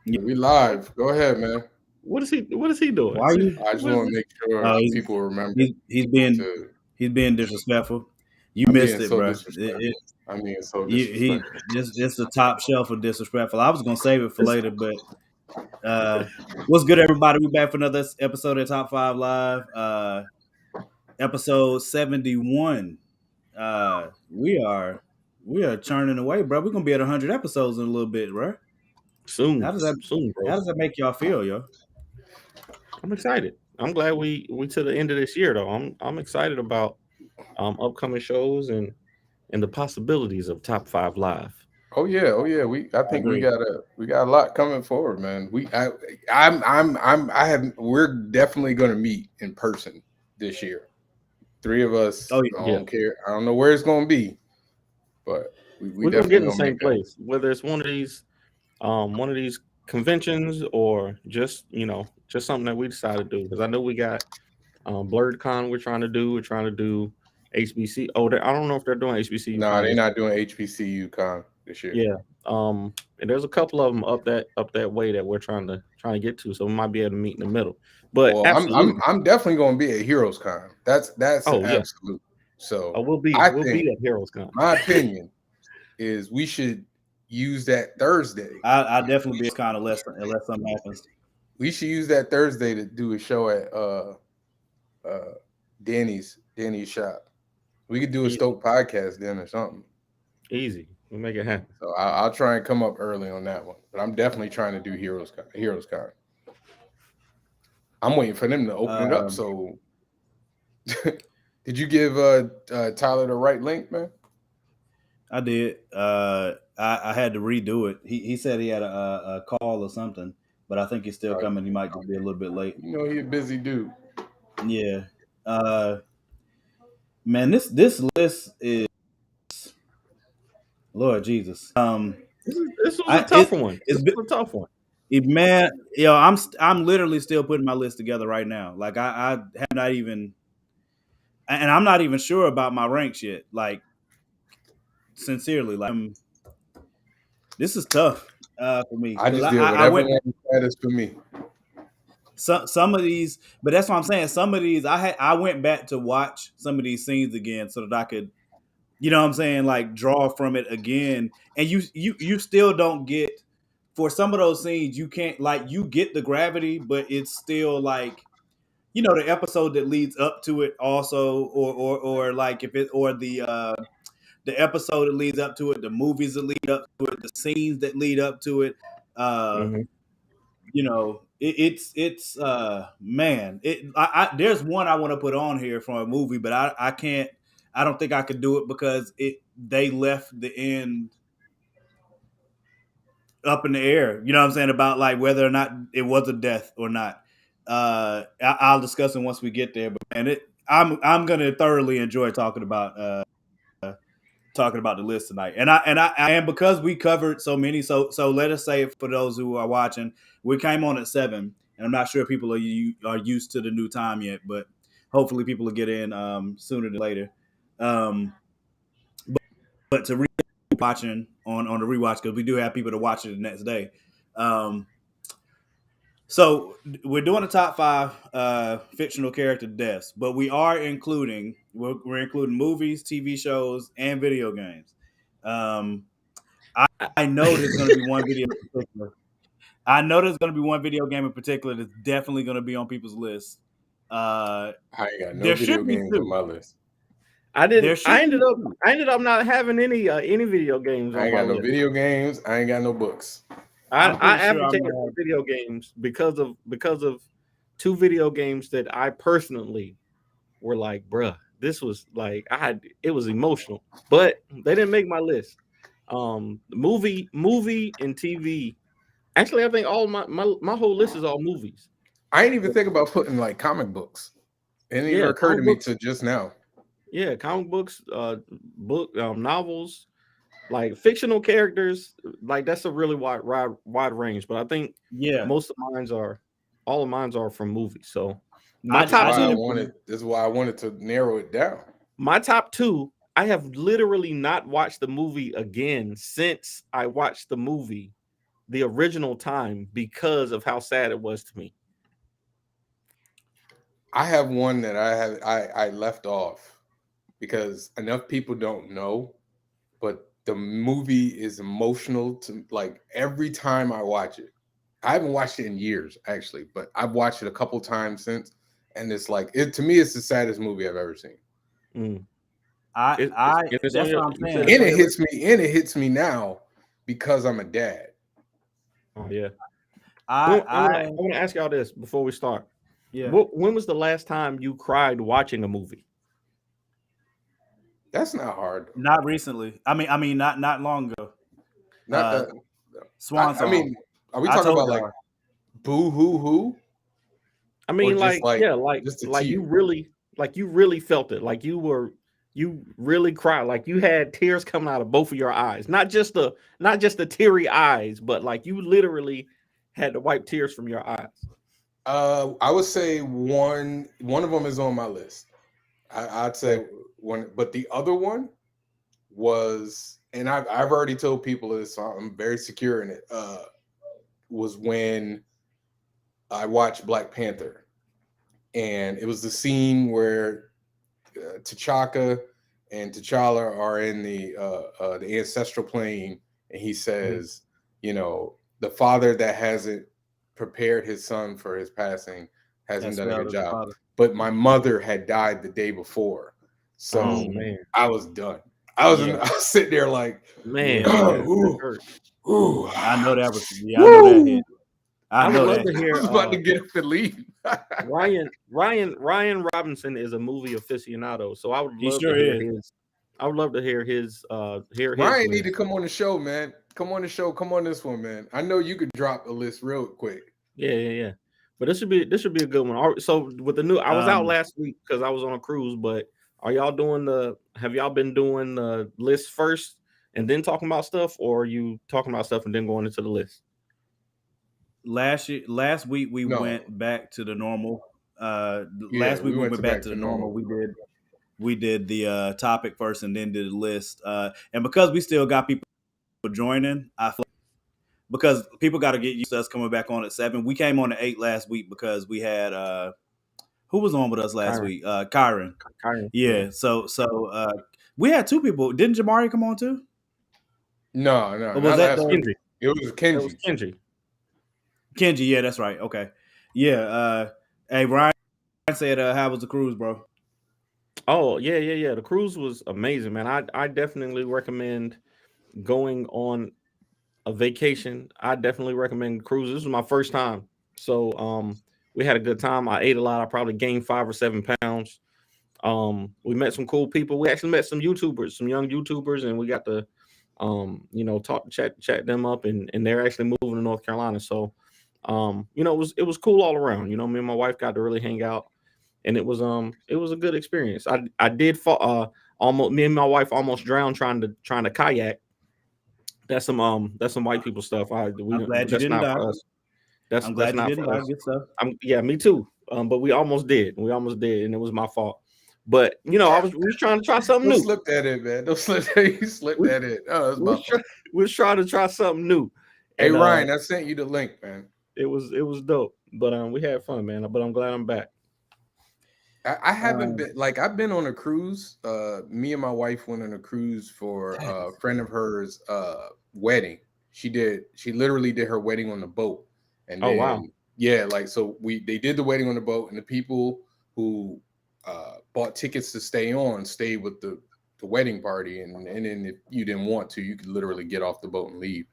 We live. Go ahead, man. What is he? What is he doing? Why you? I just What is want to it? make sure He's people remember he's being to. disrespectful. You I'm missed being it, so bro. disrespectful. I'm being so He disrespectful. it's the top shelf of disrespectful. I was gonna save it for later, but what's good, everybody? We back for another episode of Top Five Live, episode 71. We are churning away, bro. We're gonna be at 100 episodes in a little bit, bro. Soon, How does that soon, bro. how does that make y'all feel, yo? I'm excited. I'm glad we to the end of this year though. I'm excited about upcoming shows and the possibilities of Top Five Live. Oh yeah. I I think agree. we got a lot coming forward, man. We're definitely gonna meet in person this year. Three of us. Oh I yeah. Yeah, don't care. I don't know where it's gonna be, but we we're gonna get definitely in the gonna same make that. place, whether it's one of these conventions or just just something that we decided to do. Because I know we got Blurred Con we're trying to do. We're trying to do HBC. Oh, I don't know if they're doing HBCU No, Con they're this. not doing HBCU con this year. Yeah. And there's a couple of them up that way that we're trying to get to, so we might be able to meet in the middle. But Well, absolutely. I'm definitely gonna be at Heroes Con. That's Oh yeah. absolute. So Oh, we'll be I we'll think be at Heroes Con. my opinion is we should use that Thursday. I definitely be kind of unless something happens. We should use that Thursday to do a show at uh Danny's shop. We could do a Easy, Stoke podcast then or something. easy. We'll make it happen. So I'll try and come up early on that one. But I'm definitely trying to do Heroes Con. Heroes Con. I'm waiting for them to open it up. Um, So did you give Tyler the right link, man? I did. I had to redo it. He said he had a call or something, but I think he's still Uh, coming. He might just be a little bit late. you know he a busy dude. Yeah. Uh, man, this list is Lord Jesus. This was a I tough one. This it's was a tough one. man. I'm literally still putting my list together right now. Like I have not even, and I'm not even sure about my ranks yet. Like sincerely, like this is tough for me I because just I, did I I whatever went. one matters for me. Some of these, but that's what I'm saying. Some of these, I went back to watch some of these scenes again so that I could, you know what I'm saying, like draw from it again. And you still don't get for some of those scenes. You can't like you get the gravity, but it's still like the episode that leads up to it also, or like if it or the episode that leads up to it, the movies that lead up to it, the scenes that lead up to it. Uh, Hmm. it's man there's one I want to put on here from a movie, but I can't. I don't think I could do it because they left the end up in the air, you know what I'm saying, about like whether or not it was a death or not. I'll discuss it once we get there, but man, I'm gonna thoroughly enjoy talking about the list tonight. And because we covered so many, so let us say for those who are watching, we came on at 7, and I'm not sure if people are used to the new time yet, but hopefully people will get in sooner than later. Um, but to watching on the rewatch, because we do have people to watch it the next day. Um, so we're doing the top 5 fictional character deaths, but we're including movies, TV shows, and video games. Um, I know there's going to be one video in particular. I know there's going to be one video game in particular that's definitely going to be on people's list. Uh, I ain't got no there video should be games on two. my list. I There didn't. should be two. I ended up not having any video games I on ain't my got no list. video games. I ain't got no books. I'm I pretty sure I'm advocated gonna for have. video games because of two video games that I personally were like, bruh, this was like it was emotional, but they didn't make my list. Movie and TV. Actually, I think all my whole list is all movies. I ain't even think about putting like comic books. It didn't even Yeah, occur to comic me books. till just now. Yeah, comic books, novels, like fictional characters. Like that's a really wide range. But I think Yeah, most of mine's are all of mine's are from movies. So my This is top I why I two, didn't. wanted. This is why I wanted to narrow it down. my top two, I have literally not watched the movie again since I watched the movie the original time because of how sad it was to me. I have one that I left off because enough people don't know, but the movie is emotional to like every time I watch it. I haven't watched it in years actually, but I've watched it a couple times since, and it's like it to me. It's the saddest movie I've ever seen, Mm. It's on That's your. what I'm You said saying. it's and on it your hits list. me. And it hits me now because I'm a dad. Oh yeah. I I want to ask y'all this before we start. yeah. When was the last time you cried watching a movie? That's not hard. Not recently. I mean, not long ago. Not Uh, that. Swan I Song. mean, are we I talking told about like y'all. boo hoo hoo I or mean, just like, like yeah, just a like tear? you really felt it. Like you really cried. Like you had tears coming out of both of your eyes. Not just the teary eyes, but like you literally had to wipe tears from your eyes. I would say one of them is on my list. I'd Okay. say one, but the other one was, and I've already told people this, so I'm very secure in it. Was when I watched Black Panther, and it was the scene where T'Chaka and T'Challa are in the ancestral plane, and he Mhm. says, the father that hasn't prepared his son for his passing hasn't That's done a failed good as a job. father. But my mother had died the day before, Oh so man, I was done. I was, Yeah. I was sitting there like, Yeah. man, yeah, that ooh, hurt. ooh, I know that was. Yeah, I know that hit. woo. I I would know love that to hit. I hear was about to get up and leave. Ryan Robinson is a movie aficionado, so I would He love to sure hear is. his. I would love to hear his Ryan need to list. come on the show, man. Come on the show. Come on this one, man. I know you could drop a list real quick. Yeah. But this should be a good one. So with the new, I was out Um, last week because I was on a cruise. But are y'all doing the? Have y'all been doing the list first and then talking about stuff, or are you talking about stuff and then going into the list? last week we No, went back to the normal. yeah, Last week we we went went to back back to to the normal. normal. We did the topic first and then did the list. And because we still got people joining, I feel because people got to get used to us coming back on at 7. We came on at 8 last week because we had who was on with us last Kyron, week? Kyron. Kyron, yeah, Yeah. So we had 2 people. Didn't Jamari come on too? No, no, Or was not that last the week. Kenji. It was That was Kenji. Kenji. Kenji? Yeah, that's right. Okay. Yeah. Hey, Ryan said, "How was the cruise, bro?" Oh yeah. The cruise was amazing, man. I definitely recommend going on a vacation. I definitely recommend cruises. This was my first time, so we had a good time. I ate a lot. I probably gained 5 or 7 pounds. We met some cool people. We actually met some YouTubers, some young YouTubers, and we got to talk, chat them up, and they're actually moving to North Carolina. So, it was cool all around. Me and my wife got to really hang out, and it was a good experience. I did fall, almost me and my wife almost drowned trying to kayak. That's some white people stuff. I'm glad you That's didn't not die. for us. That's I'm that's glad you not didn't for die. us. Good stuff. Yeah, me too. But we almost did. And it was my fault. But we was trying to try something Don't new. slip that in, man. Don't slip that. You slip We, that in. Oh, that's we my was try, fault. we was trying to try something new, Hey, and Ryan, I sent you the link, man. it was dope. But we had fun, man. But I'm glad I'm back. I haven't Um, been like I've been on a cruise. Me and my wife went on a cruise for a Dang. friend of hers wedding. She literally did her wedding on the boat. And Oh wow. then yeah, like so they did the wedding on the boat, and the people who bought tickets to stay on stayed with the wedding party, and then if you didn't want to, you could literally get off the boat and leave.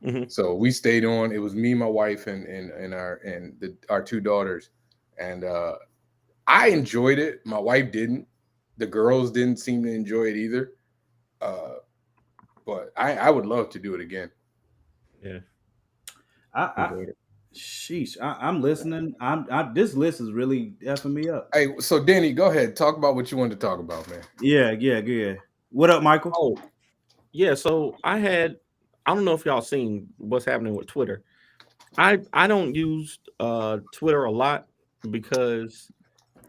Hmm. So we stayed on. It was me, my wife, and our 2 daughters, and I enjoyed it. My wife didn't. The girls didn't seem to enjoy it either. Uh, but I would love to do it again. Yeah, I enjoyed it. sheesh. I'm listening. This list is really effing me up. Hey, so Danny, go ahead. Talk about what you wanted to talk about, man. Yeah. What up, Michael? Oh yeah. So I don't know if y'all seen what's happening with Twitter. I don't use Twitter a lot because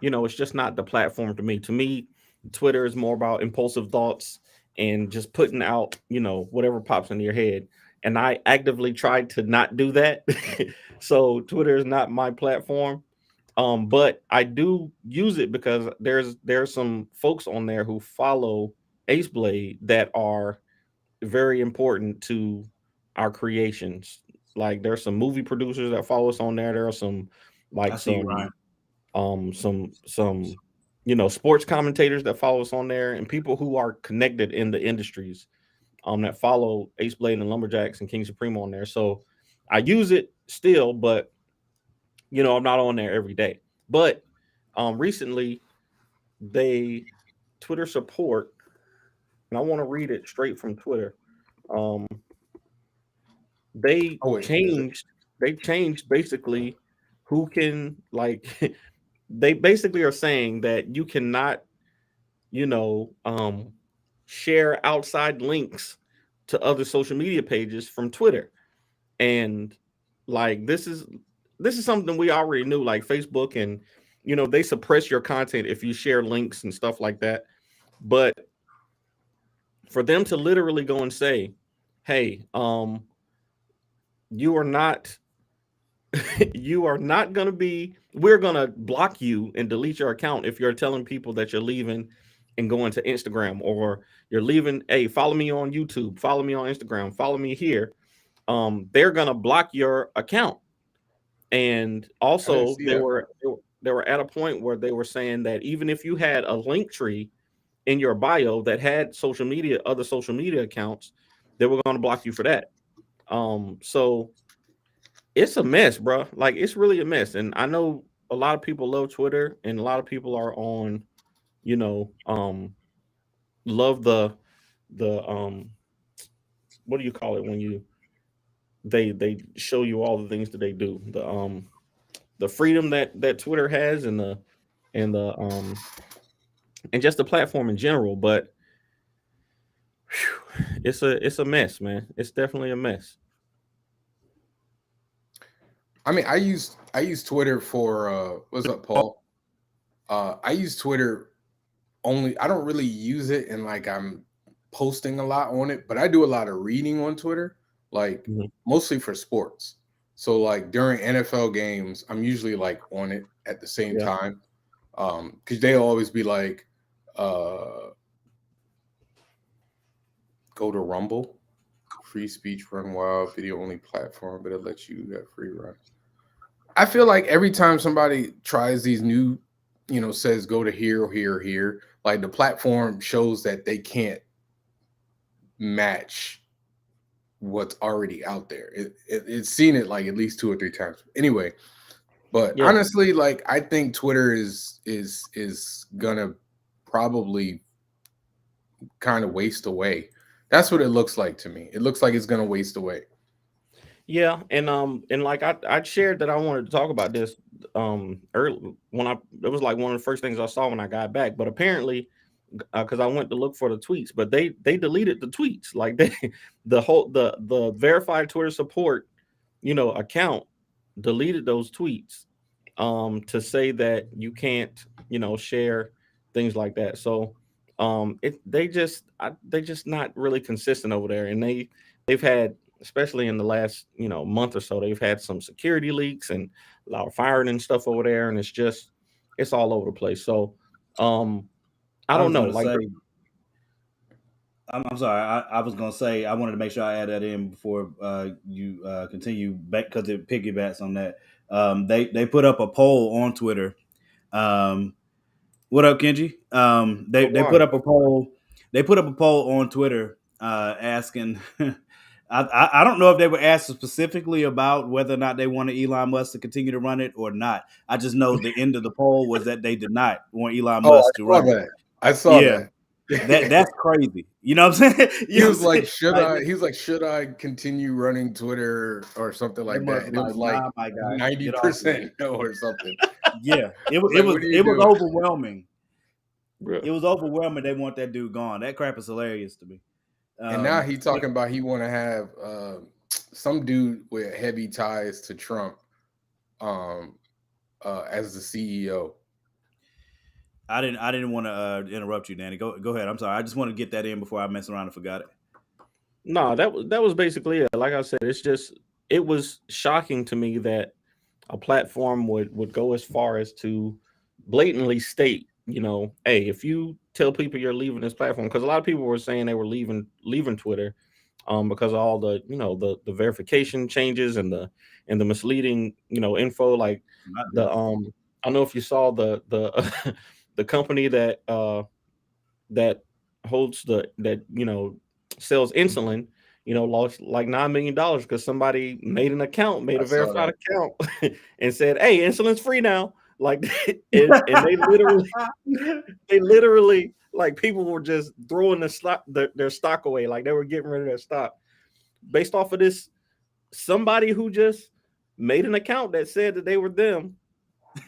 it's just not the platform to me. To me, Twitter is more about impulsive thoughts and just putting out, whatever pops into your head. and I actively tried to not do that. So Twitter is not my platform. But I do use it because there's some folks on there who follow Ace Blade that are very important to our creations. Like there's some movie producers that follow us on there. There are some I like see you, Ryan. some sports commentators that follow us on there, and people who are connected in the industries that follow Ace Blade and Lumberjacks and King Supreme on there. So I use it still, but I'm not on there every day. But recently they Twitter support, and I want to read it straight from Twitter. Um, they Oh wait, is it? changed basically who can like they basically are saying that you cannot, you know, um, share outside links to other social media pages from Twitter. And like this is something we already knew, like Facebook, and they suppress your content if you share links and stuff like that. But for them to literally go and say, hey, you are not you are not going to be we're going to block you and delete your account if you're telling people that you're leaving and going to Instagram, or you're leaving, hey, follow me on YouTube, follow me on Instagram, follow me here. They're going to block your account. And I didn't also see they that were part. they were at a point where they were saying that even if you had a link tree in your bio that had other social media accounts, they were going to block you for that. So it's a mess, bro. Like it's really a mess. And I know a lot of people love Twitter, and a lot of people are on, you know, love the what do you call it when they show you all the things that they do, the freedom that Twitter has, and and just the platform in general. But whew, it's a mess, man. It's definitely a mess. I mean, I use Twitter for what's up, Paul? I use Twitter only. I don't really use it and like I'm posting a lot on it, but I do a lot of reading on Twitter, like Mhm. mostly for sports. So like during NFL games, I'm usually like on it at the same Yeah. time. Because they'll always be like, go to Rumble, free speech run wild, video only platform, but it lets you have free run. I feel like every time somebody tries these new, says go to here or here or here, like the platform shows that they can't match what's already out there. It's seen it like at least two or three times. Anyway, but Yeah. honestly, like I think Twitter is gonna probably kind of waste away. That's what it looks like to me. It looks like it's gonna waste away. Yeah, and like I shared that I wanted to talk about this early when I it was like one of the first things I saw when I got back. But apparently, because I went to look for the tweets, but they deleted the tweets. Like they the verified Twitter support account deleted those tweets to say that you can't share things like that. So they just not really consistent over there, and they've had, especially in the last month or so, they've had some security leaks and a lot of firing and stuff over there, and it's all over the place. So I I don't was know, gonna like say, I'm sorry. I was gonna say I wanted to make sure I add that in before you continue back because it piggybacks on that. They put up a poll on Twitter. What up, Kenji? They put One, up a poll. They put up a poll on Twitter asking. I don't know if they were asked specifically about whether or not they wanted Elon Musk to continue to run it or not. I just know the end of the poll was that they did not want Elon oh, I Musk to saw run it. that. I saw Yeah, that. that's crazy. You know what I'm saying? You He know was what I'm like, saying? "Should Like I?" He was like, "Should I continue running Twitter or something they like must that?" be And it like, was like nah, my guy, ninety get off of that. percent no or something. Yeah, I was like, "What are you it was doing?" overwhelming. bruh. It was overwhelming. They want that dude gone. That crap is hilarious to me. And now he But talking about he want to have some dude with heavy ties to Trump um, as the CEO. I didn't want to interrupt you, Danny. Go ahead. I'm sorry. I just want to get that in before I mess around and forgot it. No, that was basically it. Like I said, it was shocking to me that a platform would go as far as to blatantly state, hey, if you tell people you're leaving this platform, because a lot of people were saying they were leaving Twitter, because of all the the verification changes and the misleading info, like Not the this. I don't know if you saw the the company that holds that sells insulin, lost like $9 million because somebody made an account, made I a saw verified that. account, and said, "Hey, insulin's free now." Like, and they literally like people were just throwing their stock away, like they were getting rid of their stock based off of this somebody who just made an account that said that they were them.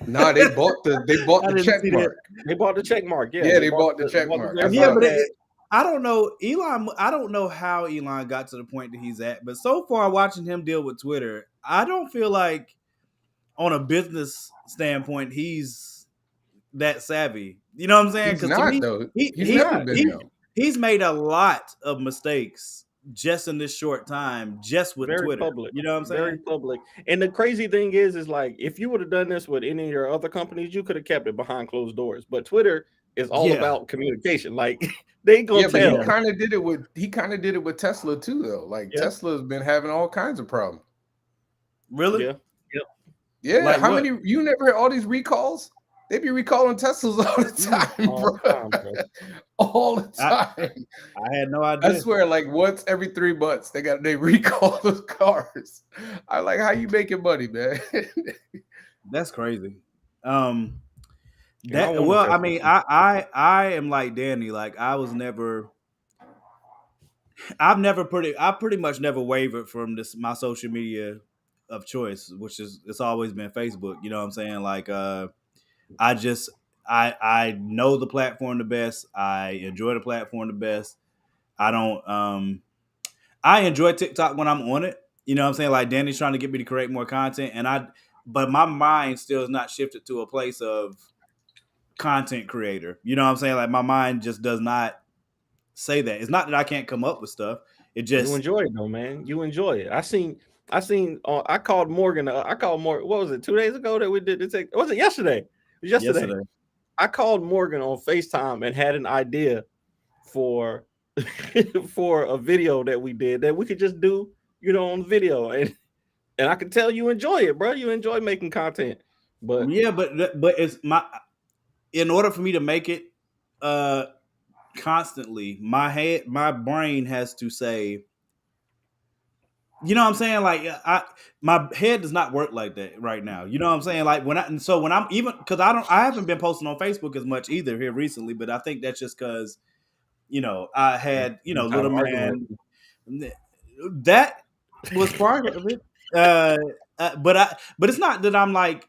Nah, they bought I the didn't check see that. mark. They bought the check mark. Yeah, Yeah, they they bought bought the they check bought the mark. I Yeah, saw verified but that. tag. I don't know Elon. I don't know how Elon got to the point that he's at. But so far, watching him deal with Twitter, I don't feel like, on a business standpoint, he's that savvy. You know what I'm saying? He's Because to not me, though. he He's he's never been he, though. he's made a lot of mistakes just in this short time, just with Very Twitter. public, You know what I'm very saying? public. And the crazy thing is like if you would have done this with any of your other companies, you could have kept it behind closed doors. But Twitter is all Yeah, about communication. Like they ain't gonna Yeah, but he yeah. tell. kind of did it with Tesla too, though. Like Yeah, Tesla's been having all kinds of problems. Really? yeah, yeah. Yeah, Like how what? many you never heard all these recalls? They be recalling Teslas all the time, All the time, bro. bro. All the I time. I had no I idea. swear, like once every 3 months, they recall those cars. I like how you making money, man. That's crazy. Um, And I that want a well, I Tesla mean, too. I am like Danny. Like I pretty much never wavered from this my social media of choice, which is it's always been Facebook. You know what I'm saying? Like I just I know the platform the best. I enjoy the platform the best. I don't I enjoy TikTok when I'm on it. You know what I'm saying? Like Danny's trying to get me to create more content, but my mind still is not shifted to a place of content creator. You know what I'm saying? Like my mind just does not say that. It's not that I can't come up with stuff. It You just enjoy it though, man. You enjoy it. I seen. I called Morgan. I called Morgan. What was it? 2 days ago that we did the take. Was it yesterday? It was yesterday. yesterday. I called Morgan on FaceTime and had an idea for for a video that we did that we could just do, on video, and I can tell you enjoy it, bro. You enjoy making content, but Yeah, but it's my in order for me to make it uh constantly, my brain has to say, you know what I'm saying? Like my head does not work like that right now. You know what I'm saying? Like when I'm even because I haven't been posting on Facebook as much either here recently, but I think that's just because I had I'm tired little of arguing with man you. that was part of it. Uh, but it's not that I'm like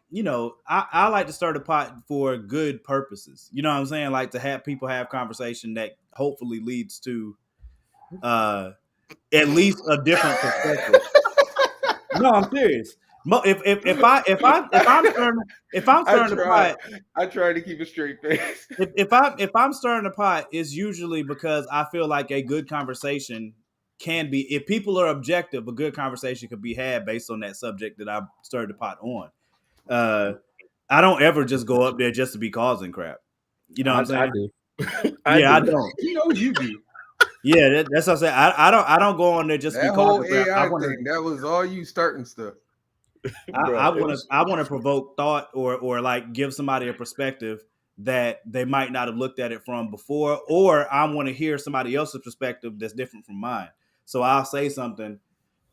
I like to stir the pot for good purposes. You know what I'm saying? Like to have people have conversation that hopefully leads to uh at least a different perspective. No, I'm serious. If I'm I stirring the try. pot, I try to keep a straight face. if I'm stirring the pot, it's usually because I feel like a good conversation can be, if people are objective, a good conversation could be had based on that subject that I stirred the pot on. Uh, I don't ever just go up there just to be causing crap. You know what I'm I saying? do. I Yeah, I do. don't. You know you do. Yeah, that's what I'm saying. I don't go on there just to be That whole causing crap. AI thing, that was all you starting stuff. Bro, it was I want to provoke thought or like give somebody a perspective that they might not have looked at it from before, or I want to hear somebody else's perspective that's different from mine. So I'll say something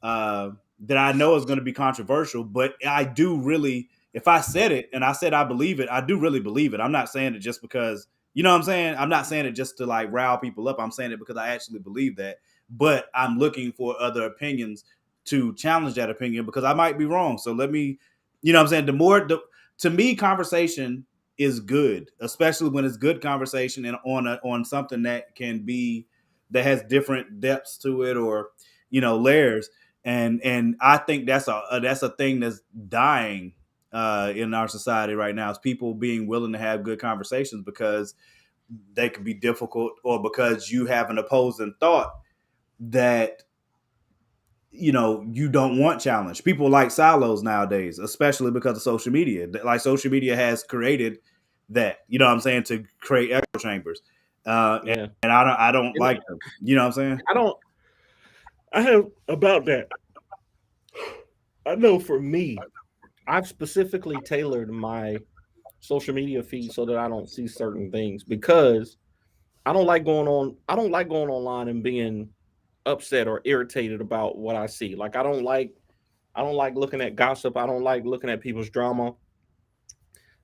that I know is going to be controversial, but I do really, if I said it and I said I believe it, I do really believe it. I'm not saying it just because, you know what I'm saying? I'm not saying it just to like rile people up. I'm saying it because I actually believe that. But I'm looking for other opinions to challenge that opinion because I might be wrong. So let me, you know what I'm saying? To me, conversation is good, especially when it's good conversation and on something that can be that has different depths to it or layers and I think that's a thing that's dying in our society right now is people being willing to have good conversations because they can be difficult or because you have an opposing thought that you don't want challenge. People like silos nowadays, especially because of social media. Like social media has created that, you know what I'm saying, to create echo chambers. And, Yeah. and I don't And like them. You know what I'm saying? I don't. I have about that. I know for me, I've specifically tailored my social media feed so that I don't see certain things because I don't like going on. I don't like going online and being upset or irritated about what I see. Like I don't like. I don't like looking at gossip. I don't like looking at people's drama.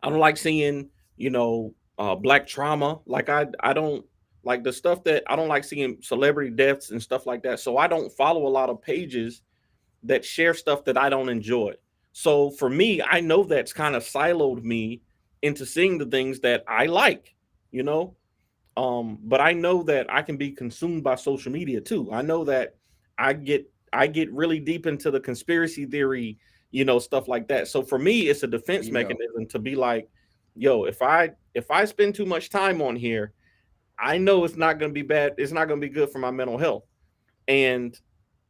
I don't like seeing, black trauma. Like I don't like the stuff that I don't like seeing celebrity deaths and stuff like that. So I don't follow a lot of pages that share stuff that I don't enjoy. So for me, I know that's kind of siloed me into seeing the things that I like, you know. But I know that I can be consumed by social media too. I know that I get really deep into the conspiracy theory, stuff like that. So for me, it's a defense You know, mechanism to be like, yo, if I spend too much time on here, I know it's not going to be bad. It's not going to be good for my mental health. And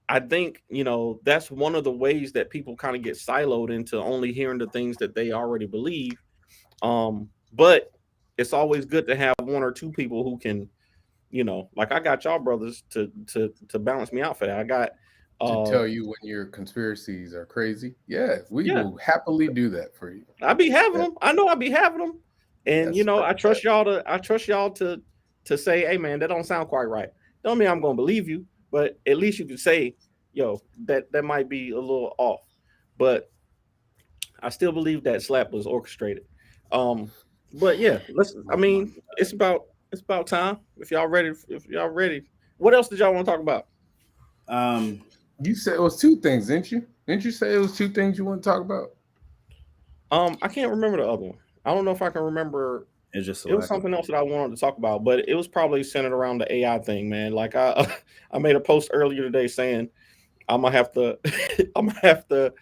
I think, that's one of the ways that people kind of get siloed into only hearing the things that they already believe. But it's always good to have one or two people who can, like I got y'all brothers to balance me out for that. I got to uh tell you when your conspiracies are crazy. Yeah, we yeah, will happily do that for you. I be having That, them. I know I be having them. And yes, sir. I trust y'all to say, hey man, that don't sound quite right. Don't mean I'm gonna believe you, but at least you can say, yo, that might be a little off. But I still believe that slap was orchestrated. Um, but yeah, let's. I Oh my mean, it's about time. If y'all ready, what else did y'all want to talk about? Um, You said it was two things, didn't you? Didn't you say it was two things you want to talk about? I can't remember the other one. I don't know if I can remember. it's just a It was lack of. something else that I wanted to talk about, but it was probably centered around the AI thing, man. Like I, I made a post earlier today saying I'm gonna have to, I'm gonna have to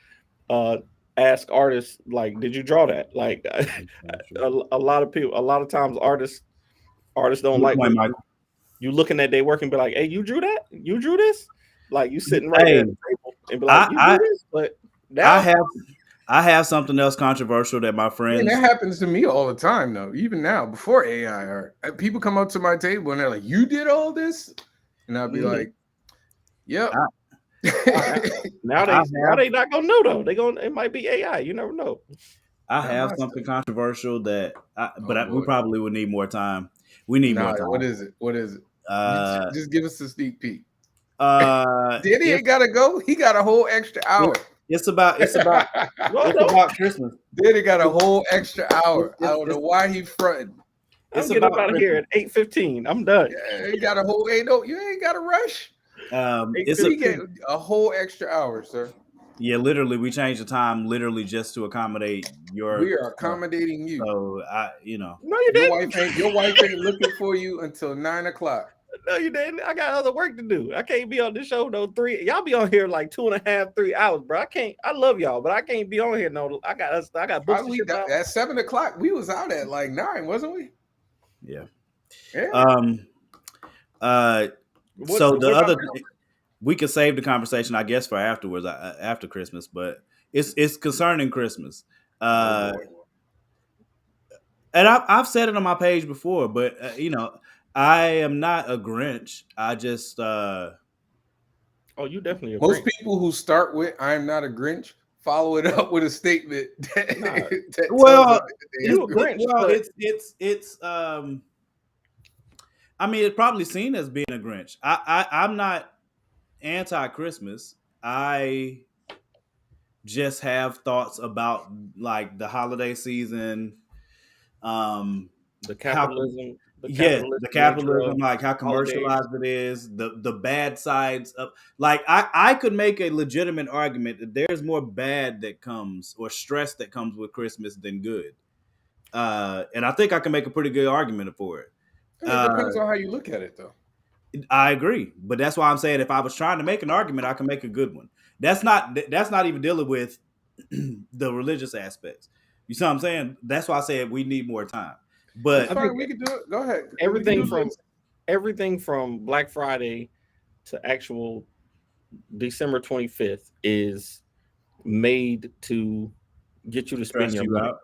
uh, ask artists like, did you draw that? Like a lot of people, a lot of times artists don't Good like point, when Michael. you looking at their work and be like, hey, you drew that? You drew this? Like you sitting right there Hey, at the table and be like, I you drew I this? But I now, have I have something else controversial that my I mean, that friends. happens to me all the time, though. Even now, before AI, or people come up to my table and they're like, "You did all this," and I'll be Mhm. like, "Yep." I, now, I now have they not gonna know though. It might be AI. You never know. I Not have my something stuff. controversial Oh we boy. probably would need more time. We need more Nah, what time. is it? What is it? You Uh, just give us a sneak peek. Diddy if ain't gotta go. He got a whole extra it, hour. No, it's no. about Christmas. Diddy got a whole extra It's hour. I it's don't know it's, why he fronting. I'm it's getting up about out of here Christmas. at 8:15. I'm done. Yeah, he got a whole. Ain't no. You ain't got to rush. Eight It's a He get fifteen. a whole extra hour, sir. Yeah, literally, we changed the time literally just to accommodate your We are stuff. accommodating you. So No, you didn't. Your wife ain't looking for you until 9 o'clock. No, you didn't. I got other work to do. I can't be on this show no three. Y'all be on here like 2.5, 3 hours, bro. I can't. I love y'all, but I can't be on here no. I got books to Probably ship out. at 7 o'clock. We was out at like 9, wasn't we? yeah. Yeah. Um. What So the What about other we could save the conversation, I guess, for afterwards, after Christmas, but it's concerning Christmas. Oh Uh, boy. and I've said it on my page before, but I am not a Grinch. I just Oh, you definitely a Most Grinch. people who start with "I'm not a Grinch" follow it up with a statement that, Nah, that tells them well, that they are you a Grinch. Grinch, but it's I mean, it's probably seen as being a Grinch. I'm not anti Christmas. I just have thoughts about like the holiday season, um, the how capitalism, the yeah, the capitalistic nature capitalism, of like how holidays. commercialized it is, the bad sides of like I could make a legitimate argument that there's more bad that comes or stress that comes with Christmas than good. And I think I can make a pretty good argument for it. I mean, it Uh, depends on how you look at it, though. I agree, but that's why I'm saying if I was trying to make an argument, I can make a good one. That's not even dealing with the religious aspects. You see what I'm saying? That's why I said we need more time. That's I But think fine. We can do it. Go ahead. We can everything do from this. everything from Black Friday to actual December 25th is made to get you to spend Stress your you money. out.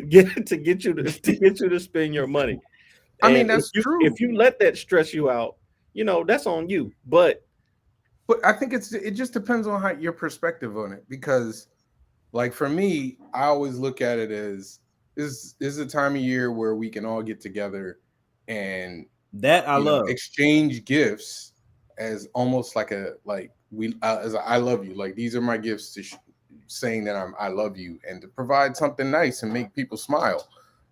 Get you to spend your money. I mean, And if that's you true. if you let that stress you out, that's on you. But But I think it just depends on how your perspective on it. Because like for me, I always look at it as this is a time of year where we can all get together and That I love. exchange gifts as almost like a like we as a, I love you, like these are my gifts to saying that I love you and to provide something nice and make people smile.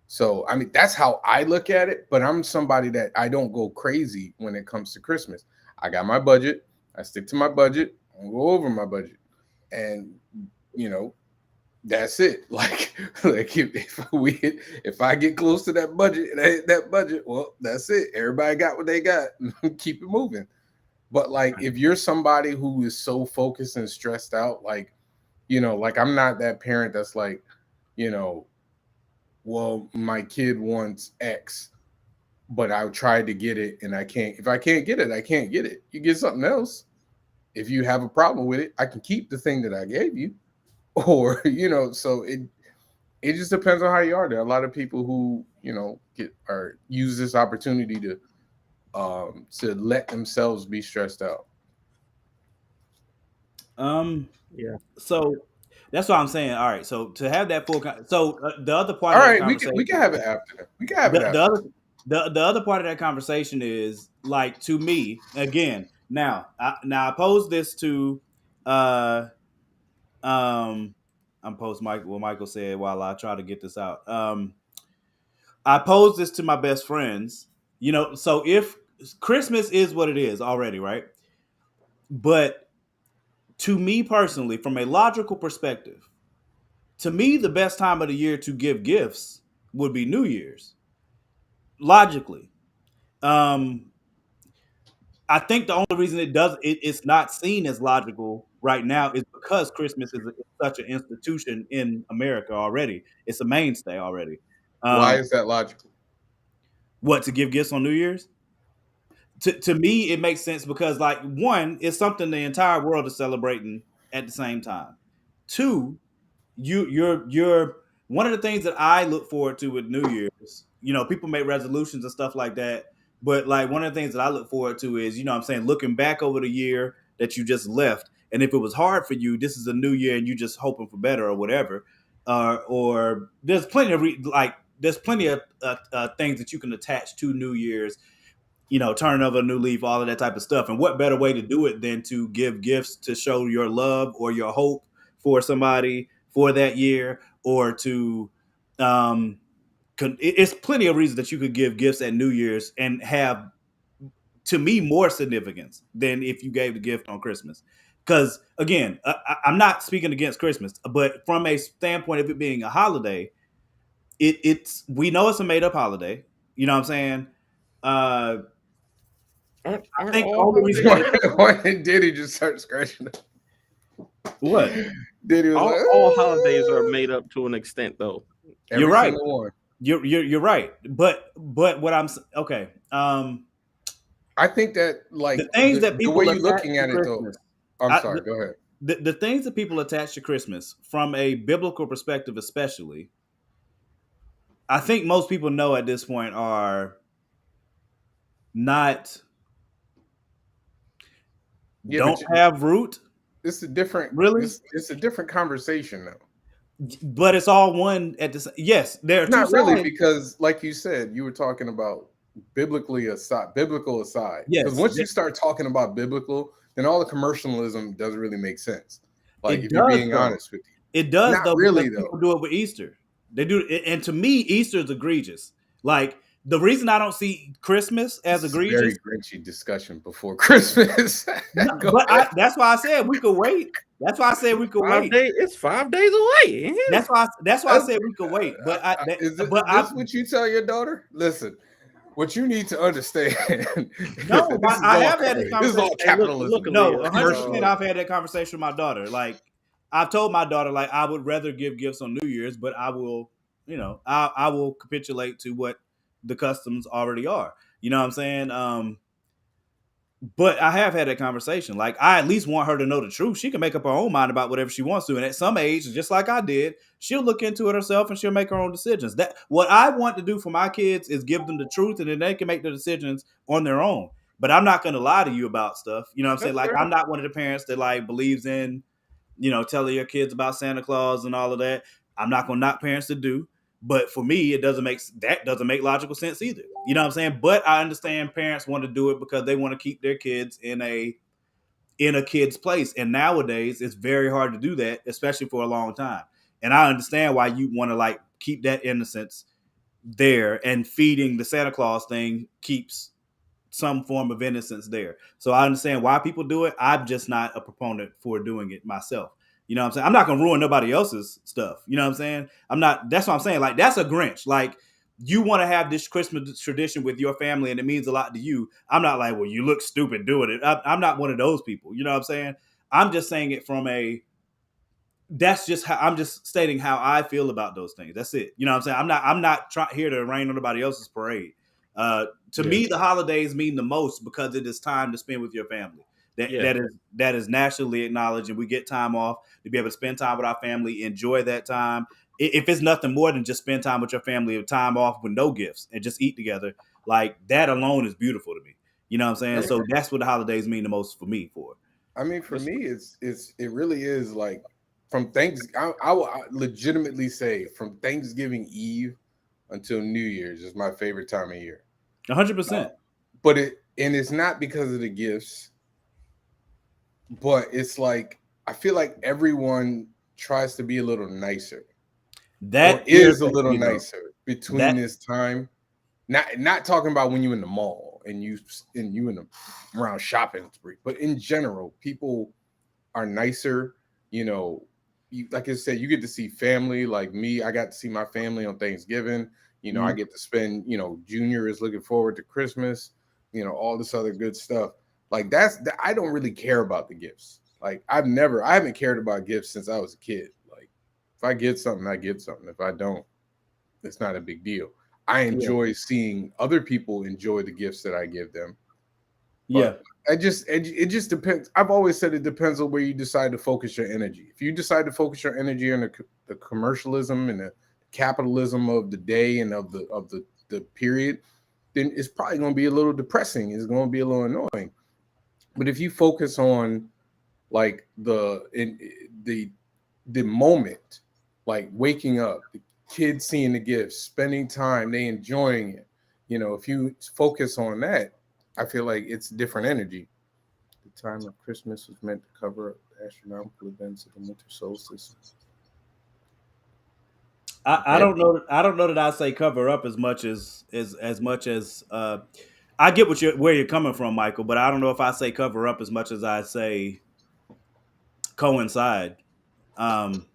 So I mean that's how I look at it, but I'm somebody that I don't go crazy when it comes to Christmas. I got my budget, I stick to my budget, I don't go over my budget, and you know that's it. Like if I get close to that budget and I hit that budget, well, that's it. Everybody got what they got. Keep it moving. But like if you're somebody who is so focused and stressed out, like like I'm not that parent that's like, you know, well, my kid wants X, but I tried to get it and I can't. If I can't get it, I can't get it. You get something else. If you have a problem with it, I can keep the thing that I gave you. Or, so it just depends on how you are. There are a lot of people who get or use this opportunity to let themselves be stressed out. yeah, So that's what I'm saying. All right. So to have that the other part All of that right, we conversation, can have it after that. We can have it the after other the other part of that conversation is like to me again. Now I pose this to uh um I'm post Michael what Michael said while I try to get this out. I pose this to my best friends. So if Christmas is what it is already, right? But to me personally, from a logical perspective, to me, the best time of the year to give gifts would be New Year's. Logically, um, I think the only reason it's not seen as logical right now is because Christmas is such an institution in America already. It's a mainstay already. Why Um, is that logical? what to give gifts on New Year's? To me, it makes sense because like one, it's something the entire world is celebrating at the same time. Two, you're one of the things that I look forward to with New Year's. People make resolutions and stuff like that, but like one of the things that I look forward to is what I'm saying, looking back over the year that you just left, and if it was hard for you, this is a new year, and you just hoping for better or whatever. Or there's plenty of things that you can attach to New Year's, turn over a new leaf, all of that type of stuff. And what better way to do it than to give gifts to show your love or your hope for somebody for that year, or to, it's plenty of reasons that you could give gifts at New Year's and have, to me, more significance than if you gave the gift on Christmas. Because again, I'm not speaking against Christmas, but from a standpoint of it being a holiday, it's we know it's a made up holiday. You know what I'm saying? I aren't think the all only reason holidays that why, it, why did he just start scratching it? what Diddy was like, all holidays are made up to an extent, though. you're every right. single one. You're right. But what okay. I think that The like things that the way people you're attach looking to at it though. Christmas, I'm I, sorry, go ahead. the things that people attach to Christmas from a biblical perspective, especially, I think most people know at this point are not Yeah, don't have root it's a different really, it's a different conversation though. but it's all one at the. Yes, there are two Not really, sides. because like you said, you were talking about biblical aside. Because Yes, once you start talking about biblical, then all the commercialism doesn't really make sense. Like it if you're does being though. honest with you. It does Not though because really though. people do it with Easter. They do, and to me, Easter is egregious. Like the reason I don't see Christmas as This is a egregious, very grinchy discussion before Christmas. no, Go but ahead. that's why I said we could wait. That's why I said we could wait. It's 5 days away. That's why I That's, said we could wait. But is but this what you tell your daughter? Listen, what you need to understand is no, that this is I all have had this this is all conversation. Hey, look, capitalism, luckily, No, 100%. commercialism. I've had that conversation with my daughter. Like I've told my daughter, like I would rather give gifts on New Year's, but I will, I will capitulate to what the customs already are. You know what I'm saying? But I have had that conversation. Like, I at least want her to know the truth. She can make up her own mind about whatever she wants to. And at some age, just like I did, she'll look into it herself and she'll make her own decisions. That what I want to do for my kids is give them the truth, and then they can make the decisions on their own. But I'm not gonna lie to you about stuff. You know what I'm saying? That's Like, fair. I'm not one of the parents that like believes in, telling your kids about Santa Claus and all of that. I'm not gonna knock parents to do. But for me, it doesn't make logical sense either. You know what I'm saying? But I understand parents want to do it because they want to keep their kids in a kid's place. And nowadays, it's very hard to do that, especially for a long time. And I understand why you want to like keep that innocence there, and feeding the Santa Claus thing keeps some form of innocence there. So I understand why people do it. I'm just not a proponent for doing it myself. You know what I'm saying? I'm not gonna ruin nobody else's stuff. You know what I'm saying? I'm not. That's what I'm saying. Like, that's a Grinch. Like, you want to have this Christmas tradition with your family, and it means a lot to you. I'm not like, well, you look stupid doing it. I'm not one of those people. You know what I'm saying? I'm just saying it from a that's just how I'm just stating how I feel about those things. That's it. You know what I'm saying? I'm not here to rain on nobody else's parade. To Yeah. me, the holidays mean the most because it is time to spend with your family. That Yeah. that is nationally acknowledged, and we get time off to be able to spend time with our family, enjoy that time. If it's nothing more than just spend time with your family, or time off with no gifts and just eat together, like that alone is beautiful to me. You know what I'm saying? Yeah. So that's what the holidays mean the most for me. For I mean, for That's me, it really is like from I will legitimately say from Thanksgiving Eve until New Year's is my favorite time of year. 100%. But it's not because of the gifts, but it's like I feel like everyone tries to be a little nicer or That is a irritates little me though. nicer between That this time. Not talking about when you in the mall and you in the around shopping spree, but in general, people are nicer. You know, like I said, you get to see family. Like me, I got to see my family on Thanksgiving. I Mhm. get to spend. Junior is looking forward to Christmas. All this other good stuff. Like I don't really care about the gifts. Like I haven't cared about gifts since I was a kid. Like if I get something, I get something. If I don't, it's not a big deal. I Yeah. enjoy seeing other people enjoy the gifts that I give them, Yeah. but it just depends. I've always said it depends on where you decide to focus your energy. If you decide to focus your energy on the commercialism and the capitalism of the day and of the period, then it's probably going to be a little depressing. It's going to be a little annoying. But if you focus on like the moment, like waking up, the kids seeing the gifts, spending time, they enjoying it. If you focus on that, I feel like it's different energy. The time of Christmas was meant to cover up the astronomical events of the winter solstice. I Okay. don't know. I don't know that I say cover up as much as I get where you're coming from, Michael. But I don't know if I say cover up as much as I say coincide. Um,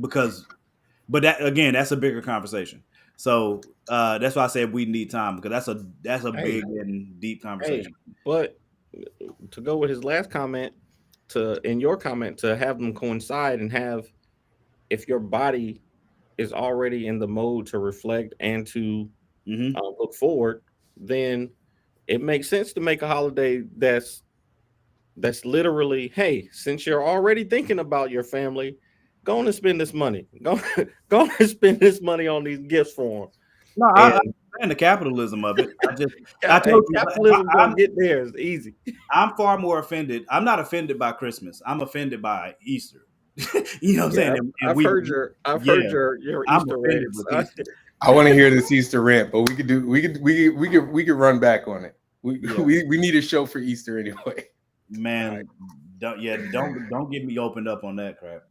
because, but that again, that's a bigger conversation. So that's why I said we need time, because that's a hey, big and deep hey, conversation. but to go with his last comment, to in your comment, to have them coincide and have, if your body is already in the mode to reflect and to Hmm. look forward, then it makes sense to make a holiday that's literally, hey, since you're already thinking about your family, go on and spend this money. Go on and spend this money on these gifts for No, I them. understand the capitalism of it. I Hey, told you, capitalism gonna get there. It's easy. I'm far more offended. I'm not offended by Christmas. I'm offended by Easter. You know what I'm Yeah, saying? And we, I've yeah, heard your I'm Easter offended rants. with Easter. I want to hear this Easter rant, but we could run back on it. We Yeah, we need a show for Easter anyway. All right, man. Don't get me opened up on that crap.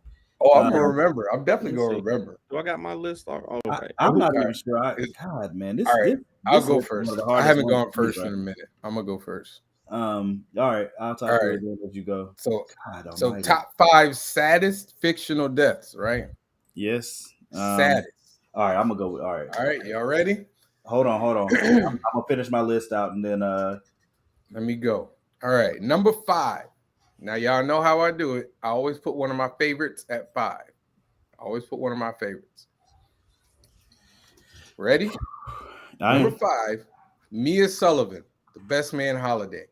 Oh, I'm gonna Um, remember. I'm definitely let's gonna see. remember. Do I got my list? Oh, okay. I'm Who? not All even right. sure. It's, God, man, all right. I'll this go list is one of first. the I hardest haven't ones gone for me, first in bro. a minute. I'm gonna go first. All right, I'll All talk to right. it again as you go. So God so Almighty. top five saddest fictional deaths, right? Yes. Saddest. All right, I'm gonna go with. All right, All right, y'all ready? hold on, hold on. I'm Let gonna finish my list out, and then me go. All right, number five. Now y'all know how I do it. I always put one of my favorites at five. I always put one of my favorites. Ready? I Number am. five, Mia Sullivan, The Best Man Holiday.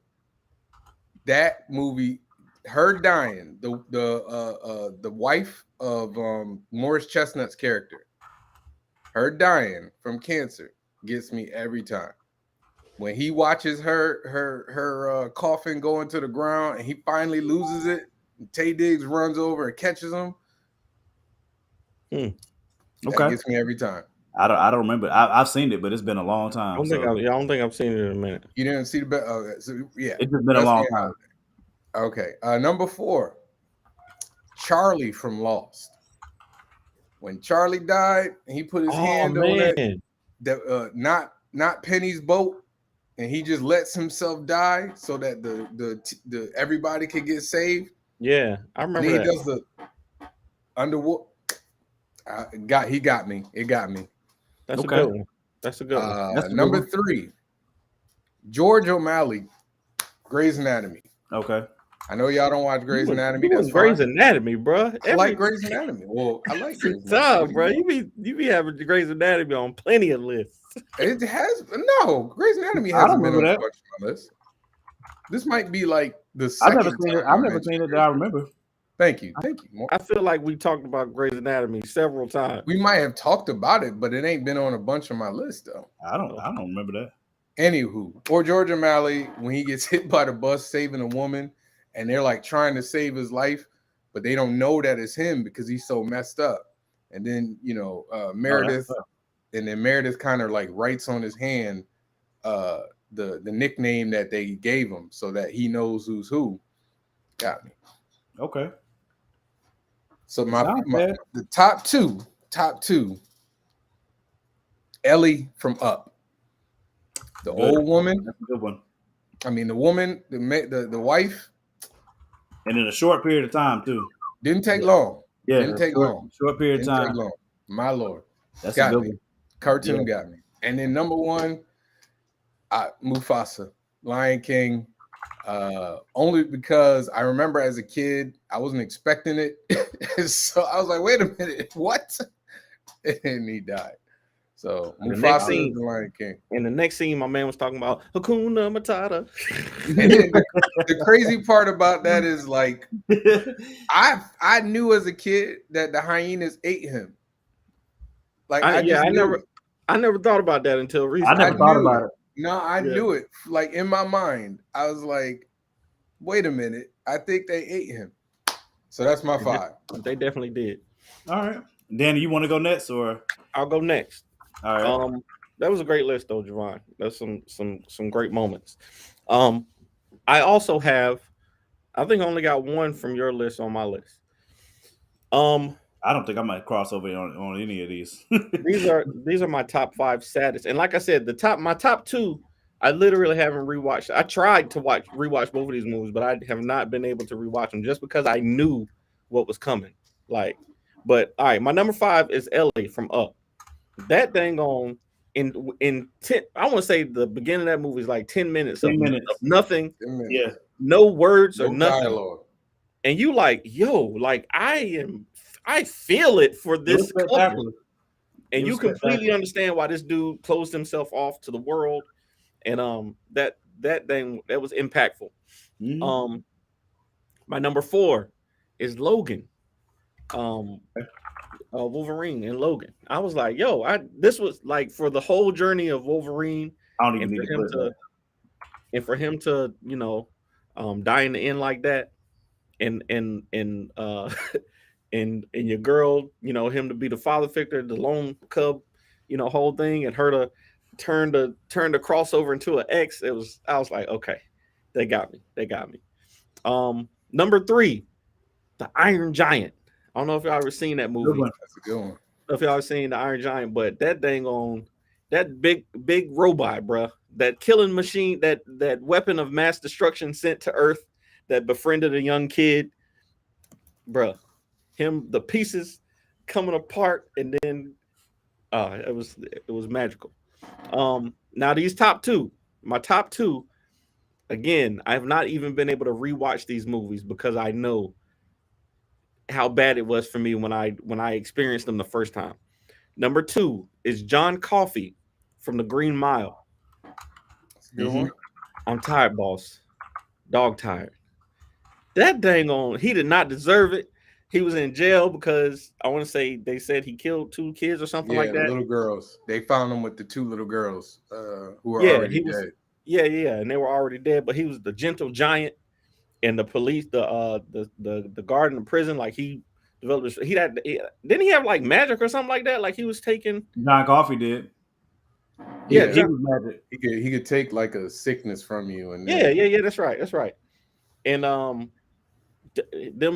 that movie, her dying, the wife of Morris Chestnut's character, her dying from cancer gets me every time. When he watches her coffin go into the ground and he finally loses it, and Tay Diggs runs over and catches him. That Okay. gets me every time. I don't remember. I've seen it, but it's been a long I time. don't think I don't think I've seen it in a minute. You didn't see the best. So yeah, it's just been a long time. Okay, number 4, Charlie from Lost. When Charlie died, and he put his hand on that not Penny's boat, and he just lets himself die so that the everybody could get saved. Yeah, I remember and he that. does the underwater. He got me. It got me. That's okay. A good one. That's a good one. That's number 3, George O'Malley, Grey's Anatomy. Okay. I know y'all don't watch Grey's Anatomy. That's Grey's Anatomy, bro. I like Grey's Anatomy. Well, I like Grey's Anatomy, bro. You be having Grey's Anatomy on plenty of lists. It has Grey's Anatomy hasn't been on a bunch of my list. This might be like the second. I've never seen it that I remember. Thank you. I feel like we talked about Grey's Anatomy several times. We might have talked about it, but it ain't been on a bunch of my list though. I don't remember that. Anywho, or George O'Malley when he gets hit by the bus saving a woman, and they're like trying to save his life, but they don't know that it's him because he's so messed up. And then Meredith, and then Meredith kind of like writes on his hand the nickname that they gave him so that he knows who's who. Got me. Okay. So the top two, Ellie from Up, the old woman. That's a good one. I mean, the woman, the wife, and in a short period of time too. Didn't take long. Yeah, didn't take long. Short period of time. Take long. My Lord, that's got a good me. one. Cartoon got me. And then number 1, Mufasa, Lion King. Only because I remember as a kid, I wasn't expecting it. So I was like, wait a minute, what? And he died. So Mufasa is the Lion King. In the next scene, my man was talking about Hakuna Matata. And then the crazy part about that is like I knew as a kid that the hyenas ate him. Like I never thought about that until recently. I never thought about it. No, I knew it. Like in my mind, I was like, wait a minute. I think they ate him. So that's my 5. They definitely did. All right. Danny, you want to go next or? I'll go next. All right. That was a great list though, Javon. That's some great moments. I also have, I think I only got one from your list on my list. I don't think I might cross over on any of these. these are my top 5 saddest. And like I said, my top 2, I literally haven't rewatched. I tried to rewatch both of these movies, but I have not been able to rewatch them just because I knew what was coming. But all right, my number 5 is Ellie from Up. That dang on in 10, I want to say the beginning of that movie is like 10 minutes of nothing. Yeah. No words or nothing. Dialogue. And you like, yo, like I feel it for this couple. And you completely understand why this dude closed himself off to the world. And that thing that was impactful. Mm-hmm. My number 4 is Logan. Wolverine and Logan. I was like, yo, this was like for the whole journey of Wolverine. I don't even need to put that. And for him to, die in the end like that, and and your girl, him to be the father figure, the lone cub, whole thing, and her to turn the crossover into an X. I was like, okay, they got me. Number 3, the Iron Giant. I don't know if y'all ever seen that movie. That's a good one. I don't know if y'all ever seen the Iron Giant, but that dang on that big robot, bruh, that killing machine, that weapon of mass destruction sent to Earth that befriended a young kid, bruh. The pieces coming apart, and then it was magical. Now these my top two, again, I have not even been able to rewatch these movies because I know how bad it was for me when I experienced them the first time. Number 2 is John Coffey from The Green Mile. That's a good one. I'm tired, boss. Dog tired. That dang on, he did not deserve it. He was in jail because I want to say they said he killed 2 kids or something Yeah, like the that. little girls. They found him with the 2 little girls who were Yeah, already he was. dead. Yeah, and they were already dead. But he was the gentle giant, and the police, the guard in the prison, like he developed. Didn't he have like magic or something like that? Like he was taking. John Coffey did. Yeah, Yeah, He was magic. he could take like a sickness from you, and yeah, then yeah, yeah. That's right. And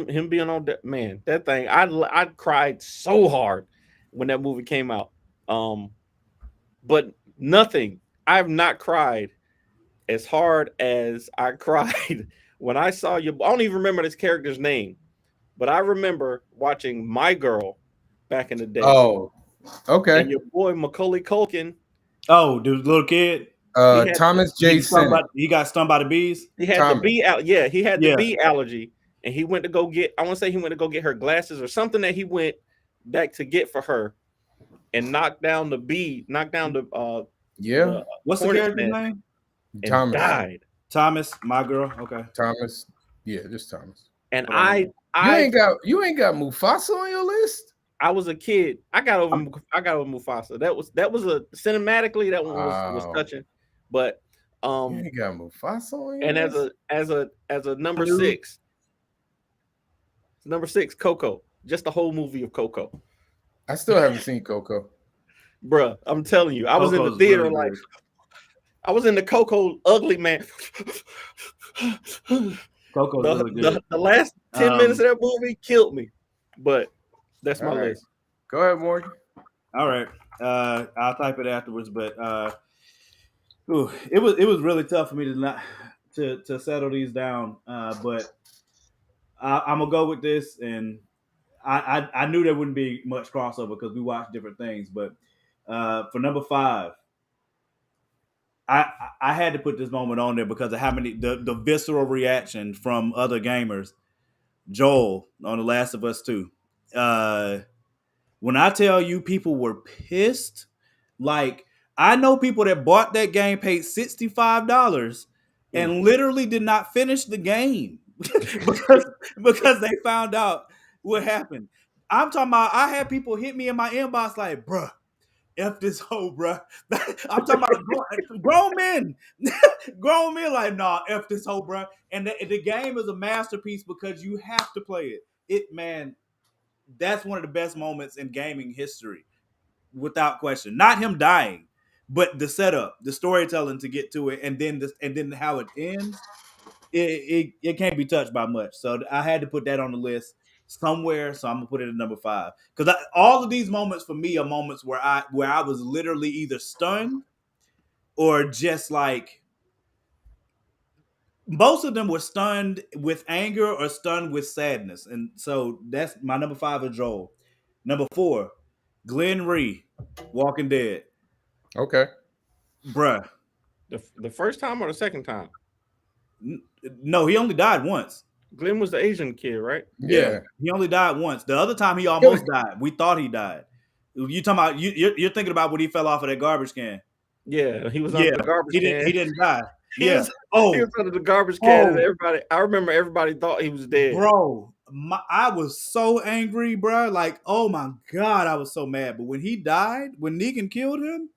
him being on that, man, that thing, I cried so hard when that movie came out. But nothing. I've not cried as hard as I cried when I saw you. I don't even remember this character's name, but I remember watching My Girl back in the day, oh, okay. and your boy Macaulay Culkin. Oh, the little kid. He had Thomas J. Sennett. He got stung by the bees. he had the Thomas. bee out. Yeah, he had the Yeah. bee allergy, and he went to go get. I want to say he went to go get her glasses or something that he went back to get for her, and knocked down the bee, knocked down the Yeah, What's the hornet's character's nest name? and Thomas. died. Thomas, My Girl. Okay. Thomas. Yeah, just Thomas. And Right. You ain't got Mufasa on your list. I was a kid. I got over Mufasa. That was a cinematically that one was Wow. touching. But You ain't got Mufasa on your and list. as a number six, Coco. Just the whole movie of Coco. I still haven't seen Coco. Bruh, I'm telling you, I was in the Coco's theater really like good. I was in the Coco ugly man. Coco's really good. The last 10 minutes of that movie killed me. But that's my All right. list. Go ahead, Morgan. All right. I'll type it afterwards, but it was really tough for me to not to settle these down. But I'm gonna go with this, and I knew there wouldn't be much crossover because we watched different things. But for number 5, I had to put this moment on there because of how many the visceral reaction from other gamers. Joel on The Last of Us 2. When I tell you people were pissed, like I know people that bought that game, paid $65 and literally did not finish the game because they found out what happened. I'm talking about I had people hit me in my inbox like, bruh, F this hoe, bruh. I'm talking about grown men. Grown men like, nah, F this hoe, bruh. And the game is a masterpiece because you have to play it. Man, that's one of the best moments in gaming history, without question. Not him dying, but the setup, the storytelling to get to it, and then how it ends. It can't be touched by much. So I had to put that on the list somewhere. So I'm gonna put it at number 5 because all of these moments for me are moments where I was literally either stunned or just like. Most of them were stunned with anger or stunned with sadness. And so that's my number 5 is Joel. Number 4, Glenn Rhee, Walking Dead. Okay. Bruh. The first time or the second time? No, he only died once. Glenn was the Asian kid, right? Yeah. He only died once. The other time he almost died. We thought he died. You talking about you're thinking about when he fell off of that garbage can. Yeah, he was under the garbage can. He didn't die. He was under the garbage can, and everybody. I remember everybody thought he was dead. Bro, I was so angry, bro. Like, oh my god, I was so mad. But when he died, when Negan killed him,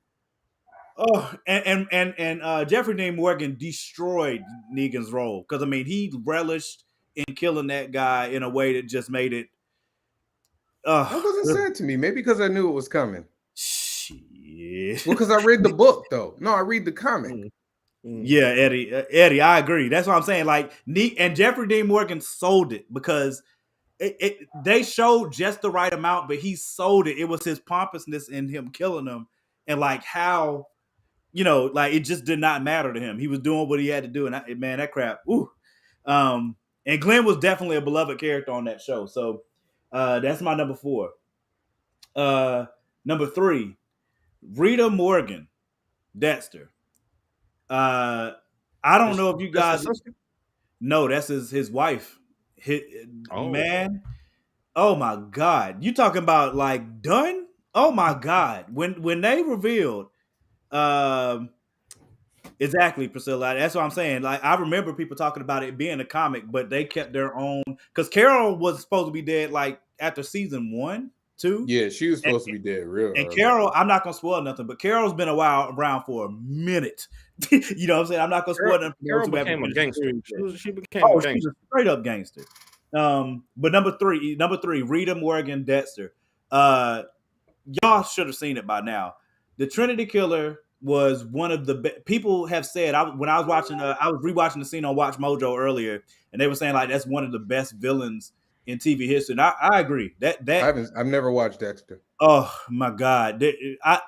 and Jeffrey Dean Morgan destroyed Negan's role because I mean he relished in killing that guy in a way that just made it. That wasn't sad to me. Maybe because I knew it was coming. Shit. Well, because I read the book though. No, I read the comic. Yeah, Eddie, I agree. That's what I'm saying. Like, and Jeffrey Dean Morgan sold it because they showed just the right amount, but he sold it. It was his pompousness in him killing him, and like how, like it just did not matter to him. He was doing what he had to do, and man, that crap. Ooh. And Glenn was definitely a beloved character on that show. So that's my number 4. Number 3, Rita Morgan, Dexter. I don't know if you guys. No, that's his wife. Man, oh my god, you talking about like done? Oh my god, when they revealed, Exactly, Priscilla. That's what I'm saying. Like I remember people talking about it being a comic, but they kept their own because Carol was supposed to be dead like after season 1, 2. Yeah, she was And, supposed to be dead real and early. Carol, I'm not gonna spoil nothing, but Carol's been around for a minute. You know what I'm saying? I'm not gonna spoil nothing. Carol became a gangster. She became a She's gangster. a straight up gangster. But number three, Rita Morgan Dexter. Y'all should have seen it by now. The Trinity Killer was one of the people have said. When I was watching, I was rewatching the scene on Watch Mojo earlier, and they were saying like that's one of the best villains in TV history. And I agree. I've never watched Dexter. Oh my god! I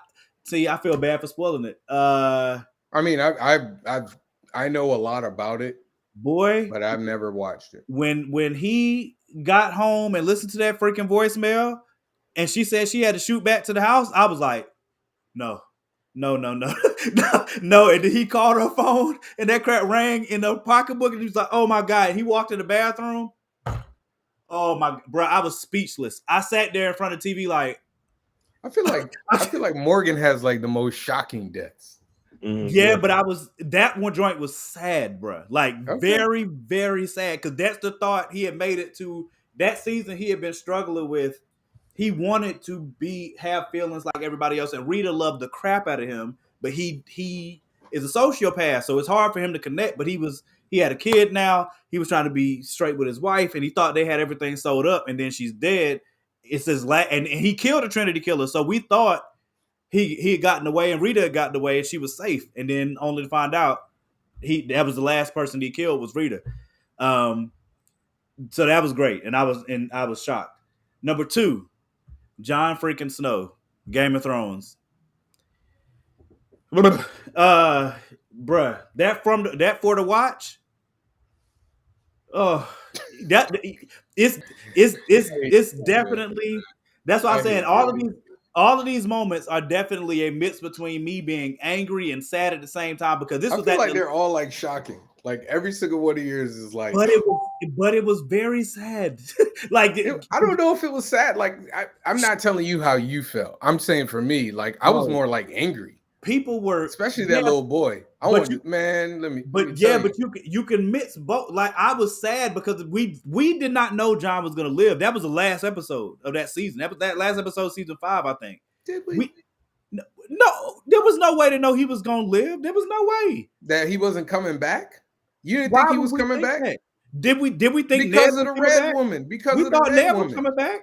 feel bad for spoiling it. I mean, I know a lot about it, boy, but I've never watched it. When he got home and listened to that freaking voicemail, and she said she had to shoot back to the house, I was like, no. No. And then he called her phone, and that crap rang in the pocketbook, and he was like, "Oh my god!" And he walked in the bathroom. Oh my, bro, I was speechless. I sat there in front of TV like. I feel like Morgan has like the most shocking deaths. Yeah, but that one joint was sad, bro. Like very, very sad because that's the thought he had made it to that season. He had been struggling with. He wanted to have feelings like everybody else, and Rita loved the crap out of him, but he is a sociopath, so it's hard for him to connect. But he had a kid now. He was trying to be straight with his wife, and he thought they had everything sold up, and then she's dead. It's his and he killed a Trinity Killer, so we thought he had gotten away, and Rita had gotten away, and she was safe, and then only to find out that was the last person he killed was Rita. So that was great, and I was shocked. Number 2. Jon freaking Snow, Game of Thrones. Bruh, that for the watch. Oh, that it's definitely. That's what I'm saying. All of these moments are definitely a mix between me being angry and sad at the same time because this was I feel like they're all like shocking. Like every single one of yours is like, but it was very sad. Like I don't know if it was sad. Like I'm not telling you how you felt. I'm saying for me, like I was more like angry. People were, especially that little boy. Let me. But you can mix both. Like I was sad because we did not know John was gonna live. That was the last episode of that season. That last episode, season 5, I think. Did we? No, there was no way to know he was gonna live. There was no way that he wasn't coming back. You didn't think he was coming back? That? Did we think because of the red woman? Because of the red woman was coming back?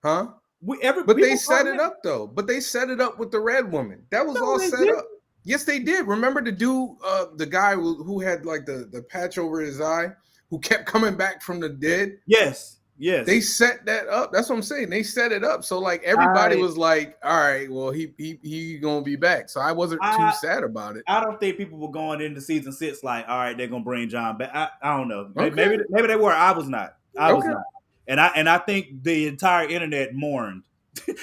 Huh? But they set it up though. But they set it up with the red woman. That was all set up. Yes, they did. Remember the dude, the guy who had like the patch over his eye, who kept coming back from the dead? Yes. They set that up. That's what I'm saying. They set it up. So like everybody was like, all right, well, he gonna be back. So I wasn't too sad about it. I don't think people were going into season 6 like, all right, they're gonna bring John back. I don't know. Okay. Maybe they were. I was not. I was not. And I think the entire internet mourned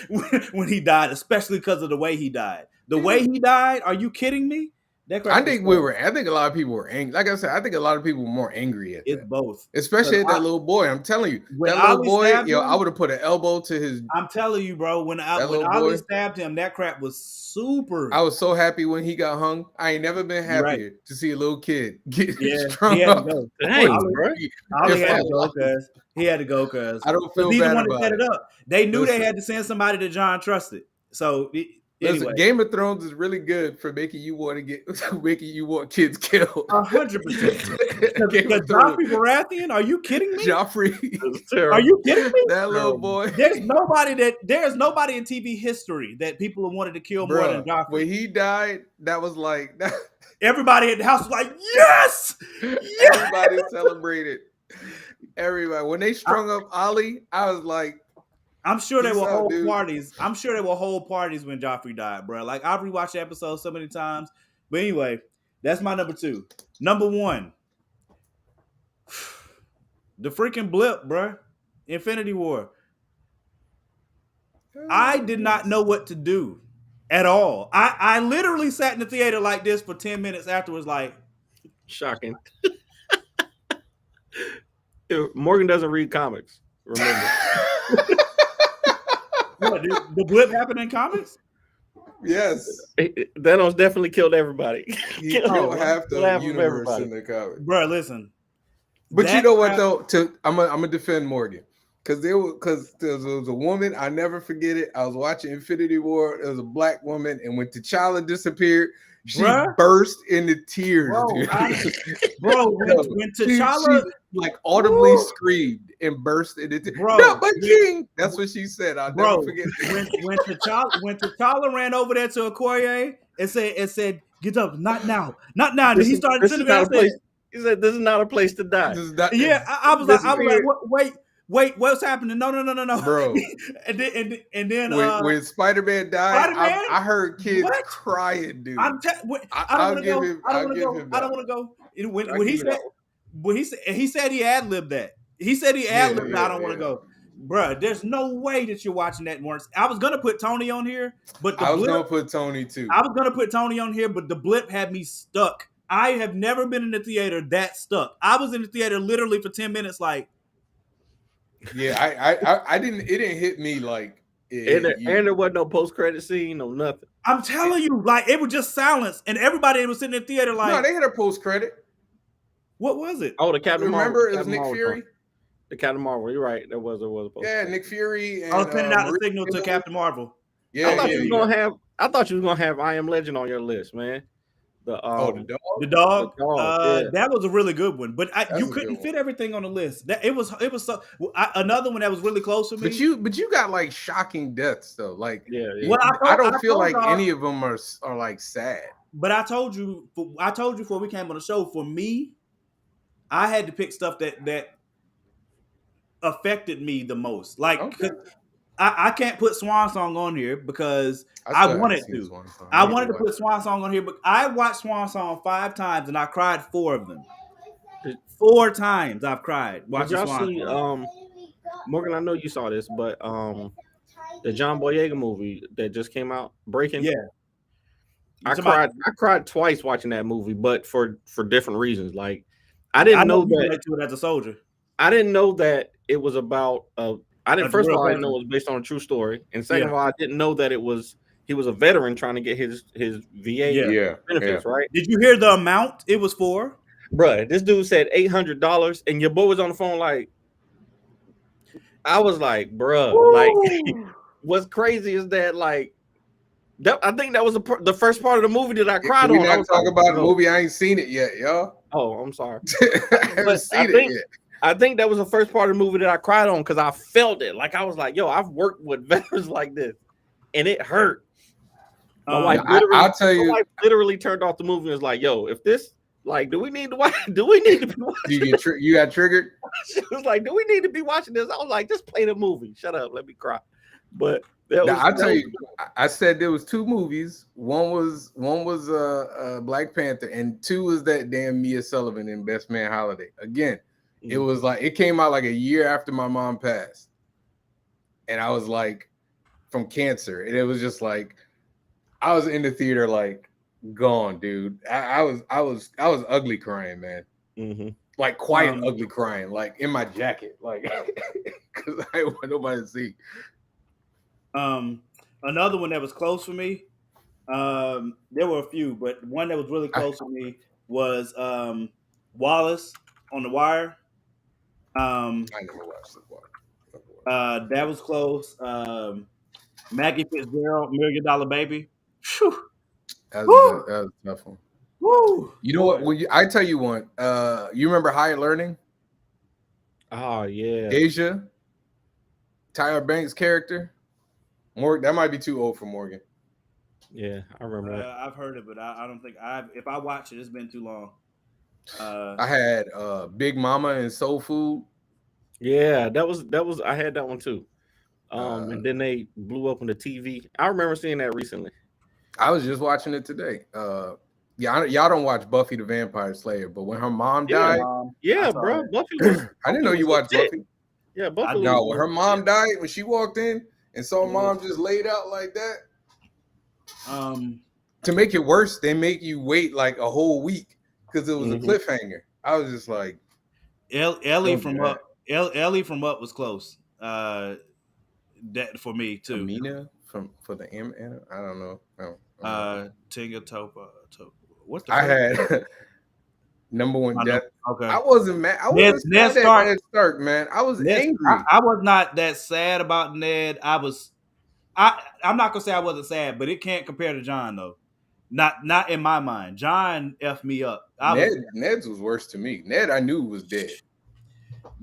when he died, especially because of the way he died. The way he died, are you kidding me? I think a lot of people were angry. Like I said, I think a lot of people were more angry at it's that. Both. Especially at that little boy. I'm telling you. That little boy, I would have put an elbow to his. I'm telling you, bro, when Ali stabbed him, that crap was super. I was so happy when he got hung. I ain't never been happier to see a little kid get strung up. Dang, bro. Ali had to go, cuz. He had to go, cuz. I don't feel bad about set it up. They knew they had to send somebody that John trusted. So listen, Game of Thrones is really good for making you want kids killed. 100%. Because Joffrey Baratheon, are you kidding me? Joffrey, are you kidding me? That little boy. There's nobody in TV history that people have wanted to kill more than Joffrey. When he died, that was like everybody at the house was like, yes! Everybody celebrated. Everybody. When they strung up Ollie, I was like, I'm sure there were whole parties. I'm sure there were whole parties when Joffrey died, bro. Like I've rewatched the episode so many times. But anyway, that's my number 2. Number 1, the freaking blip, bro. Infinity War. I did not know what to do at all. I literally sat in the theater like this for 10 minutes afterwards, like shocking. Morgan doesn't read comics. Remember. What, the blip happened in comics? Yes. Thanos definitely killed everybody. He Killed killed half the of universe everybody. in the comic. Bro, listen. But you That know what crap- though? I'm gonna defend Morgan because there was a woman. I never forget it. I was watching Infinity War. There was a black woman, and when T'Challa disappeared, she Bruh. burst into tears, Bro, dude. when she T'Challa, like audibly Woo! screamed and burst into tears. Bro, No, my when- king. That's what she said. I'll bro, never forget. when T'Challa ran over there to Okoye and said, "Get up, not now, not now." And This he is started this sitting is there. not a place. He said, "This is not a place to die." This is not, Yeah, I was Disappeared. like, wait, what's happening? No, bro. and then When Spider-Man died, Spider-Man? I heard kids What? crying, dude. I don't want to go. I don't want to go. I don't want to go. I'll When he give you said, that he said he ad libbed that. He said he ad libbed. I don't want to go, bruh. There's no way that you're watching that more. I was gonna put Tony on here, but I was gonna put Tony too. I was gonna put Tony on here, but the blip had me stuck. I have never been in the theater that stuck. I was in the theater literally for 10 minutes, like. Yeah, I didn't. It didn't hit me like. and there wasn't no post credit scene, no nothing. I'm telling you, like it was just silence, and everybody was sitting in the theater like. No, they had a post credit. What was it? Oh, the Captain Marvel. Remember, it was Nick Fury. The Captain Marvel. You're right. There was a post. Yeah, Nick Fury. And, I was sending out the Maria signal to Captain Marvel. Yeah, I thought you was gonna have I Am Legend on your list, man. The dog. The dog. Yeah. That was a really good one, but you a couldn't good fit everything on the list. It was so. Another one that was really close to me. But you got like shocking deaths though. Like Yeah. Well, I don't feel like y'all- any of them are like sad. But I told you before we came on the show. For me, I had to pick stuff that affected me the most. Like Okay. I can't put Swan Song on here because I I wanted still haven't seen to. Swan Song. I wanted to put Swan Song on here, but I watched Swan Song 5 times and I cried 4 of them. 4 times I've cried Did watching y'all Swan see Song. Morgan, I know you saw this, but the John Boyega movie that just came out, Breaking. Yeah. I cried twice watching that movie, but for different reasons. Like I didn't know you that relate to it as a soldier. I didn't know that it was about first of all, I didn't veteran. know it was based on a true story. And second Yeah. of all, I didn't know that he was a veteran trying to get his VA benefits, right? Did you hear the amount it was for? Bruh, this dude said $800 and your boy was on the phone like, I was like, bruh, like what's crazy is that like I think that was the first part of the movie that I cried on. We're not talking about the movie. I ain't seen it yet, y'all. Oh, I'm sorry. I haven't seen it yet. I think that was the first part of the movie that I cried on because I felt it. Like I was like, yo, I've worked with veterans like this, and it hurt. My wife I'll tell you, my wife literally turned off the movie and was like, yo, if this, like, do we need to watch? Do we need to be watching? You got triggered? She was like, do we need to be watching this? I was like, just play the movie. Shut up, let me cry. But I'll tell you, I said there was 2 movies. One was Black Panther, and 2 was that damn Mia Sullivan in Best Man Holiday. Again, it was like it came out like a year after my mom passed, and I was like from cancer, and it was just like I was in the theater like gone, dude. I was ugly crying, man. Mm-hmm. Like quiet ugly crying, like in my jacket, like because I didn't want nobody to see. Another one that was close for me. There were a few, but one that was really close for me was Wallace on The Wire. I never watched The Wire. That was close. Maggie Fitzgerald, $1 Million Baby. Whew. That was a tough one. Woo. You know what? I tell you one. You remember Higher Learning? Oh yeah, Asia, Tyra Banks' character. Morgan, that might be too old for Morgan. Yeah, I remember that. I've heard it, but I don't think if I watch it, it's been too long. I had Big Mama and Soul Food. Yeah, that was I had that one too. And then they blew up on the TV. I remember seeing that recently. I was just watching it today. Y'all don't watch Buffy the Vampire Slayer, but when her mom died, bro, Buffy was. I didn't know you watched Buffy. Yeah, Buffy. No, when her mom died, when she walked in and saw mom just laid out like that. To make it worse, they make you wait like a whole week because it was a cliffhanger. I was just like, Ellie from Up. Ellie from Up was close. That for me too. Amina for the M. I don't know. Tigger Topa. What the I fuck? had number one I know. death. Okay. I wasn't mad. I Ned wasn't mad Stark. at Ned Stark, man. I was Ned, angry. I was not that sad about Ned. I'm not gonna say I wasn't sad, but it can't compare to John though. Not in my mind. John effed me up. Ned's was worse to me. Ned, I knew was dead.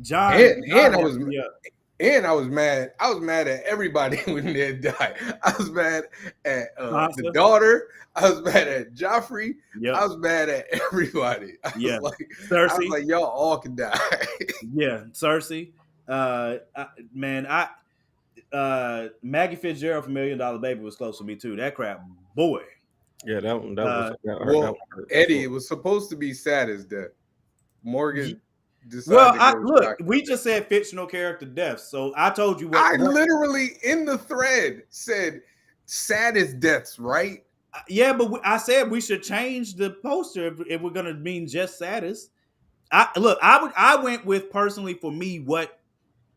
John And I was effed me up. and I was mad. I was mad at everybody when Ned died. I was mad at the daughter. I was mad at Joffrey. Yep. I was mad at everybody. I Yeah. was like, Cersei. I was like, y'all all can die. Yeah, Cersei. Maggie Fitzgerald from $1 Million Baby was close to me too. That crap, boy. Yeah, that was. Well, Eddie, it was supposed to be sad as death. Morgan decided. Well, look, we just said fictional character deaths, so I told you what. I literally in the thread said saddest deaths, right? Yeah, but I said we should change the poster if we're gonna mean just saddest. I went with personally for me what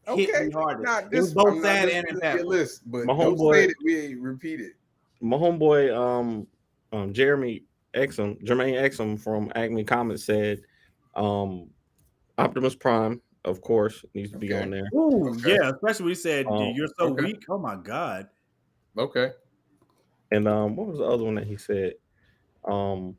hit me hardest. It was both sad and impactful. List, but don't say that we ain't repeated. My homeboy, Jermaine Exum from Acme Comics said, Optimus Prime, of course, needs to be on there. Ooh, yeah, especially when he said you're so weak. Oh my god. Okay. And what was the other one that he said? I'll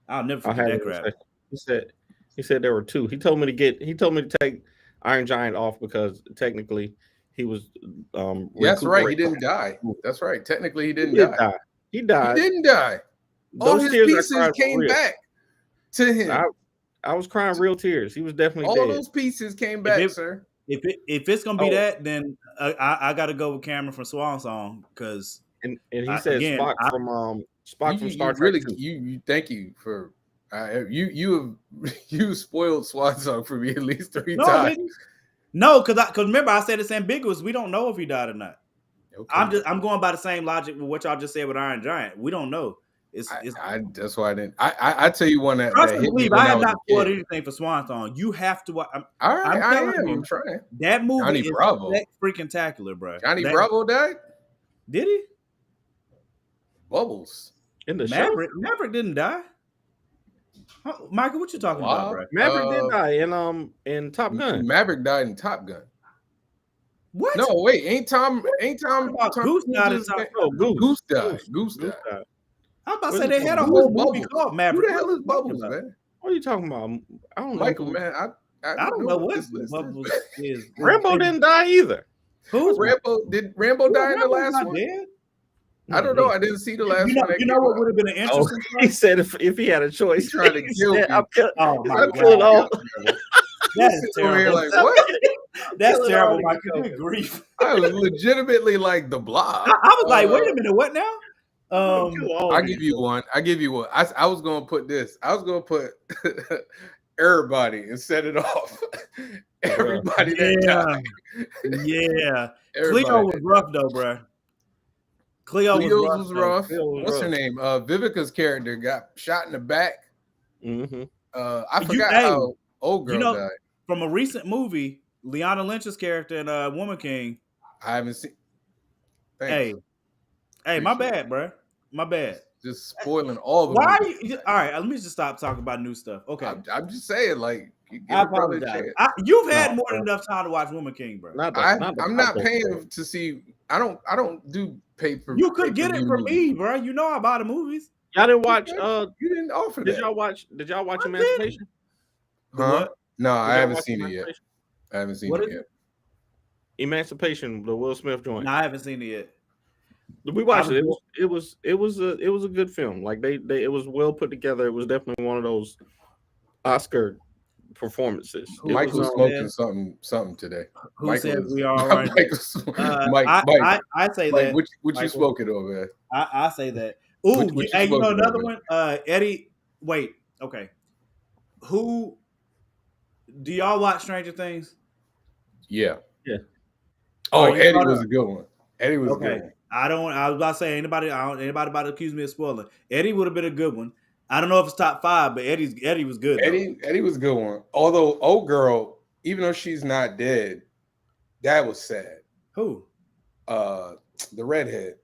never forget that crap. He said there were two. He told me to take Iron Giant off because technically he was that's right, he didn't die. That's right. Technically he didn't die. He died. He didn't die. All his pieces came back to him. I was crying real tears. He was definitely all dead. Those pieces came back, sir. If it's gonna be that, then I got to go with Cameron from Swan Song because and he said Spock from Star Trek. You thank you for you spoiled Swan Song for me at least 3 times. No, because remember I said it's ambiguous. We don't know if he died or not. Okay. I'm going by the same logic with what y'all just said with Iron Giant. We don't know. That's why I didn't. I tell you one that hit me. I have not spoiled anything for Swan Song. You have to. I'm trying. That movie Johnny is Bravo. freaking tacular, bro. Bravo died. Did he? Bubbles in the Maverick. show? Maverick didn't die. Michael, what you talking about, bro? Maverick did die in Top Gun. Maverick died in Top Gun. What? No, wait, ain't Tom Goose died in Top Gun. Goose died. Goose died. I'm about to say they had a whole movie called Maverick. Who the hell is Bubbles, man? What are you talking about? I don't know. Michael, man, I don't know what Bubbles is. Rambo didn't die either. Who? Rambo? Did Rambo die in the last one? Dead? I don't know. I didn't see the last one. You know what would have been an interesting? He said if he had a choice, he's trying to kill me. I'm killing all. That is terrible. Like, what? That's terrible, Michael. Good grief. I was legitimately like the Blob. I was like, wait a minute, what now? I give you one. I was gonna put this. I was gonna put everybody and set it off. Everybody that died. Yeah. Cleo was rough though, bro. Cleo's was rough. What's her name? Vivica's character got shot in the back. Mm-hmm. I forgot how old girl died. From a recent movie, Lyanna Lynch's character in Woman King. I haven't seen. Thanks. Hey, my bad, bro. My bad. Just spoiling all the. Why? All right, let me just stop talking about new stuff. Okay, I'm just saying, like, I apologize. You've had more than enough time to watch Woman King, bro. I'm not paying to see. I don't do pay for. You could get it from me, bro. You know I buy the movies. Y'all didn't watch. You didn't offer that. Did y'all watch Emancipation? Huh? No, I haven't seen it yet. I haven't seen it yet. Emancipation, the Will Smith joint. No, I haven't seen it yet. We watched it. It was a good film. Like it was well put together. It was definitely one of those Oscar performances. Mike was smoking something today. Who said we are all right? Mike, I say that. What you smoking over, man? I say that. Ooh, hey, you know another one? Eddie. Wait, okay. Who do y'all watch Stranger Things? Yeah. Oh, Eddie was a good one. Eddie was a good one. I was about to say anybody about to accuse me of spoiling. Eddie would have been a good one. I don't know if it's top 5, but Eddie was good. Eddie was a good one. Although old girl, even though she's not dead, that was sad. Who? The redhead.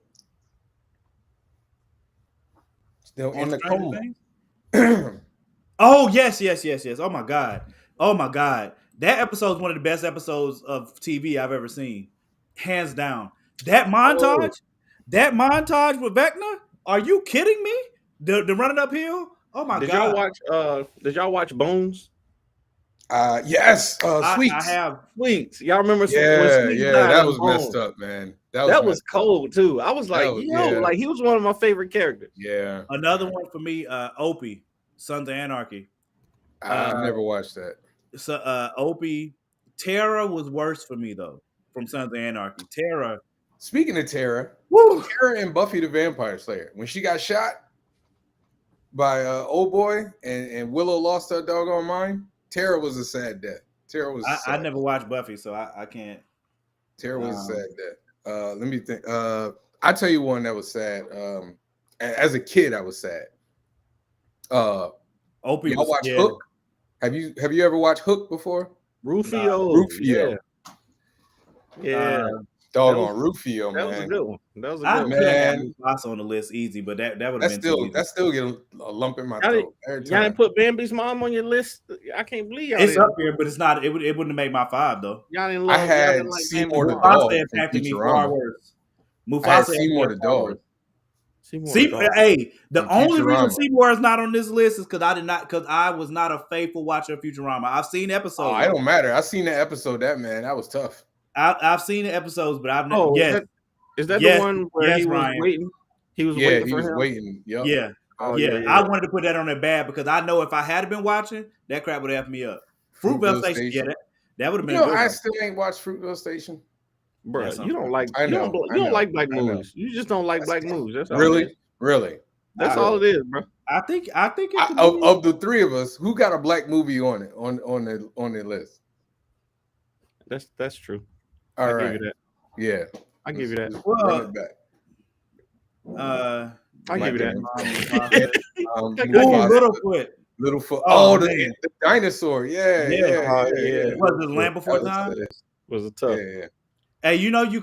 Still On in the Stranger coma. Things? Oh yes. Oh my god. That episode is one of the best episodes of TV I've ever seen, hands down. That Oh, montage with Vecna. Are you kidding me? The running uphill. Oh my Did y'all god. watch? Did y'all watch Bones? yes, I Sweets. have. Sweets. Y'all remember when Yeah, Sweets yeah, died that in was messed Bones? up, man. That was That was messed up. cold too. I was That like, was, yo, yeah, like he was one of my favorite characters. yeah. Another one for me, Opie, Sons of Anarchy. I never watched that. So Opie, Tara was worse for me though, from Sons of Anarchy. Tara, Speaking of Tara, woo, Tara and Buffy the Vampire Slayer, when she got shot by old boy and Willow lost her doggone mind, Tara was a sad death. Tara was I sad. never watched Buffy, so I can't. Tara was a sad death. Let me think. I tell you one that was sad. As a kid, I was sad. Opie Y'all was watch scared. Hook? Have you ever watched Hook before? Rufio. Rufio. Yeah. Doggone Rufio, That was a man. good one. That was a I good could one. have had Man. Mufasa on the list easy, but that would have been too easy. That still get a lump in my Y'all throat every Y'all time. didn't put Bambi's mom on your list. I can't believe y'all It's didn't. up here, but it's not. It wouldn't have made my 5 though. Y'all didn't I love. Y'all had didn't like Seymour Bambi's the mom. dog Mufasa from impacted me far Futurama. worse. I had Mufasa Seymour the dog. Seymour See, the dog. hey, the From only reason Futurama. Seymour is not on this list is because I was not a faithful watcher of Futurama. I've seen Oh, episodes. it don't matter. I seen the episode. That was tough. I've seen the episodes, but I've never. Oh, Yes, is that yes, the one where yes, he was Ryan. waiting? He was Yeah, waiting he for was him. waiting. Yep. Yeah, Oh, yeah. yeah. I wanted to put that on there bad because I know if I had been watching, that crap would have effed me up. Fruitvale Station, yeah, that would have been a good I one. still ain't watched Fruitvale Station. Bro, That's you don't like. I You know. don't like black I know. movies. You just don't like black movies. That's all it Really, is. really. That's all it is, bro. I think it could Of the three of us, who got a black movie on it on the list? That's true. All I right. give you that. Yeah. I give you that. Let's Well, run it back. I give you that. Littlefoot. Littlefoot. Oh, Oh, the man. dinosaur. Yeah. Was it Land Before Time? Was a tough. Yeah. Hey, you know we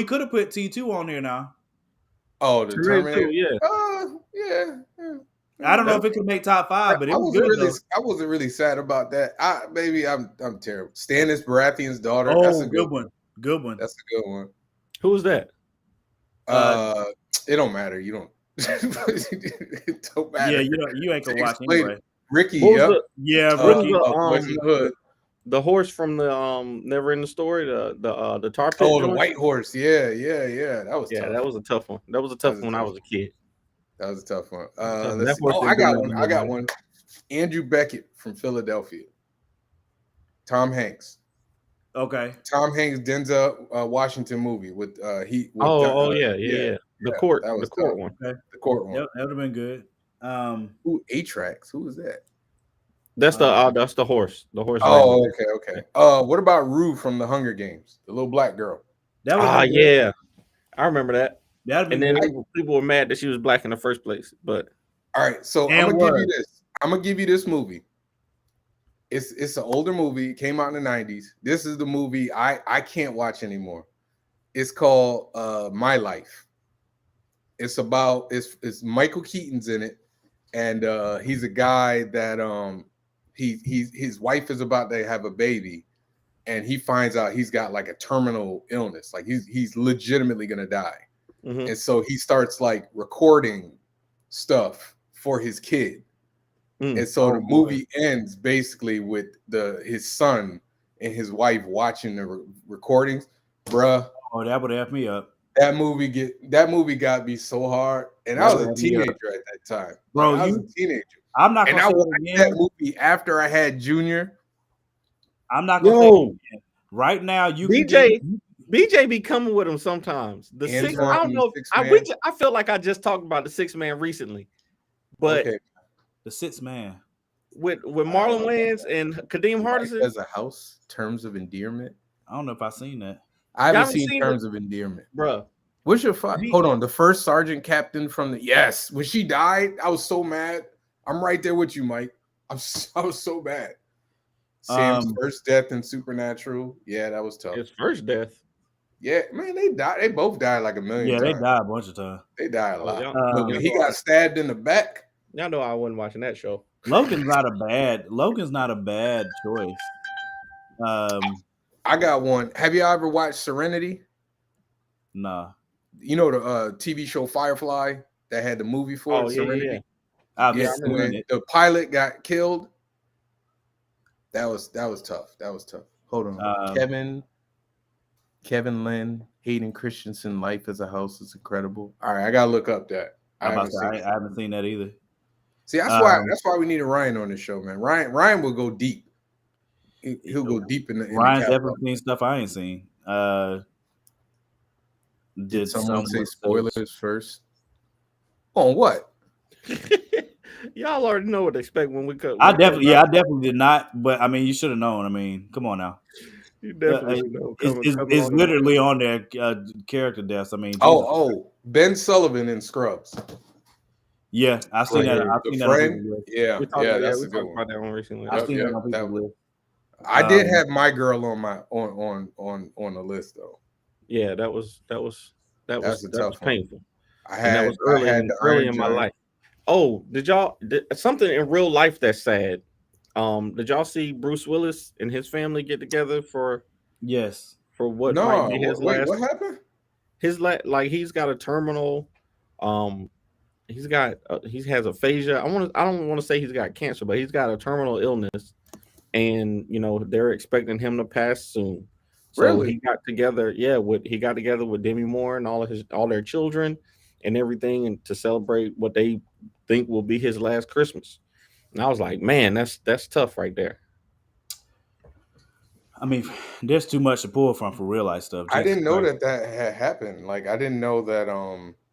could have put T2 on here now. Oh, the Terminator. Yeah. Yeah. I don't know if it could make top 5, but it was good though. I wasn't really sad about that. I'm terrible. Stannis Baratheon's daughter. Oh, That's a good one. Good one. That's a good one. Who was that? It don't matter. You don't. It don't matter. Yeah, you ain't gonna watch anyway. Ricky. What was Yep. Yeah, Ricky. Boys in the Hood. The horse from the Never Ending Story, the tar pit. Oh, the joint? white horse. Yeah. That was tough. That was a tough one. That was a tough one when I was a kid. That was a tough one. That Let's see. Oh, I got one. Andrew Beckett from Philadelphia. Tom Hanks. Okay. Tom Hanks, Denzel Washington movie with yeah. The Yeah, court. that was The court tough. one. Okay. The court one. Yep, that would have been good. Who A-Tracks? Who was that? That's the horse. The horse. Oh, okay. What about Rue from the Hunger Games? The little black girl. Yeah. I remember that. That'd And be then good. people were mad that she was black in the first place. But All right, so And I'm gonna give what? you this. I'm gonna give you this movie. It's an older movie. It came out in the 90s. This is the movie I can't watch anymore. It's called My Life. It's Michael Keaton's in it, and he's a guy that his wife is about to have a baby, and he finds out he's got like a terminal illness, like he's legitimately gonna die. And so he starts like recording stuff for his kid. And so the movie ends basically with his son and his wife watching the recordings. Bruh. Oh, that would have me up. That movie got me so hard. And I was a teenager at that time. Bro, I was a teenager. I'm not And gonna I say watched it that again. movie after I had Junior. I'm not gonna say it again. Right now, you BJ be coming with him sometimes. The six, I don't know. I feel like I just talked about the 6 man recently, but the 6 man with Marlon Wayans and Kadeem Hardison as a house. Terms of Endearment. I don't know if I've seen that. I haven't seen Terms of Endearment, bro. What's your hold on? The first sergeant captain from when she died, I was so mad. I'm right there with you, Mike. I was so bad. Sam's first death in Supernatural. Yeah, that was tough. His first death. Yeah, man, they died. They both died like a million Yeah, they times. died a bunch of times. They died a Oh, lot. y'all, But Um, when y'all he know got stabbed in the back, y'all know I wasn't watching that show. Logan's not a bad choice. I got one. Have you ever watched Serenity? Nah, You know the TV show Firefly that had the movie for Oh it, yeah, yeah, Serenity. yeah. I've Yeah, Yeah, I remember seen when it. the pilot got killed, that was tough. That was tough. Hold on, Um, Kevin Lynn, Hayden Christensen, Life as a House is incredible. All right, I gotta look up that. I I'm about haven't to say seen it. I haven't seen that either. See, Um, that's why we need a Ryan on this show, man. Ryan will go deep. He'll go deep in the Ryan's catalog. definitely seen stuff I ain't seen. Did Did someone say someone say spoilers first? On what? y'all already know what to expect when we cut. I When it comes definitely, out. yeah, I definitely did not. But I mean, you should have known. I mean, come on now. You Uh, definitely should know it's, coming it's on the literally on their character deaths. I mean, Jesus. Oh, Ben Sullivan in Scrubs. Yeah, I've seen right that. here. I've The seen that on friend. people's list. Yeah, We talked yeah, about that's we a good talked one. about that one recently. I've Yep, seen that yep. on people's list. I did have my girl on my on the list though. Yeah, that was That's a tough one. painful, I and that was had the early Iron in my Giant. life. Oh, did something in real life that's sad? Did y'all see Bruce Willis and his family get together Yes. for what might No, be his wait, last what happened? like he's got a terminal, um he has aphasia. I don't want to say he's got cancer, but he's got a terminal illness, and they're expecting him to pass soon. So Really? he got together, with Demi Moore and all their children and everything, and to celebrate what they think will be his last Christmas. And I was like, man, that's tough right there. I mean, there's too much to pull from for real life stuff. I Jesus didn't know Christ. that had happened. Like I didn't know that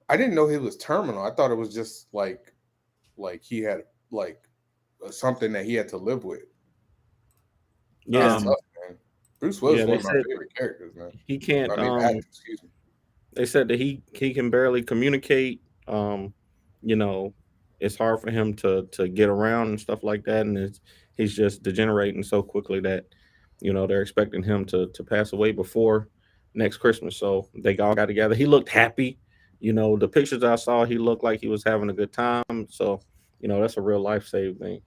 I didn't know he was terminal. I thought it was just like he had like something that he had to live with. That's Yeah, tough, man. Bruce Willis yeah. is They one of my said favorite characters, man. he can't. I mean, actors, excuse me. They said that he can barely communicate. You know, it's hard for him to get around and stuff like that, and he's just degenerating so quickly that they're expecting him to pass away before next Christmas. So they all got together. He looked happy. The pictures I saw, he looked like he was having a good time. So that's a real life save thing.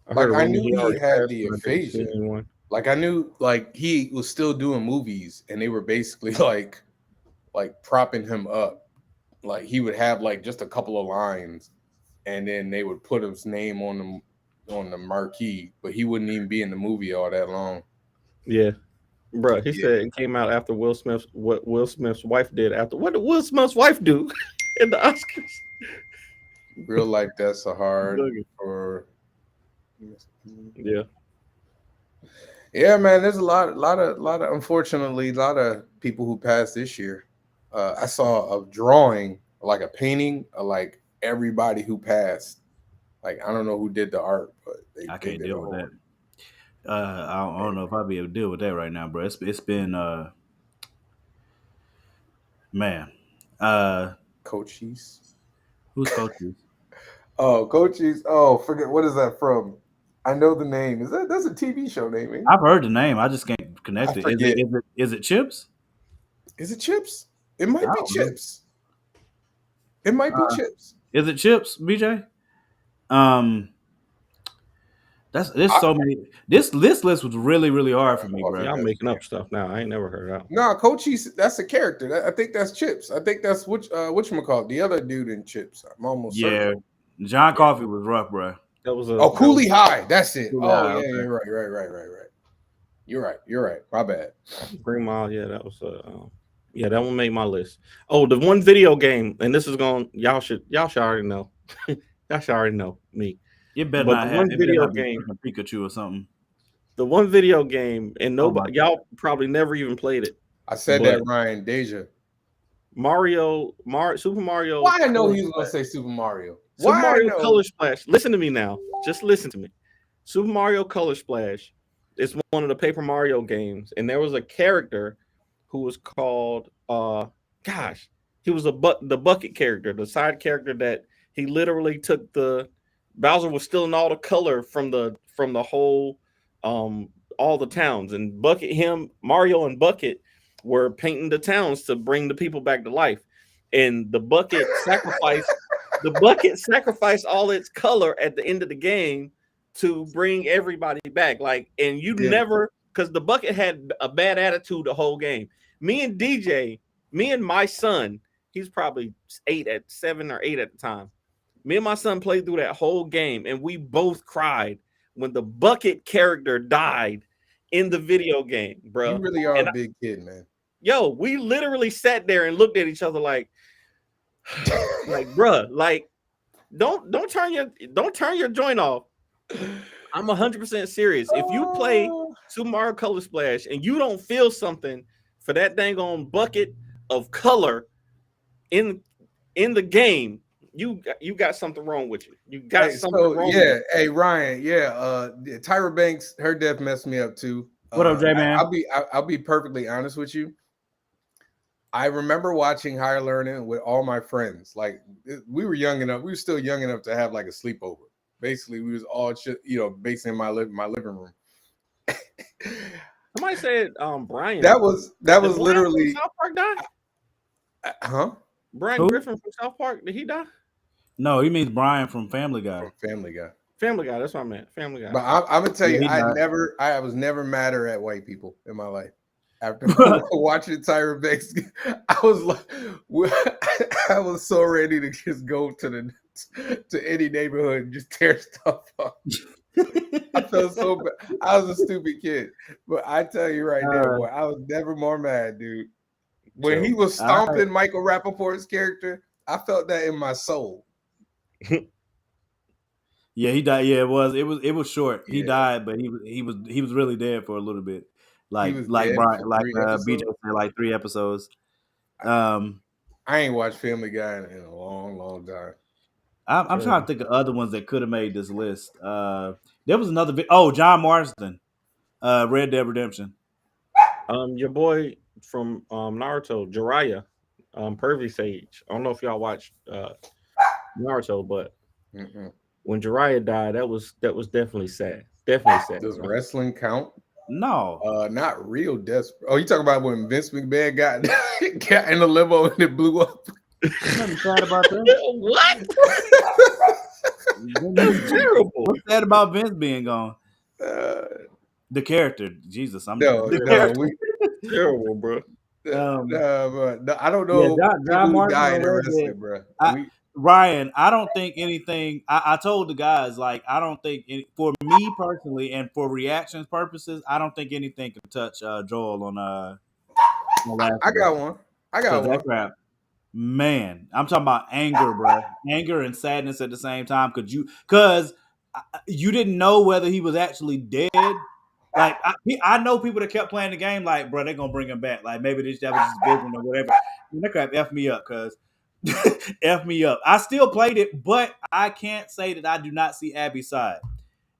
I heard Like a I rumor knew he he already had passed, the but I didn't see aphasia. anyone. Like I knew like he was still doing movies and they were basically like propping him up. Like he would have like just a couple of lines and then they would put his name on the marquee, but he wouldn't even be in the movie all that long. Yeah. Bruh, he Yeah. said it came out after what Will Smith's wife did after. What did Will Smith's wife do in the Oscars? Real life deaths are hard Boogie. for Yeah. yeah, man. There's a lot of unfortunately, a lot of people who passed this year. I saw a drawing, like a painting, of like everybody who passed. Like I don't know who did the art, but I they can't did a deal with whole. that. I don't know if I'll be able to deal with that right now, bro. It's been man. Coaches. Who's coaches? Oh, Coaches. Oh, forget what is that from? I know the name. That's a TV show name? Ain't it? I've heard the name. I just can't I connect it. Is forget. it is it is it Chips? Is it Chips? It I might be don't know. Chips. It might be Chips. Is it Chips, BJ? Um, there's I, so many. This list was really hard for me, off bro. your Y'all desk making again. up stuff now. I ain't never heard that. No, Coaches. That's a character. I think that's Chips. I think that's whatchamacallit, the other dude in Chips. I'm almost Yeah, certain. John Coffey was rough, bro. That was Oh, Cooley High. That's it. Really Oh high, yeah, okay. you're right. You're right. My bad. Green Mile. Yeah, that was yeah, that one made my list. Oh, the one video game, and this is going. Y'all should already know. Y'all should already know me. It better But not the have. one It better video not be game, freaking Pikachu or something. and Oh my nobody, y'all probably never even played it. I said But that, Ryan. Deja. Super Mario. Why I know Color he was gonna Splash. say Super Mario? Super Why I Mario know? Color Splash. Listen to me now. Just listen to me. Super Mario Color Splash is one of the Paper Mario games, and there was a character who was called gosh, he was the bucket character, the side character that he literally took the Bowser was stealing all the color from the whole all the towns, and Bucket him Mario and Bucket were painting the towns to bring the people back to life, and the bucket sacrificed all its color at the end of the game to bring everybody back. Like, and you Did it. never, because the bucket had a bad attitude the whole game. Me and my son, he's probably 7 or 8 at the time. Me and my son played through that whole game, and we both cried when the bucket character died in the video game, You bro. really are And a big kid, man. yo, we literally sat there and looked at each other like, bruh, like don't turn your joint off. I'm 100% serious. If you play Super Mario Color Splash and you don't feel something for that dang on bucket of color in the game, you got something wrong with you. You got Hey, something so wrong. yeah, hey Ryan, Tyra Banks, her death messed me up too. What up, J Man? I'll be perfectly honest with you. I remember watching Higher Learning with all my friends. Like we were young enough, we were still young enough to have like a sleepover. Basically, we was all basically in my living room. Somebody said Brian. That was Did Brian literally from South Park die? huh? Brian Who? Griffin from South Park, did he die? No, he means Brian from Family Guy. From Family Guy. Family Guy, that's what I meant. Family Guy. But I'm gonna tell Yeah, you, he died. I was never madder at white people in my life. After watching Tyra Banks, I was like, I was so ready to just go to any neighborhood and just tear stuff up. I felt so bad. I was a stupid kid, but I tell you right now, boy, I was never more mad, dude. When he was stomping Michael Rappaport's character, I felt that in my soul. Yeah, he died. Yeah, it was short. He Yeah. died, but he was really dead for a little bit. Like was like dead Brian, for like 3 BJ episodes? said, like 3 episodes. I ain't watched Family Guy in a long, long time. I'm trying to think of other ones that could have made this list. There was another. John Marston, Red Dead Redemption. Your boy from Naruto, Jiraiya, Pervy Sage. I don't know if y'all watched Naruto, but when Jiraiya died, that was definitely sad. Definitely sad. Does wrestling count? No, not real desperate. Oh, you talking about when Vince McMahon got in the limo and it blew up? nothing sad about that. What? That's terrible. What's sad about Vince being gone? The character, Jesus, terrible, bro. I don't know. John people who die in Martin, wrestling, bro. Ryan, I don't think anything. I told the guys, like, I don't think for me personally and for reactions purposes, I don't think anything can touch Joel on I got one. that crap. Man, I'm talking about anger, bro. Anger and sadness at the same time. Because you didn't know whether he was actually dead. Like I know people that kept playing the game, like, bro, they're gonna bring him back. Like maybe that was just vision or whatever. And that crap f me up, cuz f me up. I still played it, but I can't say that I do not see Abby's side.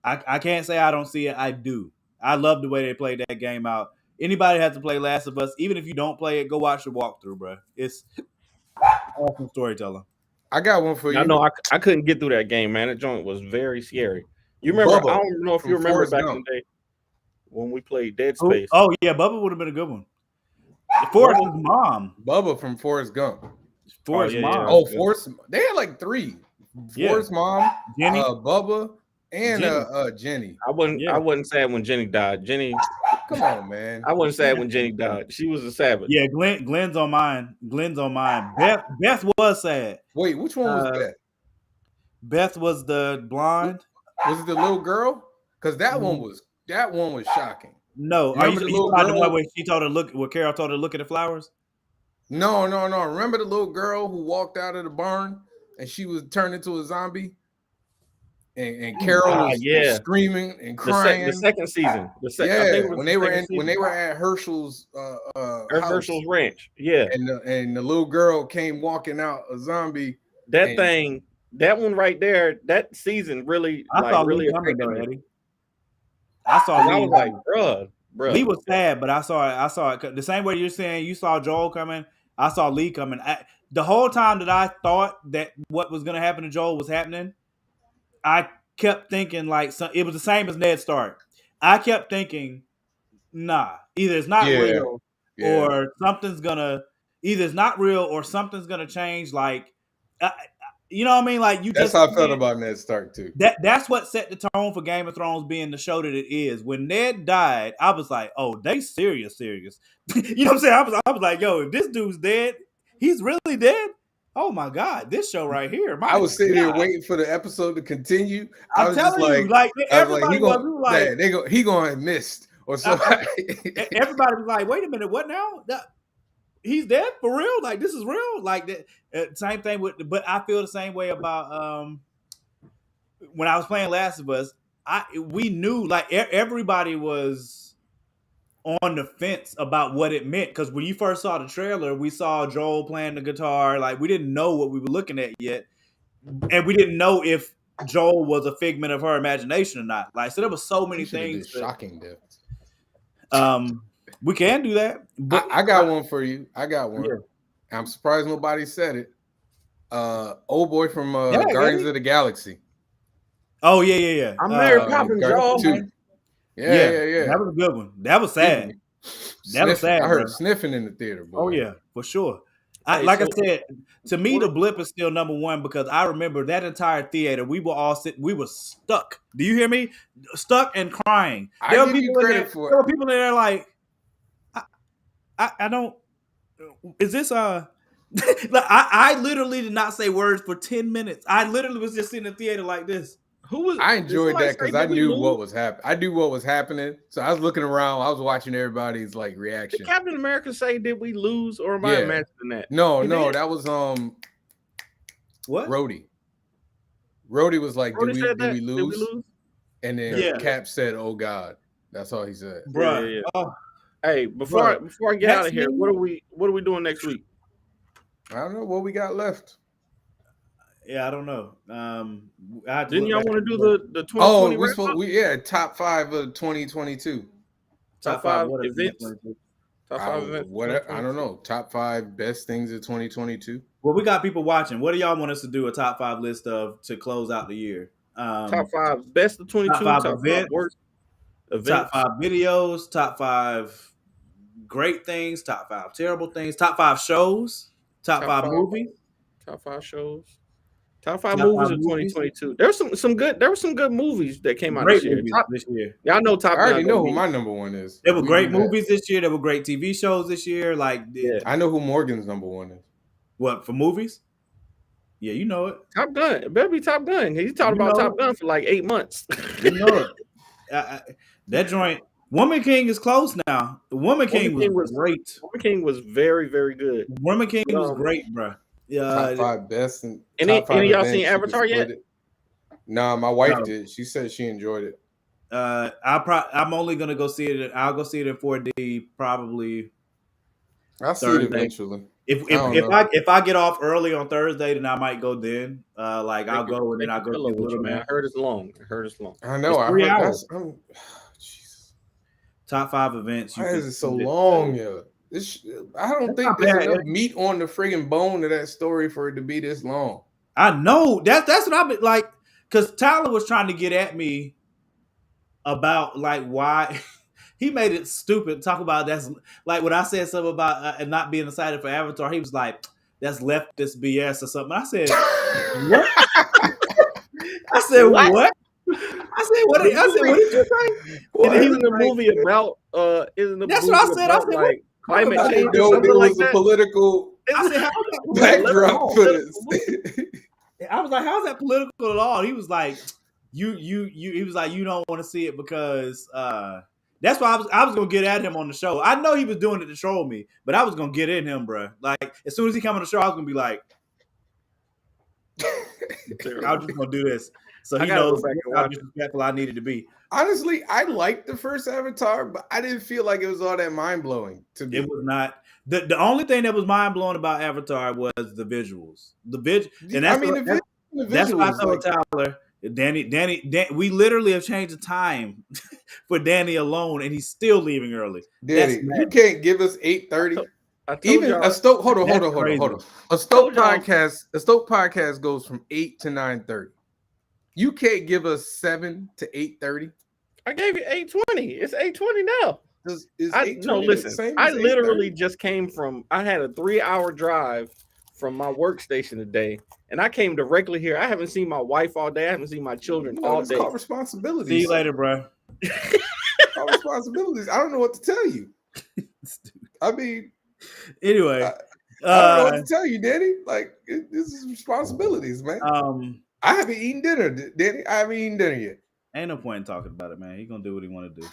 I can't say I don't see it. I do. I love the way they played that game out. Anybody has to play Last of Us, even if you don't play it, go watch the walkthrough, bro. It's awesome storytelling. I got one for you. I know I couldn't get through that game, man. That joint was very scary. You remember? Bubba I don't know if you remember Forrest back Gump. in the day when we played Dead Space. Oh yeah, Bubba would have been a good one. Forrest's mom. Bubba from Forrest Gump. Forrest's mom. Oh, Forrest. They had like 3. Forrest's mom, Jenny, Bubba, and Jenny. I wasn't sad when Jenny died. Jenny, come on, man. I wasn't sad when Jenny died. She was a savage. Yeah, Glenn's on mine. Beth was sad. Wait, which one was Beth? Beth was the blonde. Was it the little girl? Because that one was shocking. No, are you talking about when she told her look? Where Carol told her to look at the flowers? No. Remember the little girl who walked out of the barn and she was turned into a zombie? And Carol was screaming and crying. The second season. When they were at Herschel's Herschel's ranch. Yeah. And the little girl came walking out a zombie. That one right there, that season really really affected me. I saw Lee. I was like, bruh. Lee was sad, but I saw it the same way you're saying you saw Joel coming. I saw Lee coming. The whole time that I thought that what was going to happen to Joel was happening, I kept thinking like it was the same as Ned Stark. I kept thinking, nah, either it's not real or something's gonna either it's not real or something's gonna change. Like, you know what I mean? Like That's how I felt about Ned Stark too. That's what set the tone for Game of Thrones being the show that it is. When Ned died, I was like, oh, they serious. You know what I'm saying? I was like, yo, if this dude's dead, he's really dead. Oh my God, this show right here. I was sitting here waiting for the episode to continue. I'm telling you, like everybody he gonna missed or something. Everybody was like, wait a minute, what now? He's dead for real? Like this is real? Like that same thing with, but I feel the same way about when I was playing Last of Us. We knew like everybody was on the fence about what it meant, because when you first saw the trailer, we saw Joel playing the guitar. Like we didn't know what we were looking at yet, and we didn't know if Joel was a figment of her imagination or not. Like, so there was so many things. Shocking death. We can do that. But I got one for you. I got one. Yeah. I'm surprised nobody said it. Old boy from Guardians of the Galaxy. Oh yeah. I'm Mary Poppins, y'all. Yeah. That was a good one. That was sad. That was sad. I heard sniffing in the theater. Boy. Oh yeah, for sure. I said, to me, the blip is still number one, because I remember that entire theater. We were all we were stuck. Do you hear me? Stuck and crying. There were people in there like, I don't. Is this like, I literally did not say words for 10 minutes. I literally was just sitting in the theater like this. I enjoyed that because I knew what was happening. I knew what was happening, so I was looking around. I was watching everybody's like reaction. Did Captain America say, "Did we lose?" Or am I imagining that? No, that was what? Rhodey was like, "Did we lose?" And then Cap said, "Oh God." That's all he said. Bro. Yeah. Oh. Hey, before I get out of here, what are we doing next week? I don't know what we got left. Yeah, I don't know. Didn't y'all want to do the 2020? Top 5 of 2022. Top 5 events. Top 5 events. I don't know. Top 5 best things of 2022. Well, we got people watching. What do y'all want us to do a top 5 list of to close out the year? Top 5 best of 22. Top 5 events. Worst events. Top 5 videos. Top 5 great things. Top 5 terrible things. Top 5 shows. Top 5 movies. Top 5 shows. Top 5 movies of 2022. There were some good movies that came out this year. Y'all know top. I already know who my number 1 is. There were great movies this year. There were great TV shows this year. Like, I know who Morgan's number 1 is. What, for movies? Yeah, you know it. Top Gun. It better be Top Gun. He's talking about Top Gun for like 8 months. You know it. That joint. Woman King is close now. The Woman King was great. Woman King was very, very good. Woman King was great, bro. Top 5 best and any of y'all seen Avatar yet? Nah, my wife did. She said she enjoyed it. I'm only gonna go see it. I'll go see it in 4D probably. I'll see it eventually. If I get off early on Thursday, then I might go then. I'll go and then I'll go see a little man. I heard it's long. I know. It's 3 hours. Jesus. Top 5 events. Why is it so long? Yeah. I don't think there's enough meat on the friggin' bone of that story for it to be this long. I know. That's what I've been like, because Tyler was trying to get at me about like why he made it stupid. Talk about that's like when I said something about not being excited for Avatar. He was like, "That's leftist BS" or something. I said, "What?" I said, "What?" I said, "What did you say?" Isn't the movie about? That's what I said. I said, like, climate change. There was a political backdrop for this. I was like, "How's that political at all?" He was like, "You." He was like, "You don't want to see it because." That's why I was gonna get at him on the show. I know he was doing it to troll me, but I was gonna get in him, bro. Like as soon as he come on the show, I was gonna be like, "I'm just gonna do this." So he knows how disrespectful I needed to be. Honestly, I liked the first Avatar, but I didn't feel like it was all that mind blowing to me. It was not. The only thing that was mind blowing about Avatar was the visuals. That's why I told Tyler, Danny, we literally have changed the time for Danny alone, and he's still leaving early. Danny, you can't give us 8:30. Even a Stoke. Hold on. A Stoke podcast goes from 8 to 9:30. You can't give us 7 to 8:30. I gave you 8:20. It's 8:20 now. Is I no 820 the listen. same I as literally 830? just came from. I had a 3-hour drive from my workstation today, and I came directly here. I haven't seen my wife all day. I haven't seen my children You know, all that's day. called See responsibilities. you later, bro. Called responsibilities. I don't know what to tell you. I mean, Anyway, I don't know what to tell you, Danny. Like, this is responsibilities, man. I haven't eaten dinner, Danny. I haven't eaten dinner yet. Ain't no point in talking about it, man. He gonna do what he want to do.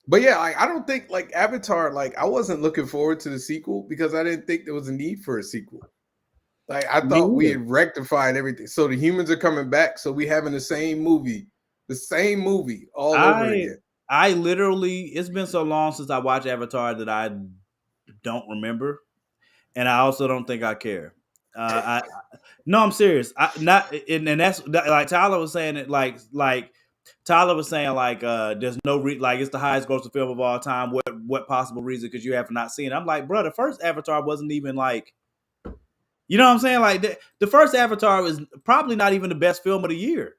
But yeah, like I don't think like Avatar. Like I wasn't looking forward to the sequel because I didn't think there was a need for a sequel. Like I Me thought we neither. had rectified everything. So the humans are coming back. So we having the same movie all over again. I literally, it's been so long since I watched Avatar that I don't remember, and I also don't think I care. No, I'm serious. And that's like Tyler was saying it. Like Tyler was saying, there's no like it's the highest grossing film of all time. What possible reason could you have for not seeing it? I'm like, bro, the first Avatar wasn't even like, you know what I'm saying? Like the first Avatar was probably not even the best film of the year.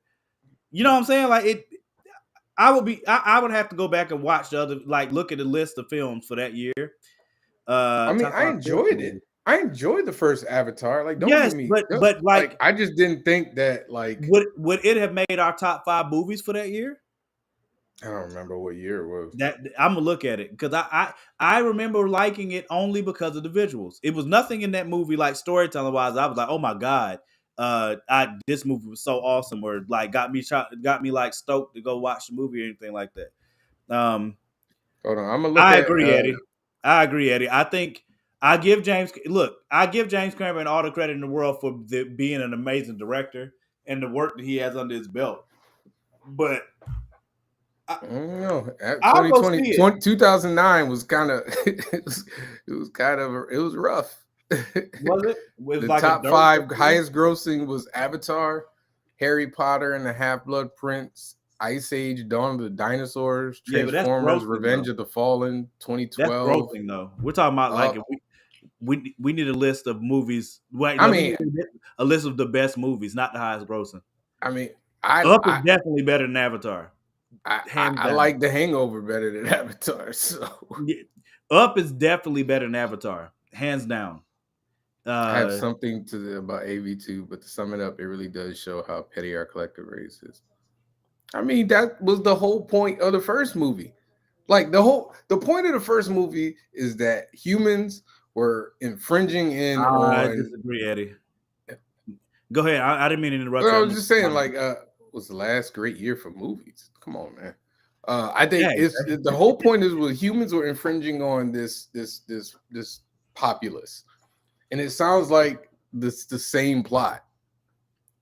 You know what I'm saying? Like it. I would have to go back and watch the other, like look at the list of films for that year. I mean, Top I five film enjoyed movies. it. I enjoyed the first Avatar. Like, don't Yes, get me but like I just didn't think that like would it have made our top 5 movies for that year? I don't remember what year it was. That I'm gonna look at it because I remember liking it only because of the visuals. It was nothing in that movie like storytelling wise. I was like, oh my god, this movie was so awesome, or like got me like stoked to go watch the movie or anything like that. Hold on, I'm gonna look I at agree, Eddie. I think I give James Cameron all the credit in the world for being an amazing director and the work that he has under his belt. But I don't know. At I'll go 2020, see it. 2009 was kind of it was rough. Was it? It was The like a top dirt. 5 highest grossing was Avatar, Harry Potter and the Half-Blood Prince, Ice Age, Dawn of the Dinosaurs, Yeah, but that's Transformers, grossing Revenge though. of the Fallen, That's 2012. grossing though. We're talking about like Up. if we need a list of movies. Wait, I no, we mean, need a list of the best movies, not the highest grossing. I mean, Up is definitely better than Avatar. Hands I down. like The Hangover better than Avatar. So Up is definitely better than Avatar, hands down. I have something about AV2, but to sum it up, it really does show how petty our collective race is. I mean, that was the whole point of the first movie. Like the point of the first movie is that humans were infringing I on. disagree, Eddie. Go ahead. I didn't mean to interrupt you. I was just saying, like, was the last great year for movies. Come on, man. I think Yeah, the whole point is what humans were infringing on this populace, and it sounds like the same plot.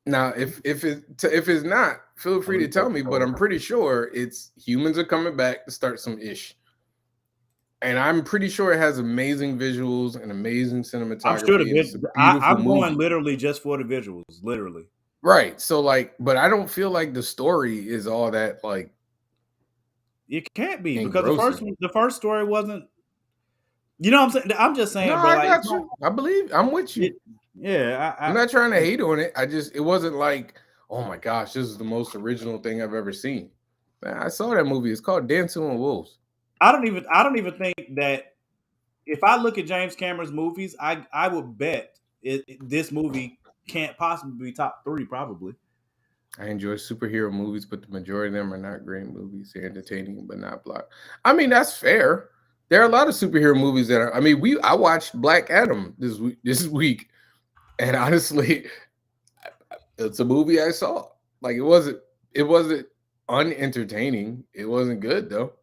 Now, if it's not, feel free to tell me. But I'm pretty sure it's humans are coming back to start some ish, and I'm pretty sure it has amazing visuals and amazing cinematography. I'm sure it's a beautiful I'm movie. going literally just for the visuals, literally. Right. So like, but I don't feel like the story is all that like. It can't be engrossing. because the first story wasn't. You know what I'm saying? I'm just saying, No, bro. I Like, got you. I believe I'm with you. I'm not trying to hate on it. It wasn't like, oh my gosh, this is the most original thing I've ever seen. Man, I saw that movie. It's called Dancing with Wolves. I don't even think that if I look at James Cameron's movies, I would bet this movie can't possibly be top 3, probably. I enjoy superhero movies, but the majority of them are not great movies. They're entertaining, but not block. I mean, that's fair. There are a lot of superhero movies that are. I mean, I watched Black Adam this week, and honestly, it's a movie I saw. Like it wasn't unentertaining. It wasn't good though.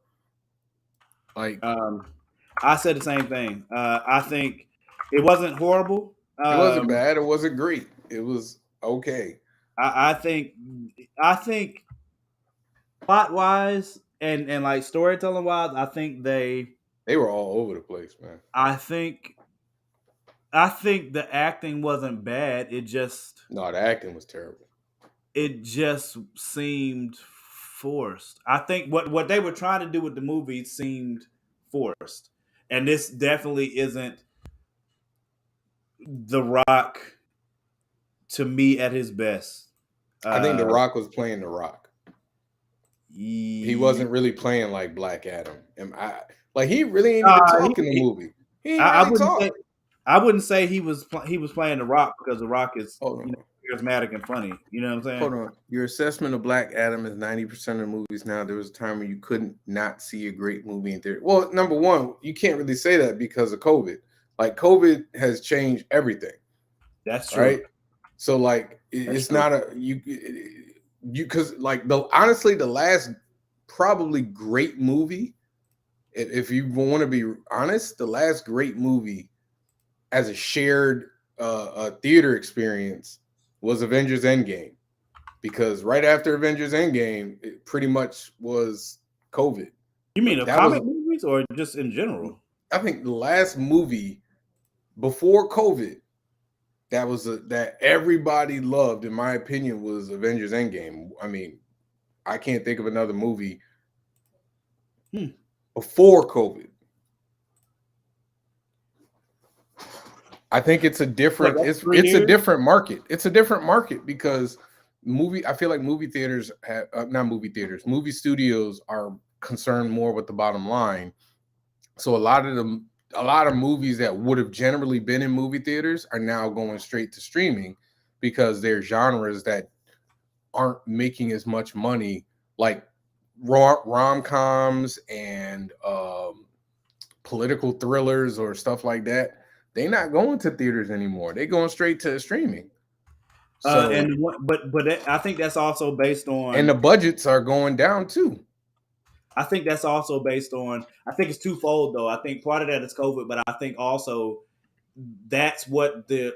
Like I said the same thing. I think it wasn't horrible. It wasn't bad. It wasn't great. It was okay. I think plot wise and like storytelling wise, I think they were all over the place, man. I think the acting wasn't bad. It just the acting was terrible. It just seemed forced. I think what they were trying to do with the movie seemed forced, and this definitely isn't The Rock to me at his best. I think The Rock was playing The Rock. He wasn't really playing like Black Adam. And like he really ain't even talking the movie. He ain't I really wouldn't talk. say. I wouldn't say he was playing The Rock, because The Rock is Hold on. charismatic and funny. You know what I'm saying? Hold on. Your assessment of Black Adam is 90% of movies now. There was a time when you couldn't not see a great movie in theater. Well, number one, you can't really say that because of COVID. Like COVID has changed everything. That's true. Right? So like it's not a you because like honestly the last probably great movie, if you want to be honest, the last great movie as a shared theater experience was Avengers Endgame, because right after Avengers Endgame it pretty much was COVID. You mean Like, of that comic was, movies or just in general? I think, the last movie before COVID that everybody loved, in my opinion, was Avengers Endgame. I mean, I can't think of another movie before COVID. I think it's a different it's a different market. It's a different market because I feel like movie theaters have not movie theaters, movie studios are concerned more with the bottom line. So a lot of movies that would have generally been in movie theaters are now going straight to streaming because they're genres that aren't making as much money, like rom-coms and political thrillers or stuff like that. They're not going to theaters anymore. They're going straight to streaming. So but I think that's also based on, and the budgets are going down too. I think that's also based on, I think it's twofold though. I think part of that is COVID, but I think also that's what the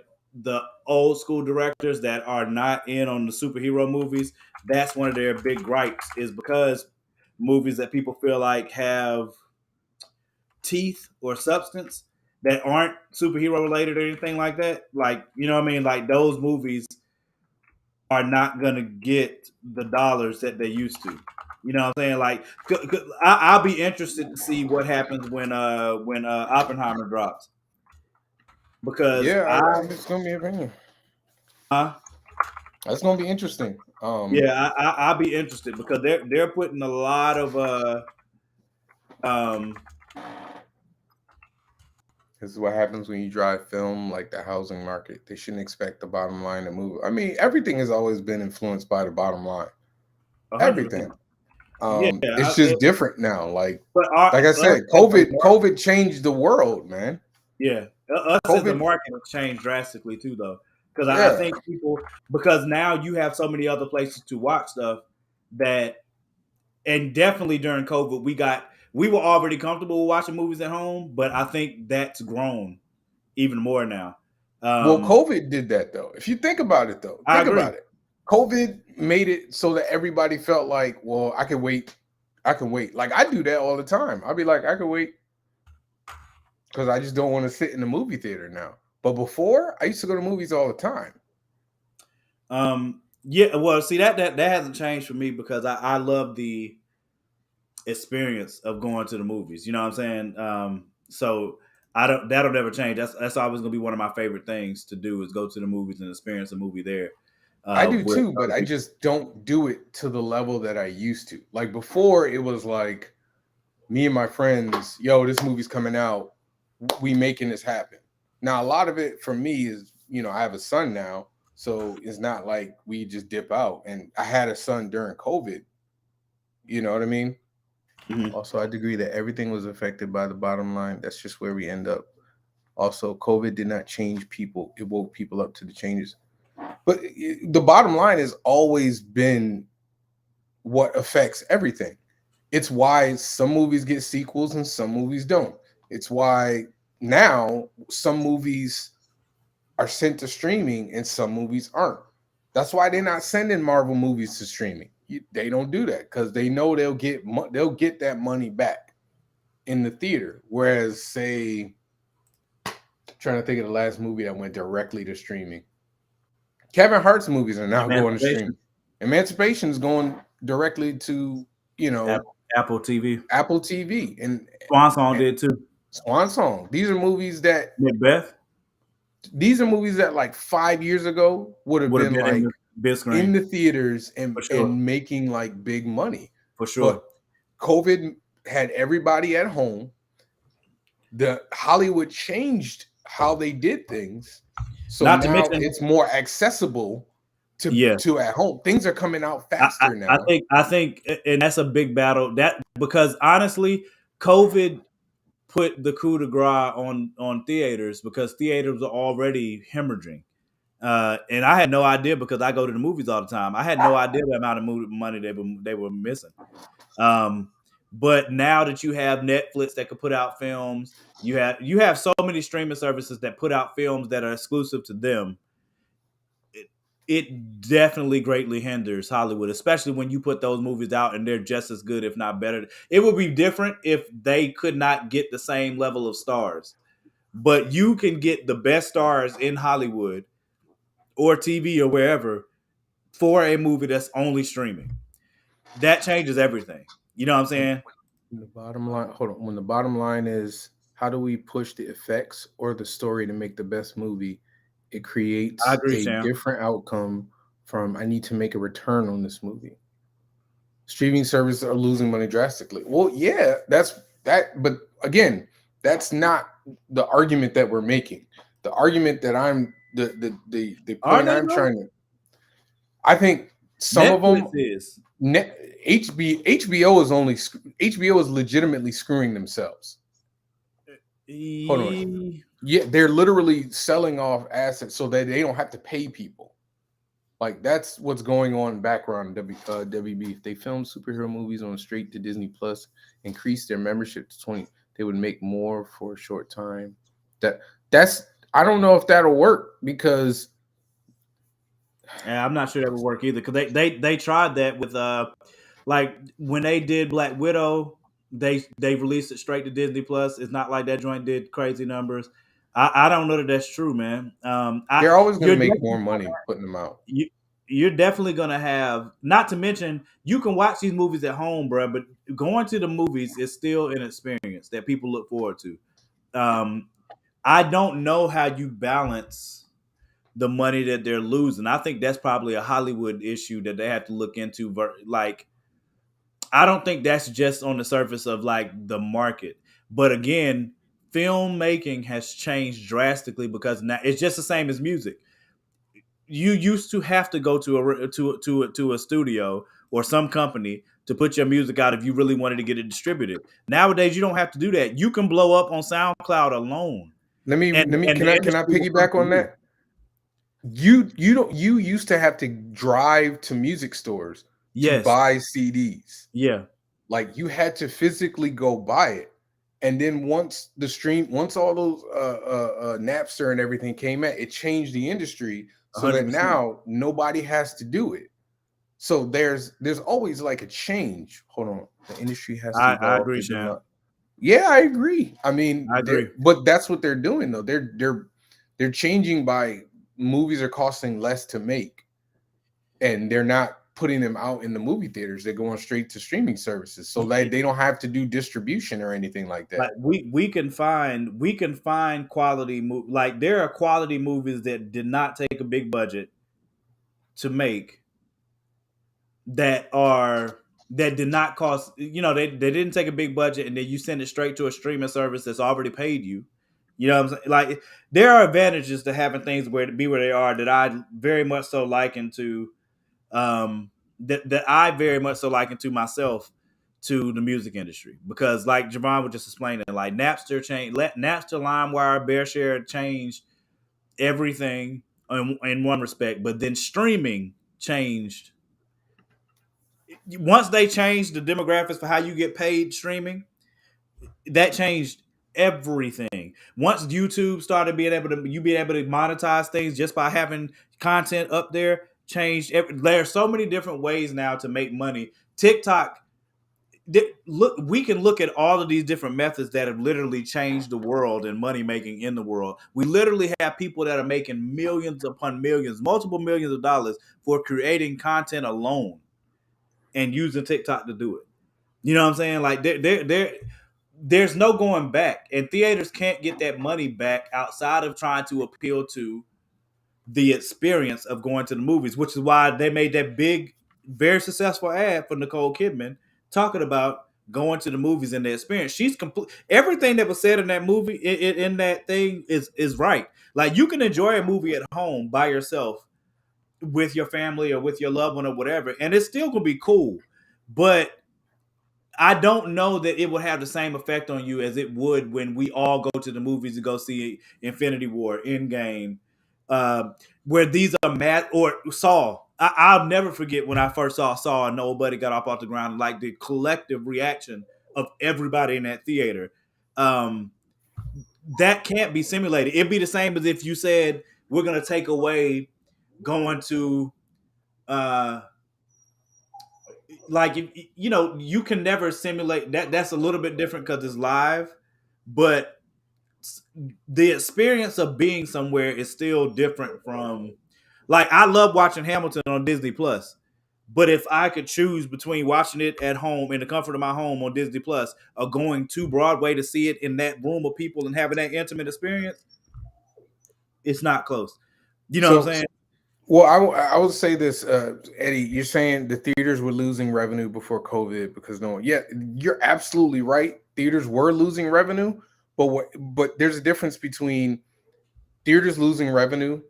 old school directors that are not in on the superhero movies, that's one of their big gripes, is because movies that people feel like have teeth or substance that aren't superhero related or anything like that, like, you know what I mean, like those movies are not gonna get the dollars that they used to. You know what I'm saying? Like, I'll be interested to see what happens when Oppenheimer drops, because It's gonna be opinion. Huh? That's gonna be interesting. I'll be interested because they're putting a lot of This is what happens when you drive film, like the housing market. They shouldn't expect the bottom line to move. I mean, everything has always been influenced by the bottom line. 100%. Everything. It's just different now. Like I said, COVID COVID changed the world, man. Yeah, us as the market has changed drastically too, though. Because I think because now you have so many other places to watch stuff that, and definitely during COVID, we were already comfortable with watching movies at home, but I think that's grown even more now. Well, COVID did that though. If you think about it, though, about it. COVID made it so that everybody felt like, well, I can wait. Like I do that all the time. I'll be like, I can wait because I just don't want to sit in the movie theater now. But before, I used to go to movies all the time. Yeah, well, see that hasn't changed for me because I love the experience of going to the movies. You know what I'm saying? So that'll never change. That's always gonna be one of my favorite things to do, is go to the movies and experience a movie there. I do too, but I just don't do it to the level that I used to. Like before, it was like me and my friends, yo, this movie's coming out, we making this happen. Now, a lot of it for me is, I have a son now, so it's not like we just dip out. And I had a son during COVID. You know what I mean? Mm-hmm. Also, I'd agree that everything was affected by the bottom line. That's just where we end up. Also, COVID did not change people. It woke people up to the changes. But the bottom line has always been what affects everything. It's why some movies get sequels and some movies don't. It's why now some movies are sent to streaming and some movies aren't. That's why they're not sending Marvel movies to streaming. They don't do that because they know they'll get that money back in the theater. Whereas, say, trying to think of the last movie that went directly to streaming. Kevin Hart's movies are now going to stream. Emancipation is going directly to, Apple TV. Apple TV. And Swan Song did too. Swan Song. These are movies that Macbeth. These are movies that like 5 years ago would have been like in the theaters and making like big money. for sure. But COVID had everybody at home. The Hollywood changed how they did things, so Not to now mention, it's more accessible yeah, to at home. Things are coming out I, I, faster now. I think, and that's a big battle. That because honestly, COVID put the coup de grace on theaters because theaters are already hemorrhaging. And I had no idea because I go to the movies all the time. I had no idea the amount of money they were missing. But now that you have Netflix that could put out films, you have so many streaming services that put out films that are exclusive to them. It definitely greatly hinders Hollywood, especially when you put those movies out and they're just as good, if not better. It would be different if they could not get the same level of stars, but you can get the best stars in Hollywood or TV or wherever for a movie that's only streaming. That changes everything. You know what I'm saying? The bottom line, hold on. When the bottom line is, how do we push the effects or the story to make the best movie? It I creates agree, a Sam. different outcome from I need to make a return on this movie. Streaming services are losing money drastically. Well, yeah, that's that. But again, that's not the argument that we're making. The argument that I'm the Are point they I'm though? trying to. I think some of Netflix them. is. HBO is only HBO is legitimately screwing themselves. Hold on. Yeah, they're literally selling off assets so that they don't have to pay people. Like that's what's going on in background. WB, if they film superhero movies on straight to Disney Plus, increase their membership to 20, they would make more for a short time. That's I don't know if that'll work because Yeah, I'm not sure that would work either because they tried that with like when they did Black Widow, they released it straight to Disney Plus. It's not like that joint did crazy numbers. I don't know that that's true, man. they're always going to You're make definitely more money putting them out. you, you're definitely gonna have. Not to mention, you can watch these movies at home, bro. But going to the movies is still an experience that people look forward to. Um, I don't know how you balance the money that they're losing. I think that's probably a Hollywood issue that they have to look into. Like, I don't think that's just on the surface of like the market. But again, filmmaking has changed drastically because now it's just the same as music. You used to have to go to a studio or some company to put your music out if you really wanted to get it distributed. Nowadays, you don't have to do that. You can blow up on SoundCloud alone, Let me and the can I industry will come piggyback to on you. that? You used to have to drive to music stores to Yes, buy CDs. yeah, Like you had to physically go buy it. And then once all those Napster and everything came out, it changed the industry so that 100%. now nobody has to do it. So there's always like a change. Hold on, the industry has to I evolve agree, to do Sham. not. Yeah, I agree. I mean, I agree. but that's what they're doing though. They're changing by movies are costing less to make, and they're not putting them out in the movie theaters. They're going straight to streaming services, so like they don't have to do distribution or anything like Like that. we can find quality like there are quality movies that did not take a big budget to make that did not cost, they didn't take a big budget, and then you send it straight to a streaming service that's already paid you. You know what I'm saying? Like there are advantages to having things where they are that I very much so liken to that I very much so liken to myself to the music industry because like Javon was just explaining, like Napster changed, Napster, LimeWire, BearShare changed everything in one respect, but then streaming changed. Once they changed the demographics for how you get paid streaming, that changed everything. Once YouTube started being able to monetize things just by having content up there, there are so many different ways now to make money. TikTok, look, we can look at all of these different methods that have literally changed the world and money making in the world. We literally have people that are making millions upon millions, multiple millions of dollars for creating content alone and using TikTok to do it. You know what I'm saying? Like there's no going back, and theaters can't get that money back outside of trying to appeal to the experience of going to the movies, which is why they made that big, very successful ad for Nicole Kidman talking about going to the movies and the experience. She's complete. Everything that was said in that movie, in that thing, is right. Like, you can enjoy a movie at home by yourself with your family or with your loved one or whatever, and it's still gonna be cool. But I don't know that it would have the same effect on you as it would when we all go to the movies to go see Infinity War, Endgame, uh, where these are mad, or Saw. I'll never forget when I first saw and nobody got off the ground, like the collective reaction of everybody in that theater. Um, that can't be simulated. It'd be the same as if you said we're gonna take away going to like, you can never simulate that. That's a little bit different because it's live, but the experience of being somewhere is still different from, like, I love watching Hamilton on Disney Plus, but if I could choose between watching it at home in the comfort of my home on Disney Plus or going to Broadway to see it in that room of people and having that intimate experience, it's not close. You know what So I'm saying? well, I would say this, Eddie. You're saying the theaters were losing revenue before COVID because no one. Yeah, you're absolutely right. Theaters were losing revenue, but there's a difference between theaters losing revenue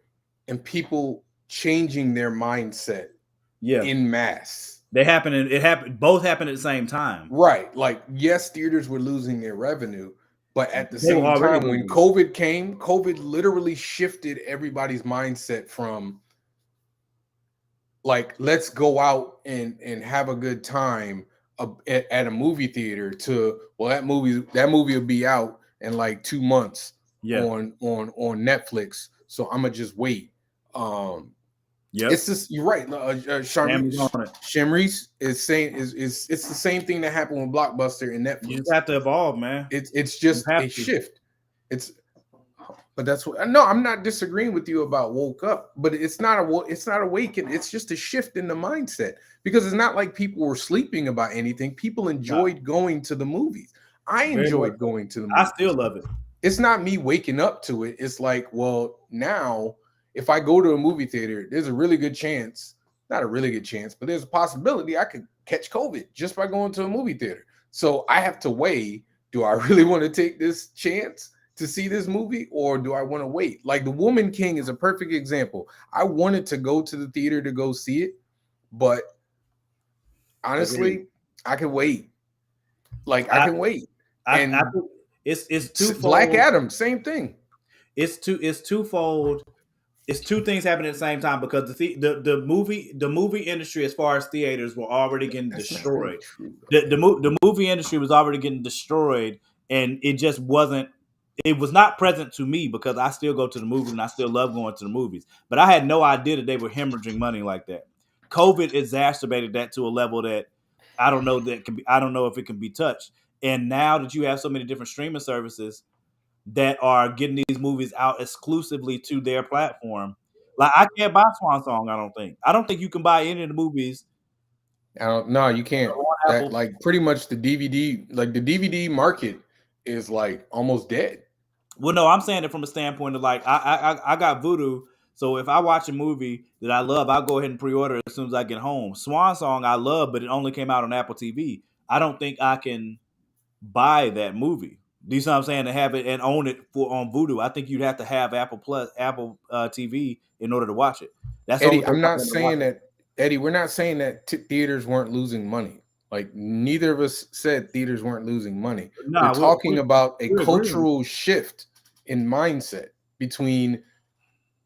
and people changing their mindset Yeah, in mass. they happen. It happened. Both happened at the same time. Right. Like, yes, theaters were losing their revenue, but at the They were same already time, when losing. COVID came, COVID literally shifted everybody's mindset from like, let's go out and have a good time at a movie theater to, well, that movie will be out in like 2 months Yeah. on Netflix, so I'm gonna just wait. Yep. It's just, you're right. Amazon on it. Shamreese is saying is it's the same thing that happened with Blockbuster and Netflix. You just have to evolve, man. It's just You have a to. shift. But that's what, no, I'm not disagreeing with you about woke up, but it's not awakened. It's just a shift in the mindset, because it's not like people were sleeping about anything. People enjoyed going to the movies. I Very enjoyed much. going to the I movies. still love it. It's not me waking up to it. It's like, well, now if I go to a movie theater, there's a really good chance, not a really good chance, but there's a possibility I could catch COVID just by going to a movie theater. So I have to weigh, do I really want to take this chance to see this movie, or do I want to wait? Like, The Woman King is a perfect example. I wanted to go to the theater to go see it, but honestly, I can wait. Like, I can wait. And I think it's twofold. Black Adam, same thing. It's twofold. It's two things happening at the same time, because the movie industry, as far as theaters, were already getting destroyed. The movie industry was already getting destroyed, and it just wasn't. It was not present to me because I still go to the movies and I still love going to the movies. But I had no idea that they were hemorrhaging money like that. COVID exacerbated that to a level that I don't know if it can be touched. And now that you have so many different streaming services that are getting these movies out exclusively to their platform, like, I can't buy Swan Song. I don't think you can buy any of the movies. No, you can't. That, like, pretty much the DVD market is like almost dead. Well, no, I'm saying it from a standpoint of, like, I got Vudu, so if I watch a movie that I love, I'll go ahead and pre-order it as soon as I get home. Swan Song I love, but it only came out on Apple TV. I don't think I can buy that movie. Do you see what I'm saying? To have it and own it on Vudu, I think you'd have to have Apple TV in order to watch it. That's Eddie. I'm not saying that, Eddie. We're not saying that theaters weren't losing money. Like, neither of us said theaters weren't losing money. Nah, we're talking about a cultural shift in mindset between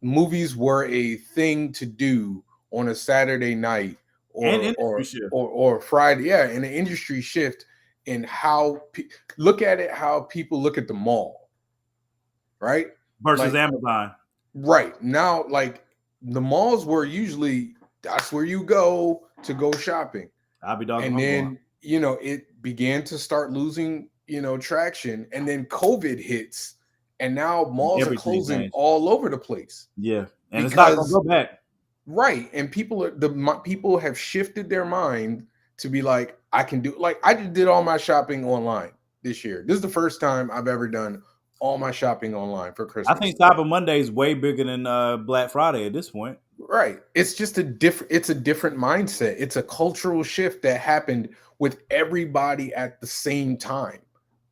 movies were a thing to do on a Saturday night or Friday. Yeah, and an industry shift in how look at it, how people look at the mall, right? Versus Amazon. Right. Now, like, the malls were usually, that's where you go to go shopping. I'll be dogging. And then, it began to start losing, traction. And then COVID hits, and now malls are closing all over the place. Yeah. And it's not going to go back. Right. And people have shifted their mind to be like, I can do, like, I just did all my shopping online this year. This is the first time I've ever done all my shopping online for Christmas. I think Cyber Monday is way bigger than Black Friday at this point. Right. It's just it's a different mindset. It's a cultural shift that happened with everybody at the same time.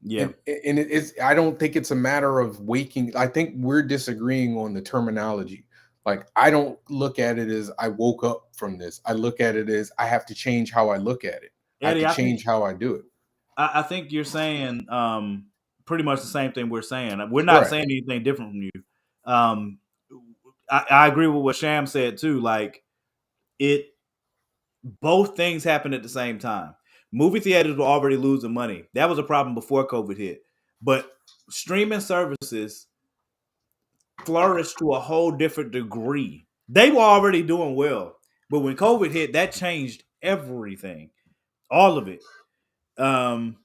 Yeah. And it is, I don't think it's a matter of waking. I think we're disagreeing on the terminology. Like, I don't look at it as I woke up from this. I look at it as I have to change how I look at it. I have Eddie, to I think change how I do it. I think you're saying pretty much the same thing we're saying. We're not Correct. saying anything different from you. Um, I agree with what Sham said too. Like it, both things happened at the same time. Movie theaters were already losing money. That was a problem before COVID hit. But streaming services flourished to a whole different degree. They were already doing well, but when COVID hit, that changed everything, all of it. Um,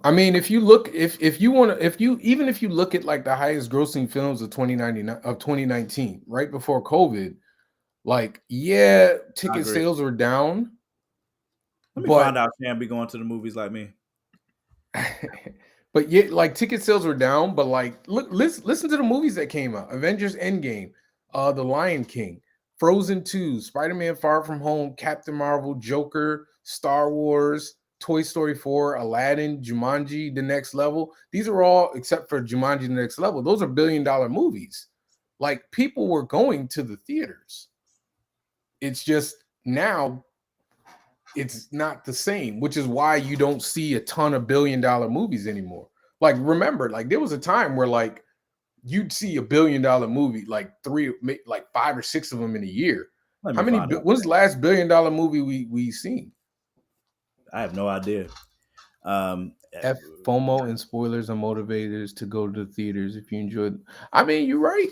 I mean, if you look, if you want to, if you even if you look at like the highest grossing films of 2019, right before COVID, like, yeah, I ticket agree. sales were down, Let me but find out Sham be going to the movies like me. but yet, like, ticket sales were down. But like, look, listen to the movies that came out: Avengers Endgame, The Lion King, Frozen 2, Spider-Man Far From Home, Captain Marvel, Joker, Star Wars, Toy Story 4, Aladdin, Jumanji: The Next Level. These are all, except for Jumanji: The Next Level, those are billion-dollar movies. Like, people were going to the theaters. It's just now it's not the same, which is why you don't see a ton of billion-dollar movies anymore. Like, remember, like, there was a time where like you'd see a billion-dollar movie, like like 5 or 6 of them in a year. Let How me many? find out. When's the last billion-dollar movie we seen? I have no idea. Um, F FOMO and spoilers are motivators to go to the theaters if you enjoyed. I mean, you're right.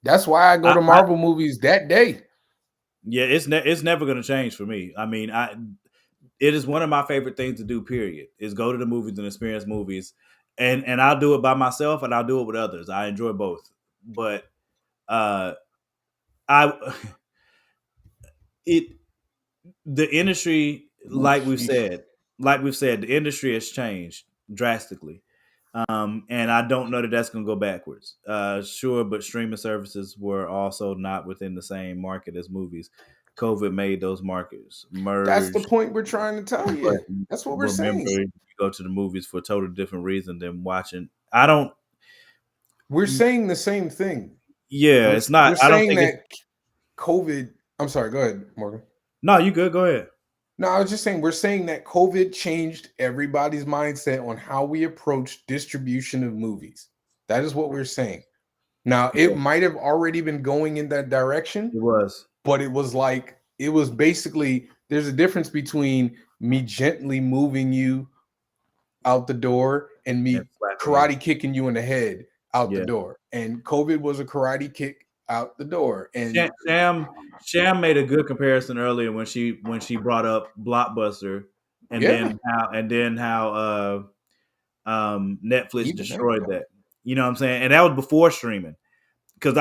That's why I go to I, Marvel movies that day. yeah, it's never going to change for me. I mean, it is one of my favorite things to do. Period. Is go to the movies and experience movies, and I'll do it by myself and I'll do it with others. I enjoy both, but uh, I it the industry, like we've Sheesh. said, the industry has changed drastically. And I don't know that that's going to go backwards. Sure, but streaming services were also not within the same market as movies. COVID made those markets That's the merge. point we're trying to tell But you. That's what we're remember, saying. you go to the movies for a totally different reason than watching. I don't. We're saying the same thing. Yeah, We're it's not. we're I don't saying think it's. that COVID. I'm sorry. Go ahead, Morgan. No, you good. Go ahead. No, I was just saying we're saying that COVID changed everybody's mindset on how we approach distribution of movies. That is what we're saying. Now, it Yeah, might have already been going in that direction, it was. but it was basically, there's a difference between me gently moving you out the door and And me slapping you. karate kicking you in the head out the Yeah. door. And COVID was a karate kick out the door. And Sham made a good comparison earlier when she brought up Blockbuster and yeah, then how Netflix even that. destroyed that. You know what I'm saying? And that was before streaming. Because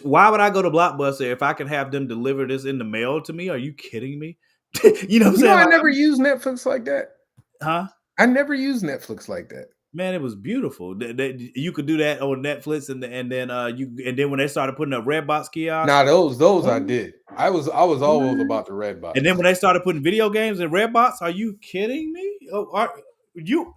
why would I go to Blockbuster if I can have them deliver this in the mail to me? Are you kidding me? You know what I'm You know, saying? I Like, never used Netflix like that. huh? I never used Netflix like that. Man, it was beautiful. You could do that on Netflix, and then when they started putting up Redbox kiosks, Now those I what? did. I was all What? about the red And then box. when they started putting video games in Redbox, are you kidding me? Are you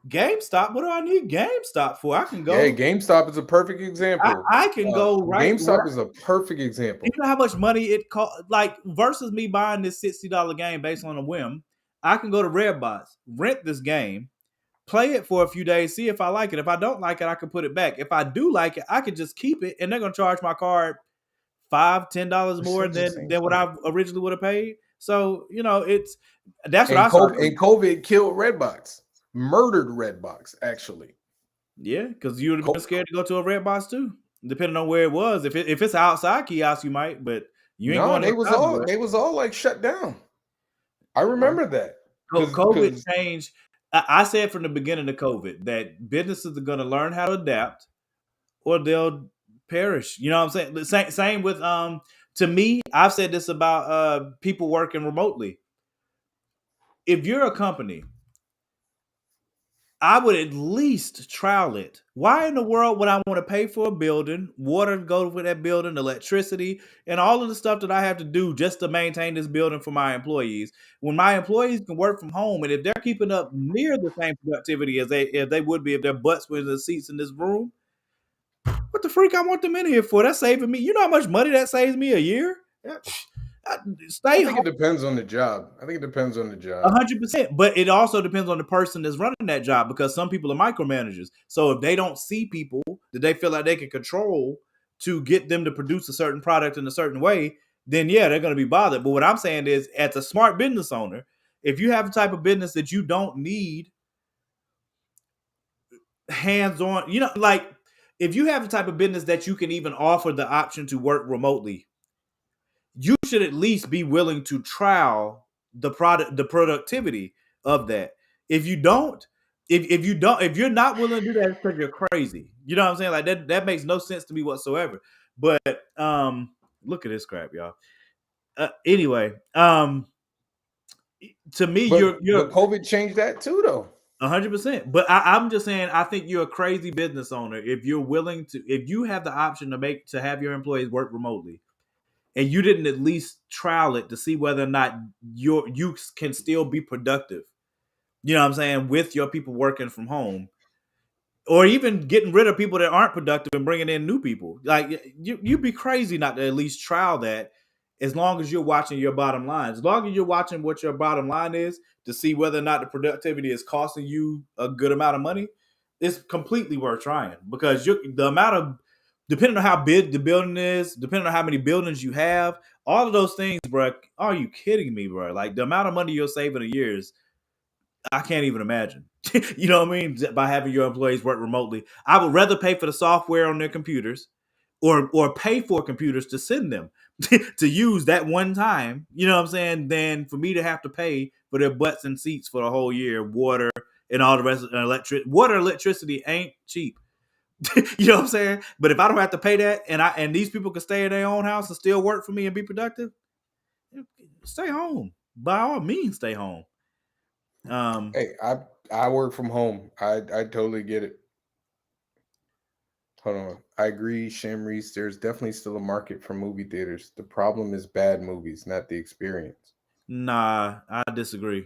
GameStop? What do I need GameStop for? I can Yeah, go. GameStop is a perfect example. I can go right. GameStop is a perfect You example. know how much money it cost? Like versus me buying this $60 game based on a whim. I can go to Redbox, rent this game, play it for a few days, see if I like it. If I don't like it, I can put it back. If I do like it, I can just keep it, and they're gonna charge my card $5-10 We're more saying the than same what thing. I originally would have paid. So that's what And I started. COVID killed Redbox, murdered Redbox actually. Yeah, because you would have been Co- scared to go to a Redbox too, depending on where it was. If it's an outside kiosk, you might, but you ain't no, going inside the Red. they was all like shut down. I Well, remember that COVID because changed. I said from the beginning of COVID that businesses are going to learn how to adapt, or they'll perish. You know what I'm saying? The same with To me, I've said this about people working remotely. If you're a company, I would at least trial it. Why in the world would I want to pay for a building, water to go with that building, electricity, and all of the stuff that I have to do just to maintain this building for my employees? When my employees can work from home, and if they're keeping up near the same productivity as they would be if their butts were in the seats in this room, what the freak I want them in here for? That's saving me. You know how much money that saves me a year? I Stay think home. it depends on the job. I think it depends on the job. 100%, but it also depends on the person that's running that job because some people are micromanagers. So if they don't see people that they feel like they can control to get them to produce a certain product in a certain way, then yeah, they're going to be bothered. But what I'm saying is, as a smart business owner, if you have a type of business that you don't need hands-on, like if you have a type of business that you can even offer the option to work remotely, you should at least be willing to trial the productivity of that. If you don't, if you're not willing to do that, it's because you're crazy. You know what I'm saying? Like that makes no sense to me whatsoever. But look at this crap, y'all. Anyway, to me, But you're COVID changed that too, though. 100%. But I'm just saying, I think you're a crazy business owner if you're willing to, if you have the option to have your employees work remotely, and you didn't at least trial it to see whether or not you can still be productive. You know what I'm saying? With your people working from home, or even getting rid of people that aren't productive and bringing in new people. Like you'd be crazy not to at least trial that. As long as you're watching your bottom line, as long as you're watching what your bottom line is to see whether or not the productivity is costing you a good amount of money, it's completely worth trying because the amount of, depending on how big the building is, depending on how many buildings you have, all of those things, bro. Are you kidding me, bro? Like the amount of money you'll save in a year is, I can't even imagine. You know what I mean? By having your employees work remotely, I would rather pay for the software on their computers, or pay for computers to send them to use that one time. You know what I'm saying? Than for me to have to pay for their butts and seats for the whole year, water and all the rest of water, electricity ain't cheap. You know what I'm saying? But if I don't have to pay that, and these people can stay in their own house and still work for me and be productive, stay home. By all means, stay home. Hey, I work from home. I totally get it. Hold on. I agree, Shamreese. There's definitely still a market for movie theaters. The problem is bad movies, not the experience. Nah, I disagree.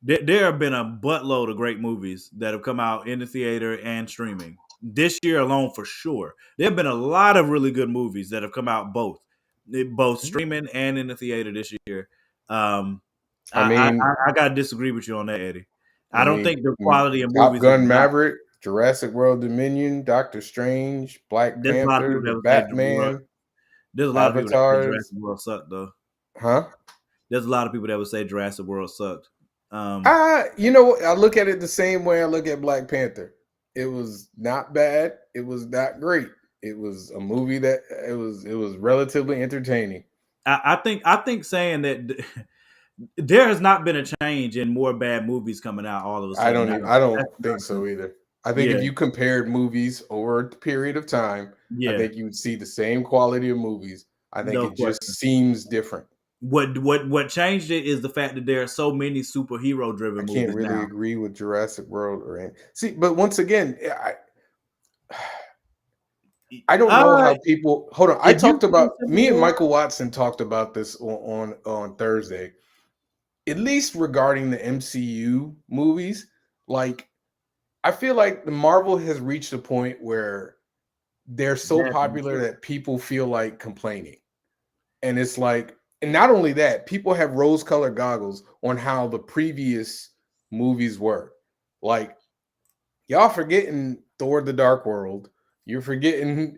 There have been a buttload of great movies that have come out in the theater and streaming this year alone, for sure. There have been a lot of really good movies that have come out both streaming and in the theater this year. Um, I mean, I gotta disagree with you on that, Eddie. I I don't mean, think the quality of Top movies have Gun not. Maverick, Jurassic World Dominion, Doctor Strange, Black There's a lot of Panther, people The that would say Batman, there's a lot of people that say Avatars. Jurassic World sucked though. Huh? There's a lot of people that would say Jurassic World sucked. You know what? I look at it the same way I look at Black Panther. It was not bad. It was not great. It was a movie that it was relatively entertaining. I think saying that there has not been a change in more bad movies coming out all of a I sudden. don't Now, even, I don't that's think so nonsense. either. I think Yeah, if you compared movies over a period of time, I yeah, think you would see the same quality of movies. I think no it just question. seems different. What changed it is the fact that there are so many superhero I driven can't movies really now. agree with Jurassic World or any. See, but once again, I don't know Uh, how people hold on. I if you talked see about Civil me and War, Michael Watson talked about this on Thursday. At least regarding the MCU movies, like I feel like the Marvel has reached a point where they're so that's popular that people feel like complaining. And it's like, and not only that, people have rose-colored goggles on how the previous movies were. Like y'all forgetting Thor the Dark World. You're forgetting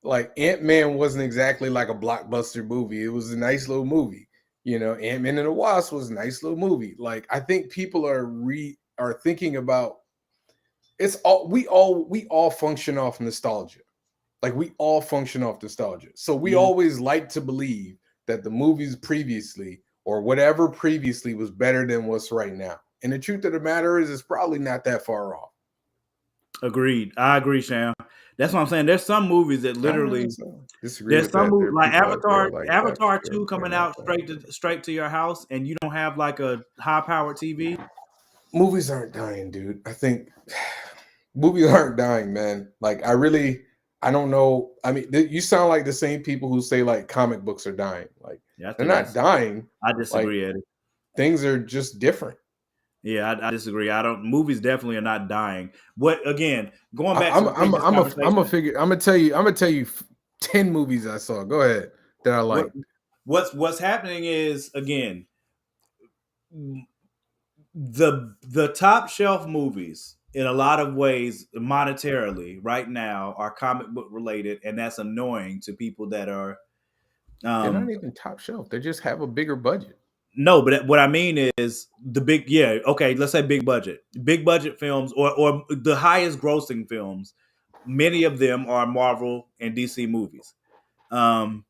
like Ant-Man wasn't exactly like a blockbuster movie. It was a nice little movie. You know, Ant-Man and the Wasp was a nice little movie. Like I think people are thinking about it's all we all function off nostalgia. Like we all function off nostalgia. So we mm, always like to believe that the movies previously or whatever previously was better than what's right now. And the truth of the matter is it's probably not that far off. agreed. I agree, Sham. That's what I'm saying. There's some movies that I literally. disagree There's with some that. There movies are like people out there Avatar. like that for Avatar sure. 2 They're coming not out bad. straight to your house, and you don't have like a high powered TV. movies aren't dying, dude. I think movies aren't dying, man. Like I don't know. I mean, you sound like the same people who say like comic books are dying. Like Yeah, I they're think not dying. I Like disagree, Eddie. things are just different. Yeah, I disagree. I don't. Movies definitely are not dying. What again? Going back to I'm the I'm previous I'm a I'm a conversation. figure. I'm gonna tell you 10 movies I saw. Go ahead that I What like. what's happening is again the top shelf movies in a lot of ways monetarily right now are comic book related, and that's annoying to people that are They're not um even top shelf. They just have a bigger budget. no, but what I mean is the big, yeah, okay, let's say big budget films, or the highest grossing films. Many of them are Marvel and DC movies. Um,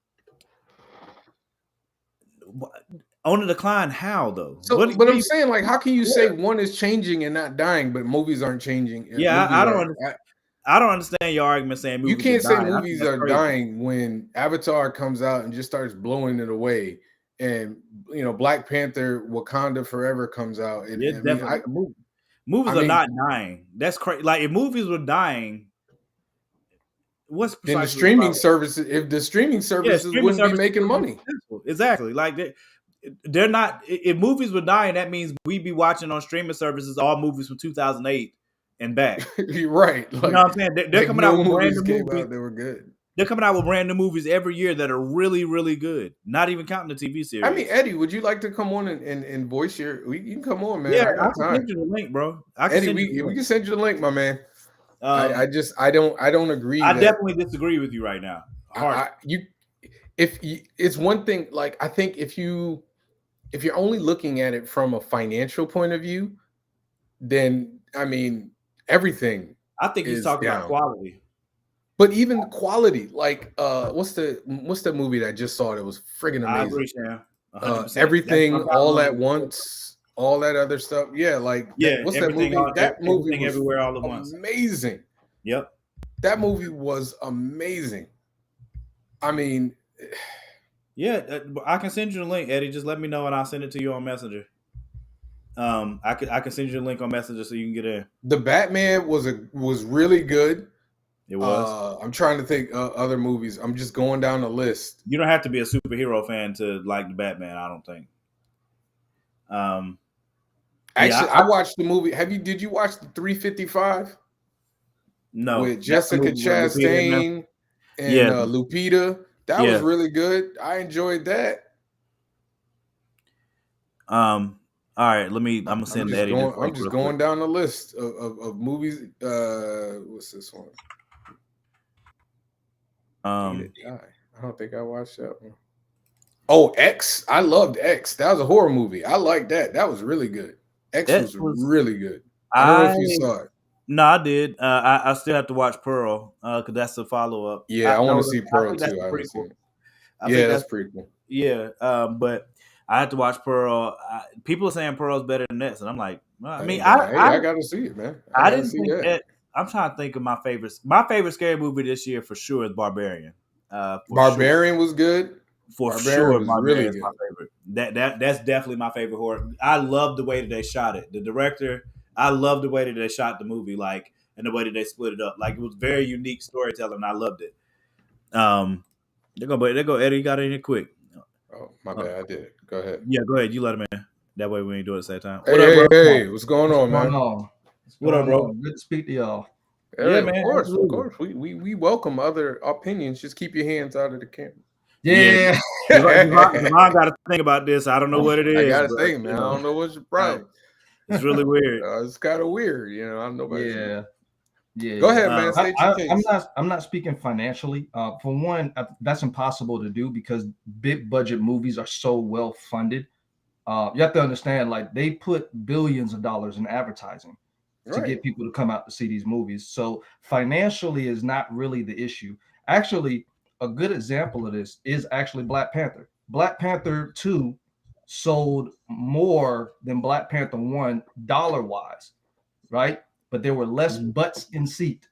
on the decline, how though? So, What but do I'm you? saying, like, how can you say Yeah, one is changing and not dying, but movies aren't changing? yeah, Movies are. I don't understand your argument saying You movies are can't say dying. I think movies that's are crazy. dying when Avatar comes out and just starts blowing it away, and Black Panther, Wakanda Forever comes out, and Yeah, I mean, definitely. Movies I are mean, not dying. That's crazy. Like if movies were dying, what's then the precisely the streaming problem? services, if the streaming Yeah, services streaming wouldn't be services making would be money, successful. Exactly. Like they're not. If movies were dying, that means we'd be watching on streaming services all movies from 2008 and back. you're right. You know what I'm saying? They're Like coming out no with brand movies new came movies. out, they were good. They're coming out with brand new movies every year that are really, really good. Not even counting the TV I mean, series. Eddie, would you like to come on and voice you can come on, man. Yeah, I I got can time. send you the link, bro. I can Eddie, send you the we link. can send you the link, my man. Um, I don't agree I that definitely disagree with you right now. Hard. it's one thing. Like I think if you're only looking at it from a financial point of view, then I mean everything I think he's is talking about down. quality. But even quality, like what's the movie that I just saw that was friggin' I amazing? agree, Sam. 100%. That's Everything, my top all movie. at once, all that other stuff. Yeah, like that. Yeah, What's that everything, movie? That movie everything, was everywhere, all at once. amazing. Yep. That movie was amazing. I mean, Yeah, I can send you the link, Eddie. Just let me know and I'll send it to you on Messenger. I can send you the link on Messenger so you can get in. the Batman was really good. It was. I'm trying to think other movies. I'm just going down the list. You don't have to be a superhero fan to like the Batman. I don't think. Actually, Yeah, I watched the movie. Did you watch the 355 no, with that's the Jessica movie with Lupita in there. Chastain and Yeah, Lupita? That was yeah. really good. I enjoyed that. All right, I'm gonna send Eddie this I'm link just real going quick. down the list of movies. What's this one? I don't think I watched that one. Oh, X. I loved X. That was a horror movie. I liked that. That was really good. X was really good. I don't know if you saw it. No, I did. I still have to watch Pearl because that's the follow up. Yeah, I want to see Pearl think that's too. the I haven't prequel. seen it. I Yeah, think that's pretty cool. Yeah, but I had to watch Pearl. People are saying Pearl's better than this, and I'm like, well, I mean, I got to see it, man. I didn't think that. I'm trying to think of my favorites. My favorite scary movie this year for sure is Barbarian. Barbarian was good. For Barbarian sure, was Barbarian really is good. my favorite. That's definitely my favorite horror. I love the way that they shot it. The director, I love the way that they shot the movie, like, and the way that they split it up. Like, it was very unique storytelling. And I loved it. There go Eddie. You got in here quick. Oh, my bad. I did. Go ahead. Yeah, go ahead. You let him in. That way we ain't do it at the same time. Hey, what's going on, man? What up, bro? Good to speak to y'all. Yeah, man. Of course. We welcome other opinions. Just keep your hands out of the camera. Yeah. Devon got to think about this. I don't know what it is. I got to think, man. I don't know what's your problem. It's really weird. It's kind of weird, I don't know about Yeah. Go ahead, man. State your case. I'm not speaking financially. For one, that's impossible to do because big budget movies are so well funded. You have to understand, like, they put billions of dollars in advertising to get people to come out to see these movies. So financially is not really the issue. Actually, a good example of this is actually Black Panther. Black Panther 2 sold more than Black Panther 1 dollar-wise, right? But there were less butts in seat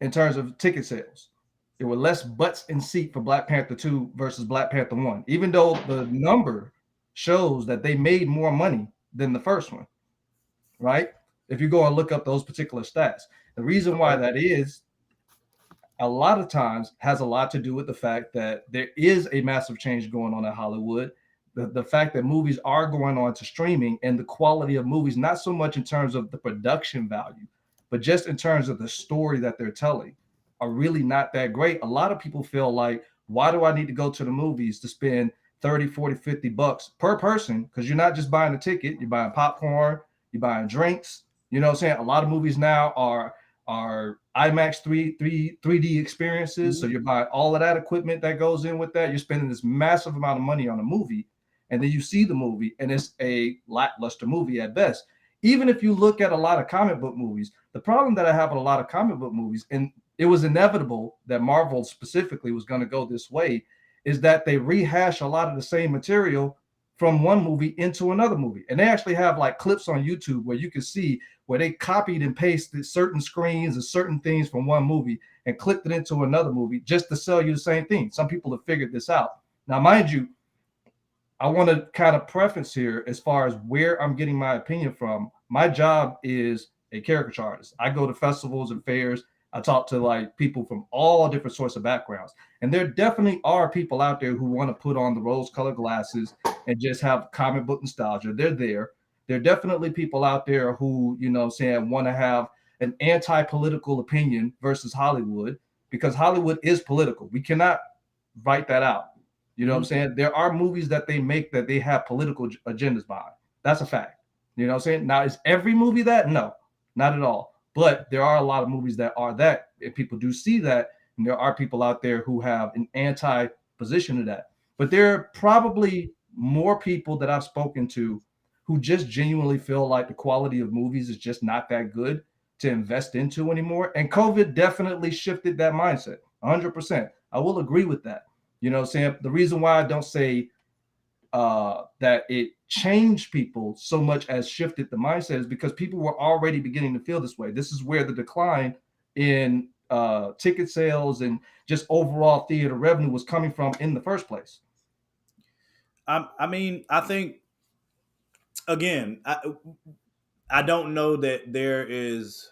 in terms of ticket sales. There were less butts in seat for Black Panther 2 versus Black Panther 1, even though the number shows that they made more money than the first one. right? If you go and look up those particular stats, the reason why that is a lot of times has a lot to do with the fact that there is a massive change going on in Hollywood. The fact that movies are going on to streaming and the quality of movies, not so much in terms of the production value, but just in terms of the story that they're telling, are really not that great. A lot of people feel like, why do I need to go to the movies to spend 30, 40, 50 bucks per person? Because you're not just buying a ticket, you're buying popcorn, you're buying drinks. You know what I'm saying? A lot of movies now are IMAX 3D experiences. So you're buying all of that equipment that goes in with that. You're spending this massive amount of money on a movie, and then you see the movie, and it's a lackluster movie at best. Even if you look at a lot of comic book movies, the problem that I have with a lot of comic book movies, and it was inevitable that Marvel specifically was going to go this way, is that they rehash a lot of the same material from one movie into another movie. And they actually have like clips on YouTube where you can see where they copied and pasted certain screens and certain things from one movie and clipped it into another movie just to sell you the same thing. Some people have figured this out. Now, mind you, I want to kind of preface here as far as where I'm getting my opinion from. My job is a caricature artist. I go to festivals and fairs. I talk to like people from all different sorts of backgrounds. And there definitely are people out there who want to put on the rose-colored glasses and just have comic book nostalgia. They're there. There are definitely people out there who, you know, saying want to have an anti-political opinion versus Hollywood, because Hollywood is political. We cannot write that out. You know what I'm saying? There are movies that they make that they have political agendas behind. That's a fact. You know what I'm saying? Now, is every movie that? No, not at all. But there are a lot of movies that are that, and people do see that, and there are people out there who have an anti position to that. But there are probably more people that I've spoken to who just genuinely feel like the quality of movies is just not that good to invest into anymore. And COVID definitely shifted that mindset 100%. I will agree with that. You know what I'm saying? The reason why I don't say that it changed people so much as shifted the mindset is because people were already beginning to feel this way. This is where the decline in ticket sales and just overall theater revenue was coming from in the first place. I mean, I think again, I don't know that there is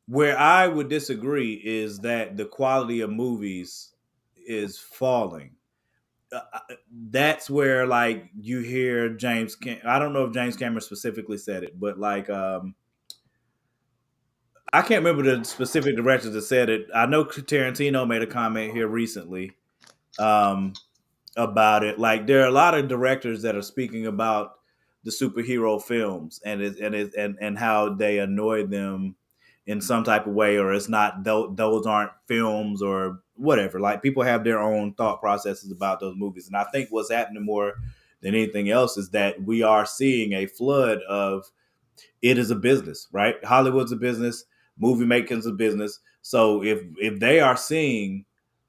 where I would disagree is that the quality of movies is falling. That's where like you hear I don't know if James Cameron specifically said it, but like I can't remember the specific directors that said it. I know Tarantino made a comment here recently about it. Like there are a lot of directors that are speaking about the superhero films and how they annoy them in some type of way, or it's not those aren't films or whatever. Like people have their own thought processes about those movies, and I think what's happening more than anything else is that we are seeing a flood of it is a business, right? Hollywood's a business, movie making's a business. So if they are seeing,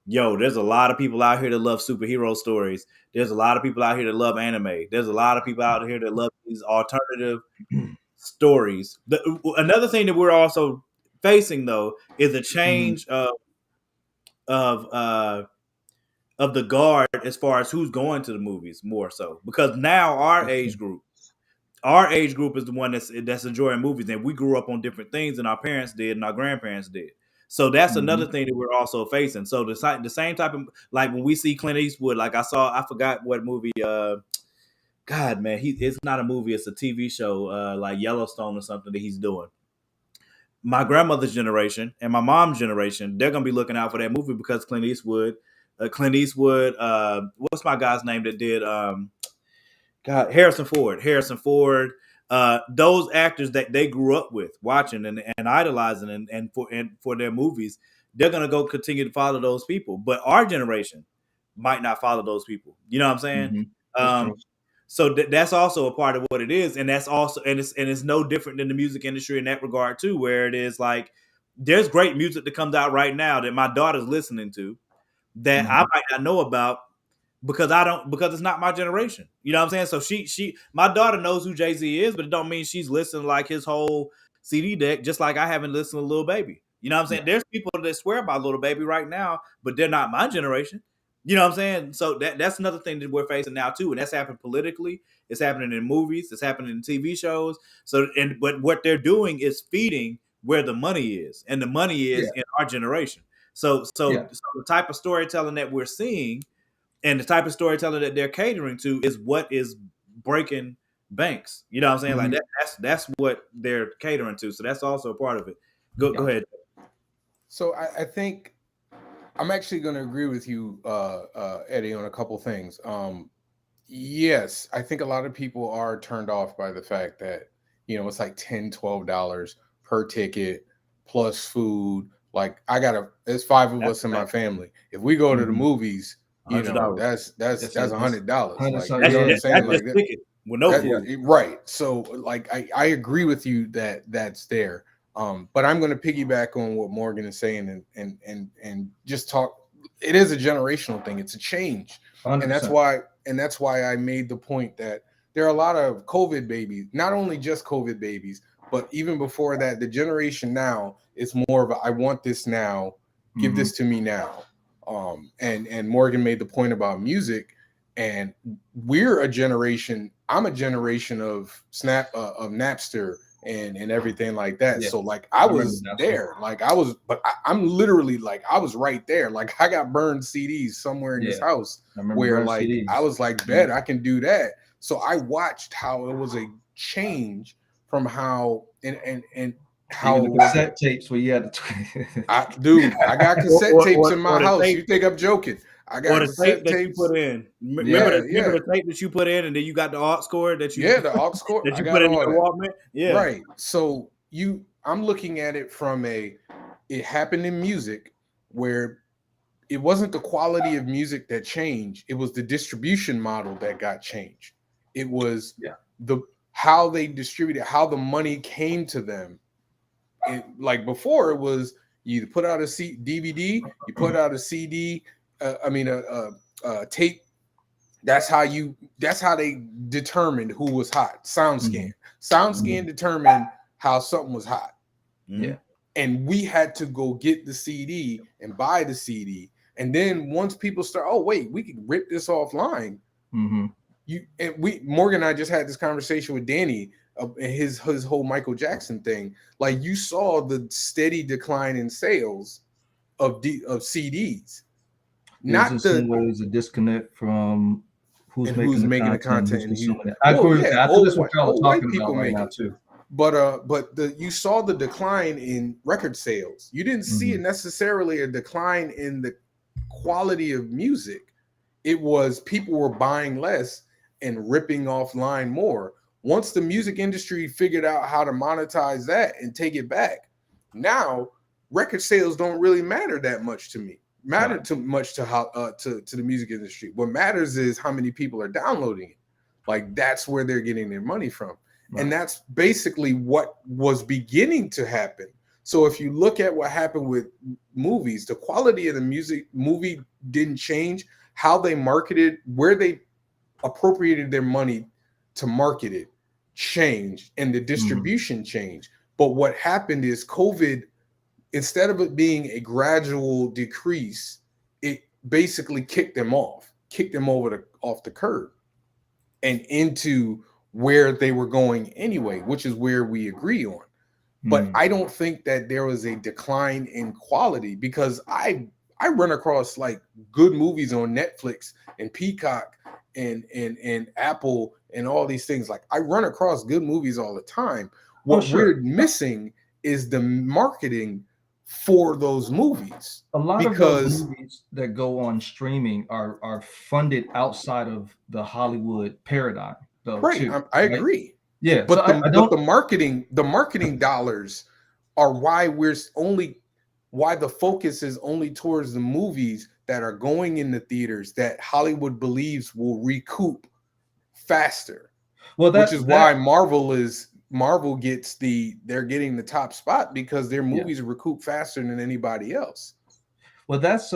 yo, there's a lot of people out here that love superhero stories. There's a lot of people out here that love anime. There's a lot of people out here that love these alternative stories. Another thing that we're also facing though is a change of uh of the guard as far as who's going to the movies more so, because now our age group is the one that's enjoying movies, and we grew up on different things than our parents did and our grandparents did. So that's another thing that we're also facing. So the same type of, like when we see Clint Eastwood, like I forgot what movie. God, man, it's not a movie; it's a TV show, like Yellowstone or something that he's doing. My grandmother's generation and my mom's generation, they're gonna be looking out for that movie because Clint Eastwood. What's my guy's name that did? God, Harrison Ford. Those actors that they grew up with, watching and idolizing, and for their movies, they're gonna go continue to follow those people. But our generation might not follow those people. You know what I'm saying? So that's also a part of what it is, and that's also and it's no different than the music industry in that regard too, where it is like there's great music that comes out right now that my daughter's listening to that I might not know about because it's not my generation. You know what I'm saying? So my daughter knows who Jay-Z is, but it don't mean she's listening to like his whole CD deck, just like I haven't listened to Lil Baby. You know what I'm saying? There's people that swear by Lil Baby right now, but they're not my generation. You know what I'm saying? So that's another thing that we're facing now too, and that's happened politically. It's happening in movies. It's happening in TV shows. So, but what they're doing is feeding where the money is, and the money is in our generation. So the type of storytelling that we're seeing, and the type of storytelling that they're catering to, is what is breaking banks. You know what I'm saying? Like that's what they're catering to. So that's also a part of it. Go ahead. So I think I'm actually going to agree with you, Eddie, on a couple things. Yes, I think a lot of people are turned off by the fact that, it's like $10, $12 per ticket plus food. Like there's 5 of us in my family. If we go to the movies, $100. that's $100. Like, $100. you know what I'm saying? Like ticket with no food. Right. So like I agree with you that that's there. But I'm going to piggyback on what Morgan is saying and just talk. It is a generational thing. It's a change, 100%. and that's why I made the point that there are a lot of COVID babies, not only just COVID babies, but even before that, the generation now is more of a, I want this now, give this to me now. And Morgan made the point about music, and we're a generation. I'm a generation of Napster and everything like that. Yeah. So like I was there, like I'm literally like I was right there. Like I got burned CDs somewhere in this house where like CDs. I was like, bet I can do that. So I watched how it was a change from how and how the cassette tapes where you had to I got cassette tapes in my house. You think I'm joking? I got the tape that you put in. Remember the tape that you put in, and then you got the aux cord that you the aux cord that you put in your Walkman. Yeah, right. So I'm looking at it from it happened in music where it wasn't the quality of music that changed; it was the distribution model that got changed. It was how they distributed, how the money came to them. Like before, it was you put out a DVD, you put out a CD. Tape. That's how they determined who was hot. SoundScan. SoundScan determined how something was hot. Yeah. And we had to go get the CD and buy the CD. And then once people start, oh wait, we can rip this offline. Morgan and I just had this conversation with Danny his whole Michael Jackson thing. Like you saw the steady decline in sales of CDs. Not there's a disconnect from who's making the content. I agree with that. I think that's what y'all are talking about right now too. But you saw the decline in record sales. You didn't see necessarily a decline in the quality of music. It was people were buying less and ripping offline more. Once the music industry figured out how to monetize that and take it back, now record sales don't really matter that much to me. Too much to how to the music industry. What matters is how many people are downloading it. Like that's where they're getting their money from. And that's basically what was beginning to happen. So if you look at what happened with movies, the quality of the movie didn't change. How they marketed, where they appropriated their money to market it changed, and the distribution changed. But what happened is COVID, instead of it being a gradual decrease, it basically kicked them off the curb and into where they were going anyway, which is where we agree on. But I don't think that there was a decline in quality, because I run across like good movies on Netflix and Peacock and Apple and all these things. Like I run across good movies all the time. What we're missing is the marketing for those movies. A lot of those movies that go on streaming are funded outside of the Hollywood paradigm, though. Right, I agree. Yeah, but so the marketing dollars are why the focus is only towards the movies that are going in the theaters that Hollywood believes will recoup faster. Well, which is why Marvel gets they're getting the top spot, because their movies recoup faster than anybody else. Well, that's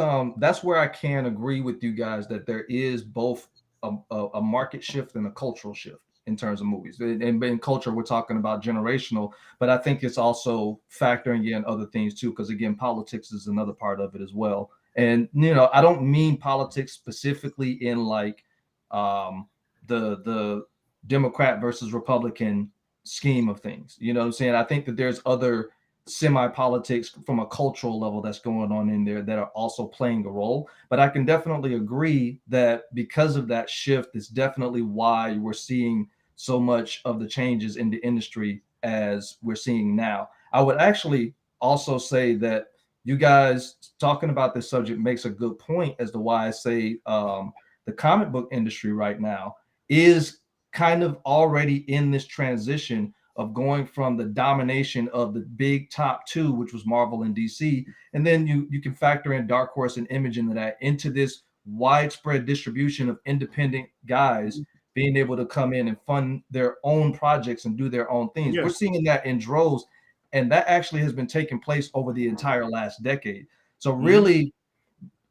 where I can agree with you guys that there is both a market shift and a cultural shift in terms of movies. And in culture, we're talking about generational, but I think it's also factoring in other things too, because again, politics is another part of it as well. And I don't mean politics specifically in like the Democrat versus Republican scheme of things. You know what I'm saying? I think that there's other semi-politics from a cultural level that's going on in there that are also playing a role. But I can definitely agree that because of that shift, it's definitely why we're seeing so much of the changes in the industry as we're seeing now. I would actually also say that you guys talking about this subject makes a good point as to why I say the comic book industry right now is kind of already in this transition of going from the domination of the big top two, which was Marvel and DC, and then you can factor in Dark Horse and Image into that, into this widespread distribution of independent guys being able to come in and fund their own projects and do their own things. Yeah. We're seeing that in droves, and that actually has been taking place over the entire last decade. So really,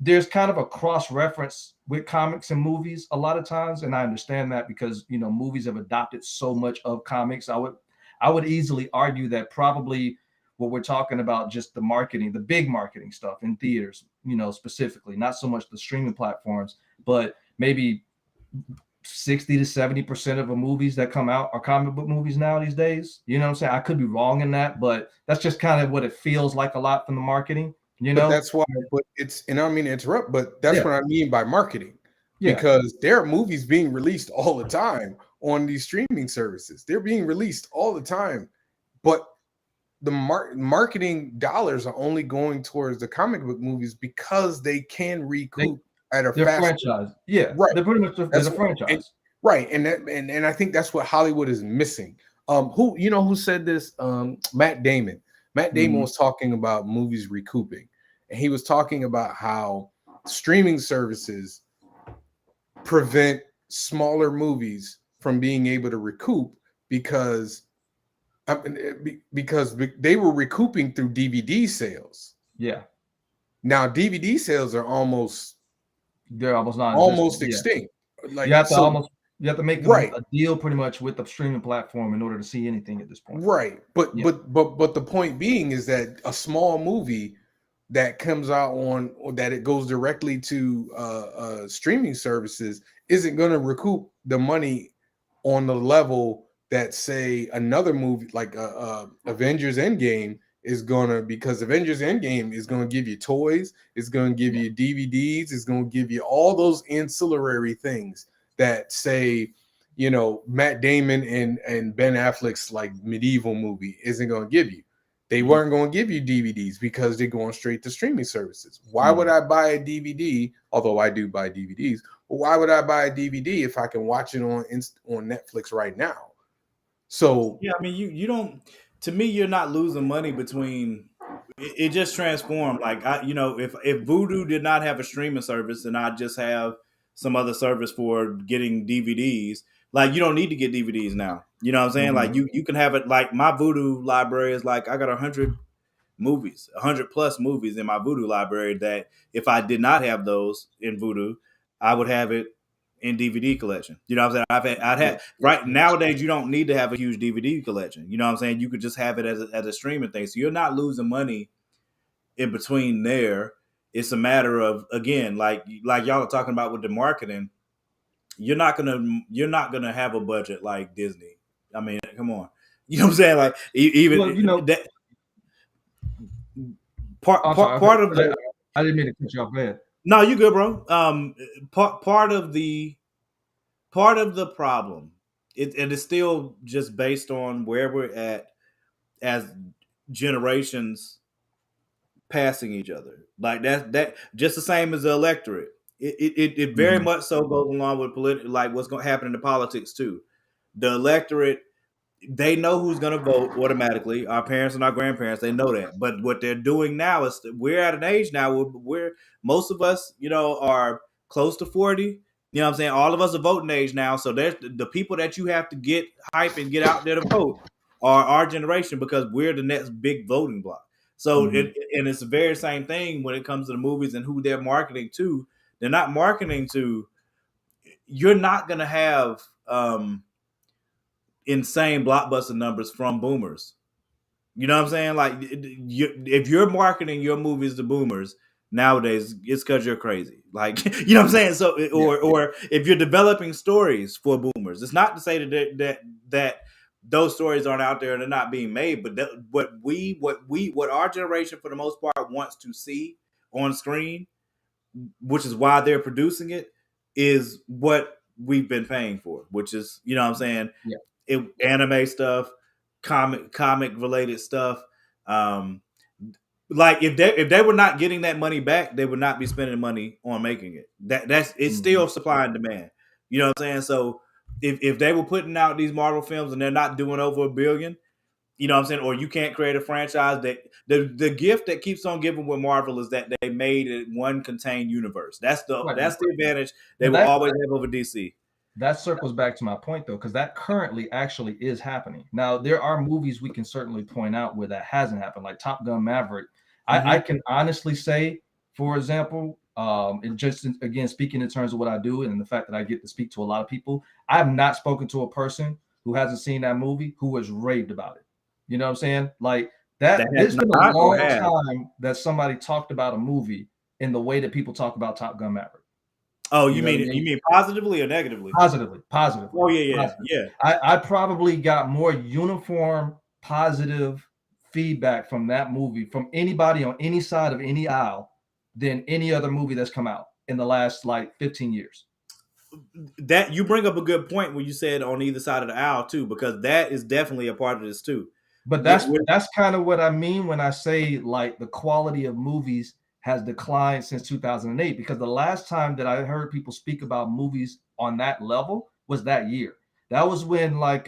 there's kind of a cross reference with comics and movies a lot of times, and I understand that because movies have adopted so much of comics. I would easily argue that probably what we're talking about, just the marketing, the big marketing stuff in theaters, specifically, not so much the streaming platforms, but maybe 60 to 70% of the movies that come out are comic book movies now these days. You know what I'm saying? I could be wrong in that, but that's just kind of what it feels like a lot from the marketing. But that's why, but it's, and I don't mean to interrupt, but that's what I mean by marketing. Because there are movies being released all the time on these streaming services. They're being released all the time, but the marketing dollars are only going towards the comic book movies because they can recoup at a faster franchise. Yeah, right. They're pretty much a franchise. And I think that's what Hollywood is missing. Who said this? Matt Damon. Matt Damon was talking about movies recouping, and he was talking about how streaming services prevent smaller movies from being able to recoup because they were recouping through DVD sales. Yeah. Now DVD sales are almost extinct. Like you have to make a deal pretty much with the streaming platform in order to see anything at this point. Right. But the point being is that a small movie that comes out that it goes directly to streaming services isn't going to recoup the money on the level that, say, another movie like Avengers Endgame is gonna, because Avengers Endgame is gonna give you toys, it's gonna give you DVDs, it's gonna give you all those ancillary things that, say, Matt Damon and Ben Affleck's like medieval movie isn't gonna give you. They weren't going to give you DVDs because they're going straight to streaming services. Why would I buy a DVD? Although I do buy DVDs, but why would I buy a DVD if I can watch it on Netflix right now? So yeah, I mean, you don't. To me, you're not losing money between. It just transformed. Like if Vudu did not have a streaming service and I just have some other service for getting DVDs, like you don't need to get DVDs now. You know what I'm saying? Like you can have it. Like my Vudu library is like I got 100 movies, 100+ movies in my Vudu library that if I did not have those in Vudu, I would have it in DVD collection. You know what I'm saying? Nowadays you don't need to have a huge DVD collection. You know what I'm saying? You could just have it as a streaming thing. So you're not losing money in between there. It's a matter of, again, like y'all are talking about with the marketing, you're not gonna have a budget like Disney. I mean, come on. You know what I'm saying? Like that part of the, I didn't mean to cut you off, man. No, you good, bro. Part of the problem, it is still just based on where we're at as generations passing each other. Like that just the same as the electorate. It very much so goes along with like what's going to happen in the politics too. The electorate, they know who's going to vote automatically. Our parents and our grandparents, they know that. But what they're doing now is we're at an age now where most of us, are close to 40. You know what I'm saying? All of us are voting age now. So there's the people that you have to get hype and get out there to vote are our generation because we're the next big voting block. So and it's the very same thing when it comes to the movies and who they're marketing to. They're not marketing to. You're not going to have insane blockbuster numbers from boomers. You know what I'm saying? Like if you're marketing your movies to boomers, nowadays, it's because you're crazy. Like, you know what I'm saying? So, or if you're developing stories for boomers, it's not to say that those stories aren't out there and they're not being made, but what our generation for the most part wants to see on screen, which is why they're producing it, is what we've been paying for, which is, you know what I'm saying? Yeah. Anime stuff, comic related stuff. Like if they were not getting that money back, they would not be spending money on making it. That's it's still supply and demand. You know what I'm saying? So if they were putting out these Marvel films and they're not doing over $1 billion, you know what I'm saying, or you can't create a franchise, that the gift that keeps on giving with Marvel is that they made it one contained universe. That's the advantage they will always have over DC. That circles back to my point, though, because that currently actually is happening. Now, there are movies we can certainly point out where that hasn't happened, like Top Gun Maverick. I can honestly say, for example, and just again speaking in terms of what I do and the fact that I get to speak to a lot of people, I have not spoken to a person who hasn't seen that movie who has raved about it. You know what I'm saying? Like that. It's been a long time that somebody talked about a movie in the way that people talk about Top Gun Maverick. Oh, you mean positively or negatively? Positively. Oh yeah. I probably got more uniform positive feedback from that movie from anybody on any side of any aisle than any other movie that's come out in the last like 15 years. That you bring up a good point when you said on either side of the aisle too, because that is definitely a part of this too. But that's kind of what I mean when I say like the quality of movies has declined since 2008, because the last time that I heard people speak about movies on that level was that year. That was when like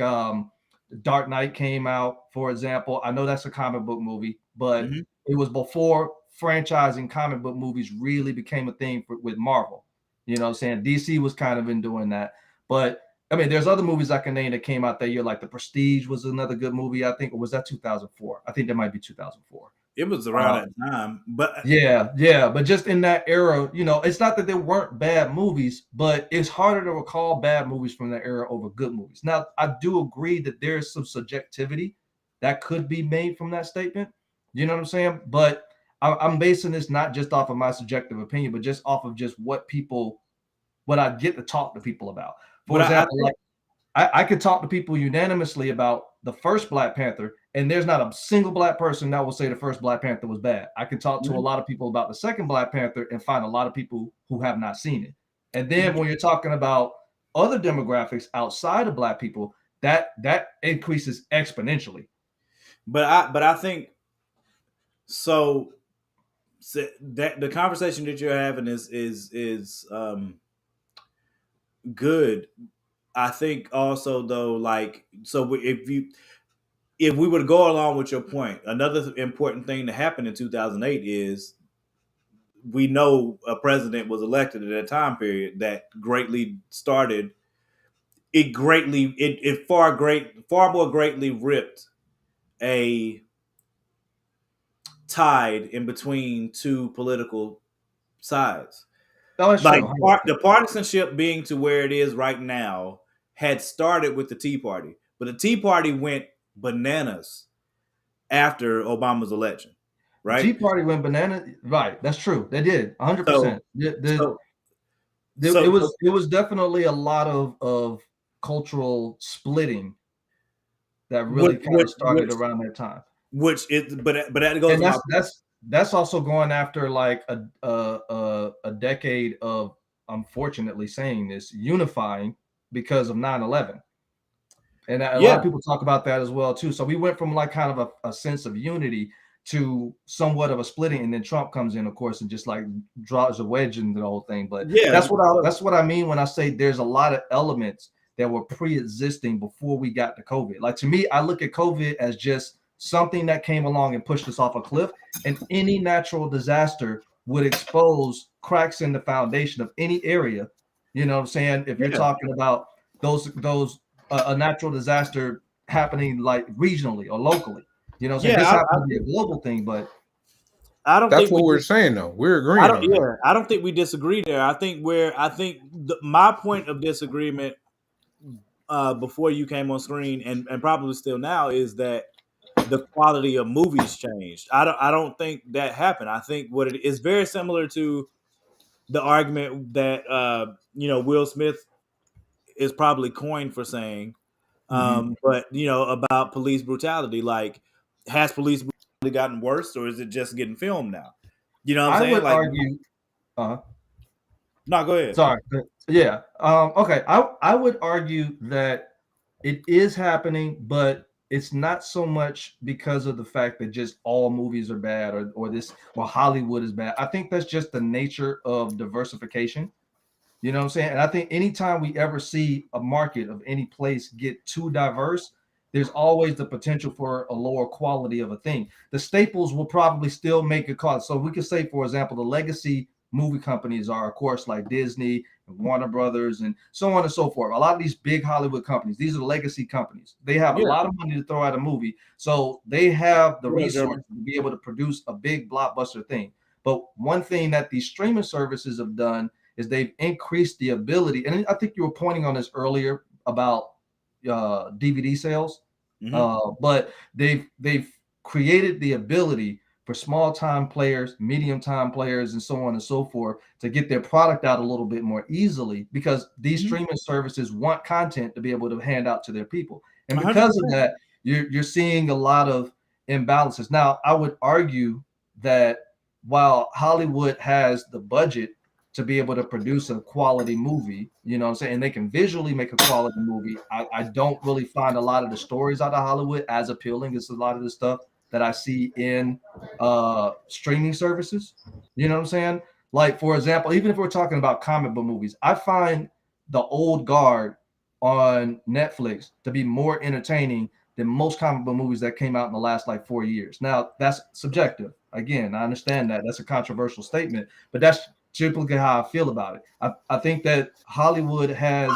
Dark Knight came out, for example. I know that's a comic book movie, but it was before franchising comic book movies really became a thing with Marvel. You know what I'm saying? DC was kind of in doing that. But I mean, there's other movies I can name that came out that year, like The Prestige was another good movie, I think. Or was that 2004? I think that might be 2004. It was around that time, but but just in that era, you know, it's not that there weren't bad movies, but it's harder to recall bad movies from that era over good movies. Now, I do agree that there's some subjectivity that could be made from that statement. You know what I'm saying? But I'm basing this not just off of my subjective opinion, but just off of just what I get to talk to people about. For example, I could talk to people unanimously about the first Black Panther, and there's not a single Black person that will say the first Black Panther was bad. I can talk to a lot of people about the second Black Panther and find a lot of people who have not seen it. And then when you're talking about other demographics outside of Black people, that increases exponentially. But I think so that the conversation that you're having is good. I think also though, like, so if we were to go along with your point, another important thing that happened in 2008 is we know a president was elected at that time period that greatly started it greatly it far more greatly ripped a tide in between two political sides. Like the partisanship being to where it is right now had started with the Tea Party, but the Tea Party went bananas after Obama's election, right? Tea Party went bananas, right? That's true. They did 100%. It was definitely a lot of cultural splitting that really kind of started around that time. But that goes. And that's also going after like a decade of, unfortunately saying this, unifying because of 9/11. And a lot of people talk about that as well too. So we went from like kind of a sense of unity to somewhat of a splitting, and then Trump comes in, of course, and just like draws a wedge into the whole thing. But that's what I mean when I say there's a lot of elements that were pre-existing before we got to COVID. Like, to me, I look at COVID as just something that came along and pushed us off a cliff, and any natural disaster would expose cracks in the foundation of any area. You know what I'm saying? If you're talking about those a natural disaster happening like regionally or locally, you know, this happens to be a global thing, but I don't. That's what we're saying, though. We're agreeing. I don't think we disagree there. I think my point of disagreement before you came on screen and probably still now is that the quality of movies changed. I don't think that happened. I think what it is very similar to the argument that Will Smith is probably coined for saying, but about police brutality. Like, has police brutality gotten worse, or is it just getting filmed now? You know what I'm I saying? would Like, argue. Uh, no, go ahead. sorry. Yeah. Okay. I would argue that it is happening, but it's not so much because of the fact that just all movies are bad or Hollywood is bad. I think that's just the nature of diversification. You know what I'm saying? And I think anytime we ever see a market of any place get too diverse, there's always the potential for a lower quality of a thing. The staples will probably still make a cost. So we could say, for example, the legacy movie companies are, of course, like Disney and Warner Brothers and so on and so forth. A lot of these big Hollywood companies, these are the legacy companies. They have a Yeah. lot of money to throw at a movie. So they have the Yeah, resources to be able to produce a big blockbuster thing. But one thing that these streaming services have done is they've increased the ability, and I think you were pointing on this earlier about DVD sales, but they've created the ability for small time players, medium time players, and so on and so forth to get their product out a little bit more easily because these streaming services want content to be able to hand out to their people, and because 100%. of that, you're seeing a lot of imbalances. Now, I would argue that while Hollywood has the budget to be able to produce a quality movie, you know what I'm saying? And they can visually make a quality movie. I don't really find a lot of the stories out of Hollywood as appealing as a lot of the stuff that I see in streaming services. You know what I'm saying? Like, for example, even if we're talking about comic book movies, I find the old guard on Netflix to be more entertaining than most comic book movies that came out in the last like 4 years. Now, that's subjective. Again, I understand that. That's a controversial statement, but that's typically how I feel about it. I think that Hollywood has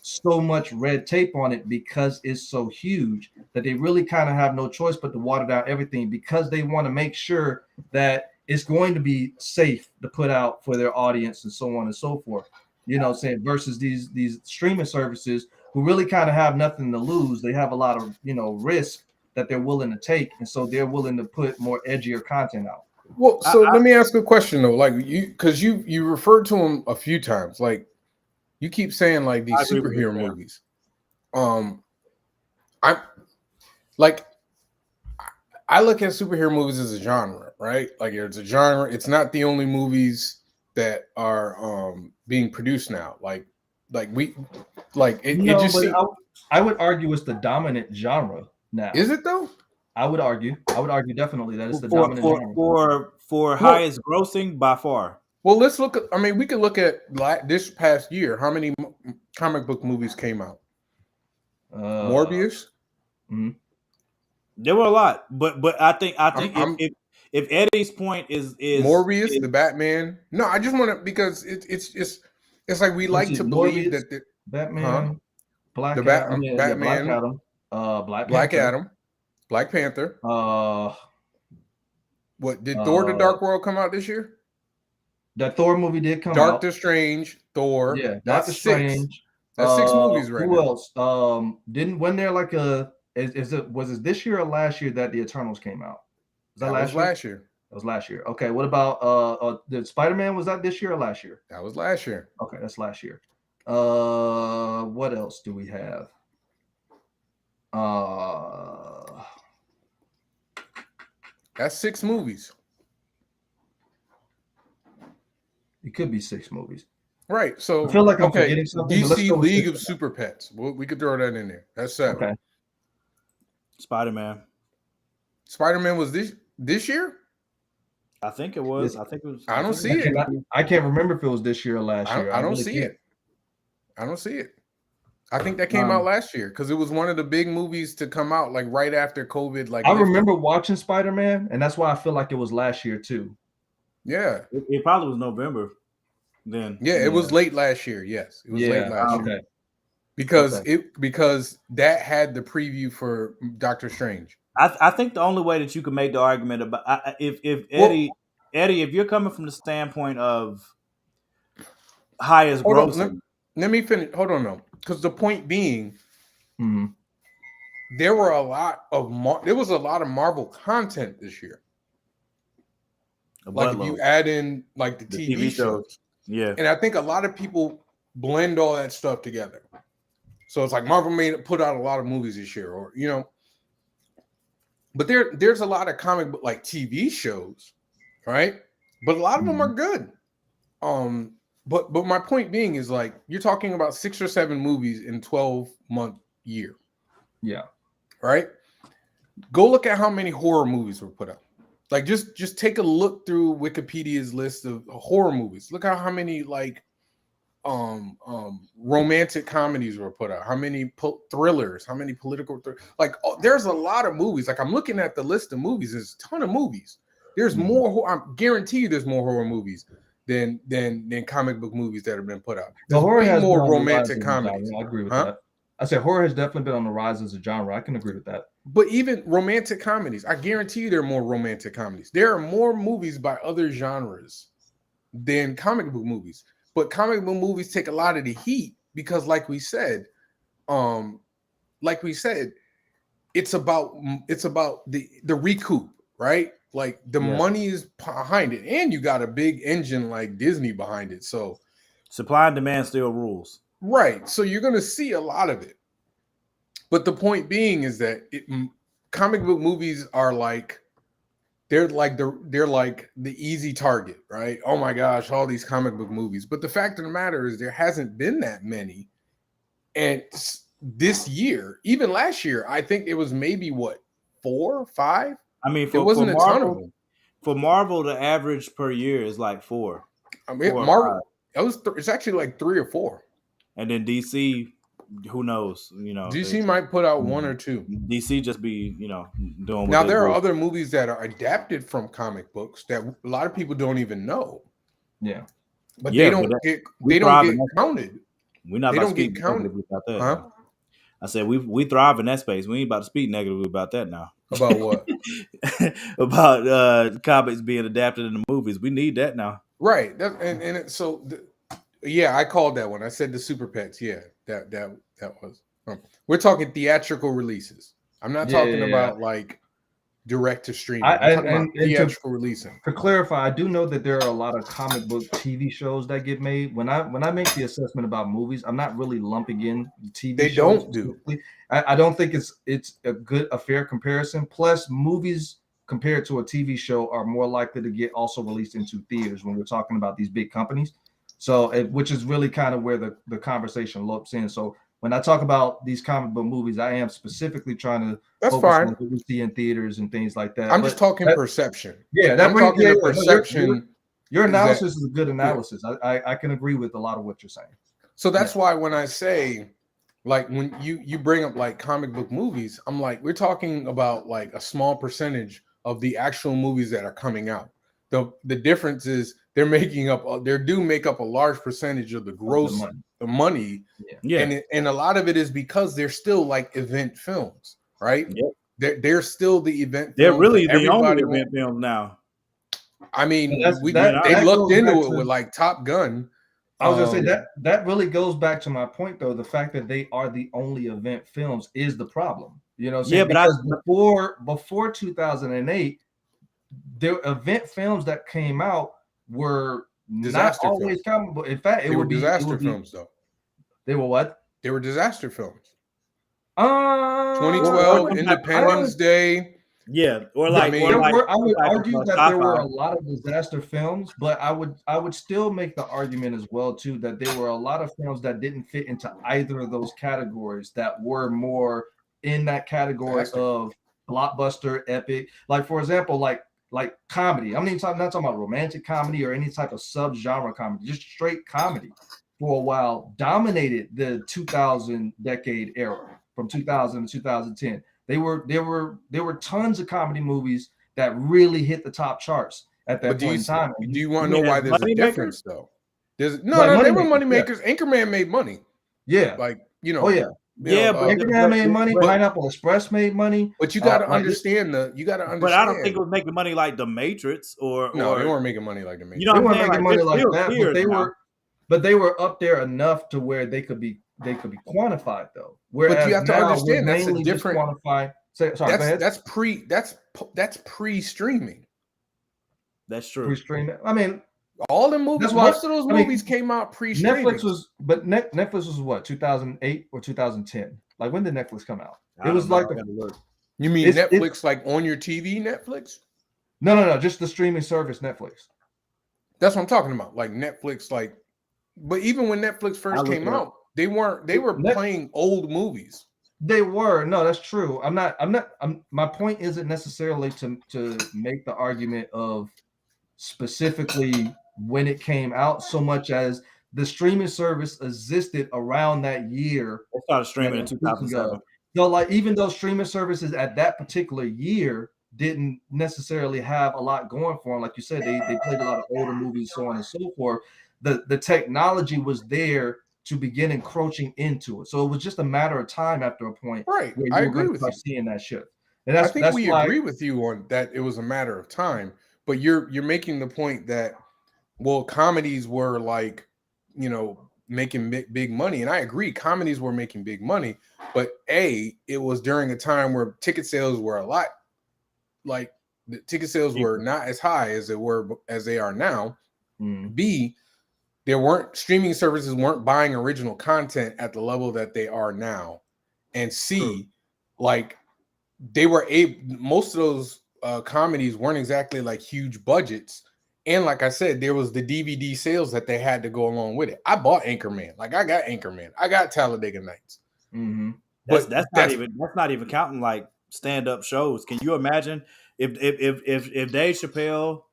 so much red tape on it because it's so huge that they really kind of have no choice but to water down everything because they want to make sure that it's going to be safe to put out for their audience and so on and so forth. You know, saying versus these streaming services who really kind of have nothing to lose. They have a lot of risk that they're willing to take, and so they're willing to put more edgier content out. Well, so let me ask a question though. Like because you referred to him a few times. Like you keep saying like I these agree with superhero you, movies. I like I look at superhero movies as a genre, right? Like it's a genre. It's not the only movies that are being produced now. Like we like it No, just but seems, I would argue it's the dominant genre now. is it though? I would argue definitely that it's the dominant genre. for Well, highest grossing by far. well, let's look at. I mean, we could look at this past year. How many comic book movies came out? Morbius. Mhm. There were a lot, but I think I'm if Eddie's point is Morbius, the Batman. No, I just want to because it's like we Let me like see. to believe Morbius, that the Batman, Black the Adam. I mean, yeah, Black Batman, Adam, Black Black Panther, Adam, Black Panther. uh, What did Thor: The uh, Dark World come out this year? that Thor movie did come out. Doctor Strange, Thor. Yeah, That's Doctor six. Strange. That's six movies right Who now. else? Didn't when there like a was it this year or last year that the Eternals came out? Was that That last was year? last year. That was last year. Okay, what about the Spider-Man? Was that this year or last year? That was last year. Okay, that's last year. What else do we have? That's six movies. It could be 6 movies. Right. So I feel like I'm okay, forgetting something. But let's DC go with League 6 of for now. Super Pets. We could throw that in there. That's 7. Okay. Spider-Man. Spider-Man was this year? I think it was. Yes. I think it was. I don't see it. I can't remember if it was this year or last year. I don't really see can't. it. I don't see it. I think that came out last year because it was one of the big movies to come out like right after COVID. Like I remember watching Spider-Man, and that's why I feel like it was last year too. Yeah. It probably was November then. Yeah, it was late last year. Yes, it was late last year. Because that had the preview for Doctor Strange. I think the only way that you can make the argument about if Eddie, if you're coming from the standpoint of highest grossing. Let me finish. Hold on, though, because the point being, there were a lot of there was a lot of Marvel content this year. Like if you add in like the TV shows, yeah, and I think a lot of people blend all that stuff together. So it's like Marvel put out a lot of movies this year, or you know, but there's a lot of comic book like TV shows, right? But a lot of them are good. But my point being is like you're talking about 6 or 7 movies in 12-month year. Yeah. Right? Go look at how many horror movies were put out. Like just take a look through Wikipedia's list of horror movies. Look at how many like romantic comedies were put out. How many thrillers? How many political like there's a lot of movies. Like I'm looking at the list of movies. There's a ton of movies. There's more. I guarantee you, there's more horror movies than comic book movies that have been put out. There's horror way has more romantic comedies. I agree with that. I said horror has definitely been on the rise as a genre. I can agree with that. But even romantic comedies, I guarantee you there are more romantic comedies. There are more movies by other genres than comic book movies. But comic book movies take a lot of the heat because, like we said, it's about the recoup, right? Like the money is behind it, and you got a big engine like Disney behind it. So supply and demand still rules. Right. So you're going to see a lot of it. But the point being is that comic book movies are like they're like the easy target, right? Oh my gosh, all these comic book movies. But the fact of the matter is there hasn't been that many. And this year, even last year, I think it was maybe 4 or 5. I mean, it wasn't a ton of them. For Marvel, the average per year is like 4. I mean, Marvel, it's actually like 3 or 4. And then DC, who knows? You know, DC might put out 1 or 2. DC just be, doing. Now there are other movies that are adapted from comic books that a lot of people don't even know. Yeah, but they don't get counted. We're not. They don't get counted about that. Huh? I said we thrive in that space. We ain't about to speak negatively about that now. About what? About comics being adapted into movies. We need that now. Right. Yeah, I called that one. I said the Super Pets. Yeah, that was. We're talking theatrical releases. I'm not talking about like direct to streaming. I'm talking about theatrical releasing. To clarify, I do know that there are a lot of comic book TV shows that get made. When I make the assessment about movies, I'm not really lumping in TV. They shows don't do. I don't think it's a fair comparison. Plus, movies compared to a TV show are more likely to get also released into theaters when we're talking about these big companies. So, which is really kind of where the conversation loops in. So, when I talk about these comic book movies, I am specifically trying to focus on what we see in theaters and things like that. I'm just talking perception. Yeah, perception. Your analysis is a good analysis. Yeah. I can agree with a lot of what you're saying. So that's why when I say, like, when you bring up like comic book movies, I'm like, we're talking about like a small percentage of the actual movies that are coming out. The difference is they do make up a large percentage of the gross, the money. Yeah. And a lot of it is because they're still like event films, right? Yep. They're still the event. They're really the only event film now. I mean, they looked into it with like Top Gun. I was gonna say that really goes back to my point though. The fact that they are the only event films is the problem. You know what I'm saying? Yeah, but before 2008, the event films that came out were disaster not always comic book. In fact, they were disaster films though. They were what? They were disaster films. 2012, Independence Day. Yeah, or like, I would argue that there were a lot of disaster films, but I would still make the argument as well too that there were a lot of films that didn't fit into either of those categories that were more in that category of blockbuster, epic. Like for example, like comedy. I'm not talking about romantic comedy or any type of sub-genre comedy, just straight comedy. For a while, dominated the 2000 decade era from 2000 to 2010. There were tons of comedy movies that really hit the top charts at that point in time. Do you want to know why there's a difference though? They were money makers. Yeah. Anchorman made money. Yeah, like you know. Oh yeah. Yeah, but Anchorman made money. Pineapple Express made money. But you got to understand But I don't think it was making money like The Matrix or. No, they weren't making money like The Matrix. They weren't making money like that. But they were up there enough to where they could be they could be quantified though. But Whereas you have to now we're understand that's a mainly just different. quantifying. Sorry, go ahead. That's pre-streaming. That's true. Pre-streaming. I mean, All the movies, that's why most of those I mean, movies came out pre-streaming. Netflix was, but Netflix was what, 2008 or 2010? Like, when did Netflix come out? I It was don't know. like I gotta look. You mean it's- Netflix, like on your TV, Netflix? no, just the streaming service Netflix. That's what I'm talking about. Like Netflix, like, but even when Netflix I'll first look came it up. out, they were playing old movies. They were. No, that's true. My point isn't necessarily to make the argument of specifically when it came out, so much as the streaming service existed around that year. They started streaming in that I'm speaking 2007. of. So, like, even though streaming services at that particular year didn't necessarily have a lot going for them, like you said, they played a lot of older movies, so on and so forth. The technology was there to begin encroaching into it. So it was just a matter of time after a point Right. where I you were agree going to with start you. seeing that shift. And I that's think we why agree with you on that. It was a matter of time, but you're making the point that, well, comedies were like, making big money, and I agree, comedies were making big money, but it was during a time where ticket sales were a lot, like the ticket sales were not as high as they are now. B, there weren't streaming services weren't buying original content at the level that they are now, and C, like they were most of those comedies weren't exactly like huge budgets. And like I said, there was the DVD sales that they had to go along with it. I bought Anchorman. Like, I got Anchorman. I got Talladega Nights. That's not even counting like stand-up shows. Can you imagine if Dave Chappelle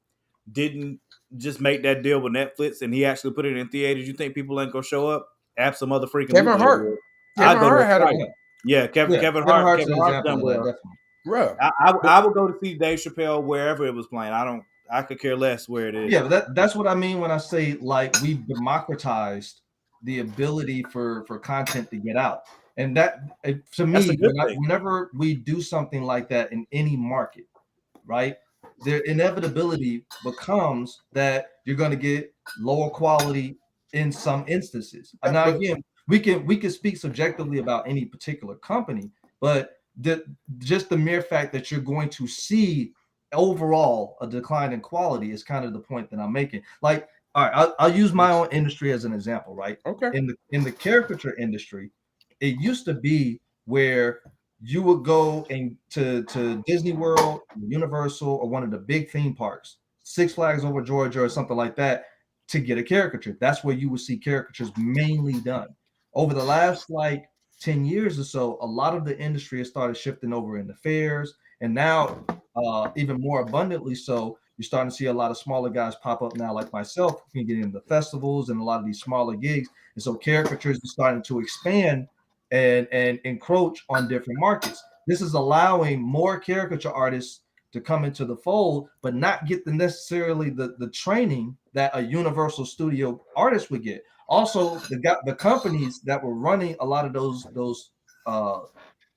didn't just make that deal with Netflix and he actually put it in theaters? You think people ain't gonna show up? Absolutely. Kevin Hart. Kevin Hart had a Kevin Hart's done well. Definitely. Bro, I would go to see Dave Chappelle wherever it was playing. I could care less where it is. Yeah, but that's what I mean when I say, like, we've democratized the ability for content to get out. And that, to me, whenever we do something like that in any market, right, the inevitability becomes that you're going to get lower quality in some instances. Now, again, we can speak subjectively about any particular company, but just the mere fact that you're going to see overall a decline in quality is kind of the point that I'm making. Like, all right, I'll use my own industry as an example, right? Okay. In the caricature industry, it used to be where you would go to Disney World, Universal, or one of the big theme parks, Six Flags Over Georgia or something like that, to get a caricature. That's where you would see caricatures mainly done. Over the last like 10 years or so, a lot of the industry has started shifting over into fairs, and now even more abundantly so, you're starting to see a lot of smaller guys pop up now, like myself, who can get into festivals and a lot of these smaller gigs. And so caricatures are starting to expand and encroach on different markets. This is allowing more caricature artists to come into the fold, but not get necessarily the training that a Universal Studio artist would get. Also, the companies that were running a lot of those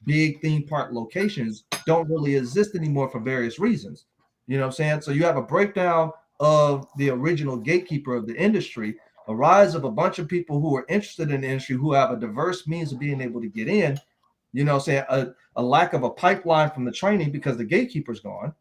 big theme park locations don't really exist anymore for various reasons. You know what I'm saying? So you have a breakdown of the original gatekeeper of the industry, a rise of a bunch of people who are interested in the industry, who have a diverse means of being able to get in. You know what I'm saying? A lack of a pipeline from the training because the gatekeeper's gone,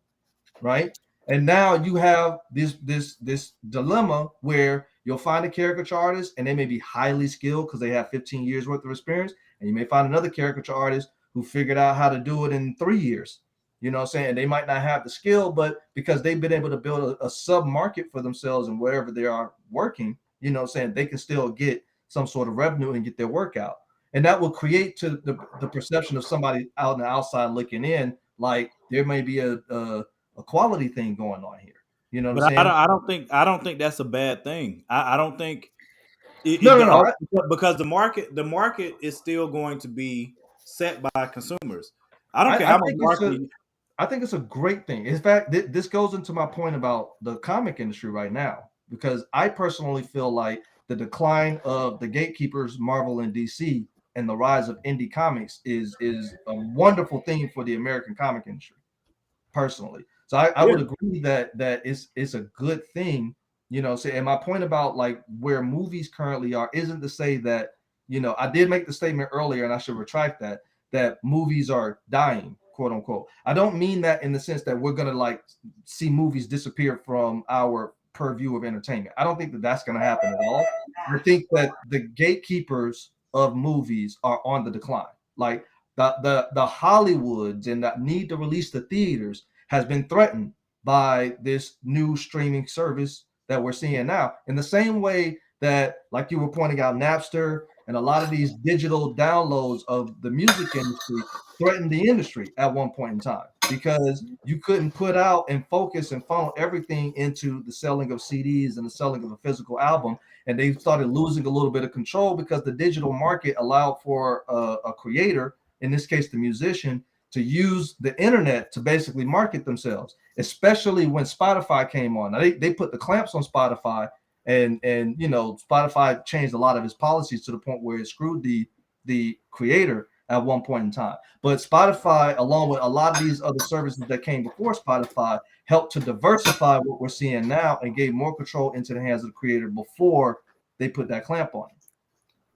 right? And now you have this dilemma where you'll find a caricature artist and they may be highly skilled because they have 15 years worth of experience, and you may find another caricature artist who figured out how to do it in 3 years. You know what I'm saying? They might not have the skill, but because they've been able to build a sub-market for themselves and wherever they are working, you know what I'm saying, they can still get some sort of revenue and get their work out. And that will create to the perception of somebody out on the outside looking in, like there may be a quality thing going on here. You know what I'm saying? I don't think that's a bad thing. I don't think no. Because the market is still going to be set by consumers. I don't care how much marketing. I think it's a great thing. In fact, this goes into my point about the comic industry right now, because I personally feel like the decline of the gatekeepers, Marvel and DC, and the rise of indie comics is a wonderful thing for the American comic industry, personally. So I would agree that it's a good thing, you know. So, and my point about like where movies currently are isn't to say that I did make the statement earlier, and I should retract that movies are dying, quote unquote. I don't mean that in the sense that we're gonna like see movies disappear from our purview of entertainment. I don't think that that's gonna happen at all. I think that the gatekeepers of movies are on the decline. Like the Hollywoods and that need to release the theaters has been threatened by this new streaming service that we're seeing now. In the same way that, like you were pointing out, Napster and a lot of these digital downloads of the music industry threatened the industry at one point in time because you couldn't put out and focus and funnel everything into the selling of CDs and the selling of a physical album. And they started losing a little bit of control because the digital market allowed for a creator, in this case, the musician, to use the internet to basically market themselves, especially when Spotify came on. Now, they put the clamps on Spotify, and Spotify changed a lot of its policies to the point where it screwed the creator at one point in time. But Spotify, along with a lot of these other services that came before Spotify, helped to diversify what we're seeing now and gave more control into the hands of the creator before they put that clamp on.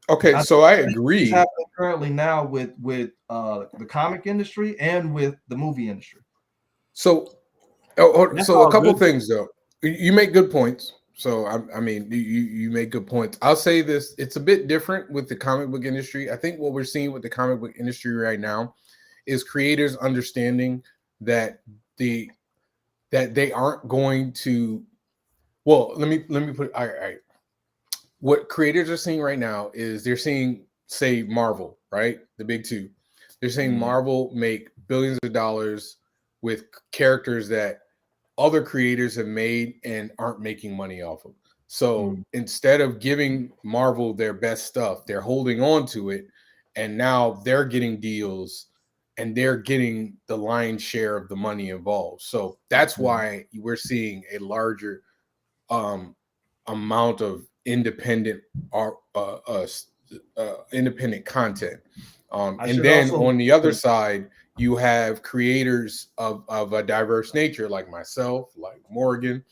Okay, so I agree. It's happening currently now with the comic industry and with the movie industry. So, so a couple things though. You make good points. So I mean, you make good points. I'll say this: it's a bit different with the comic book industry. I think what we're seeing with the comic book industry right now is creators understanding that they aren't going to. Well, let me put. All right. What creators are seeing right now is they're seeing, say, Marvel, right? The big two. They're seeing Marvel make billions of dollars with characters that other creators have made and aren't making money off of. So instead of giving Marvel their best stuff, they're holding on to it, and now they're getting deals and they're getting the lion's share of the money involved. So that's why we're seeing a larger amount of independent independent content. And then on the other side, you have creators of a diverse nature, like myself, like Morgan,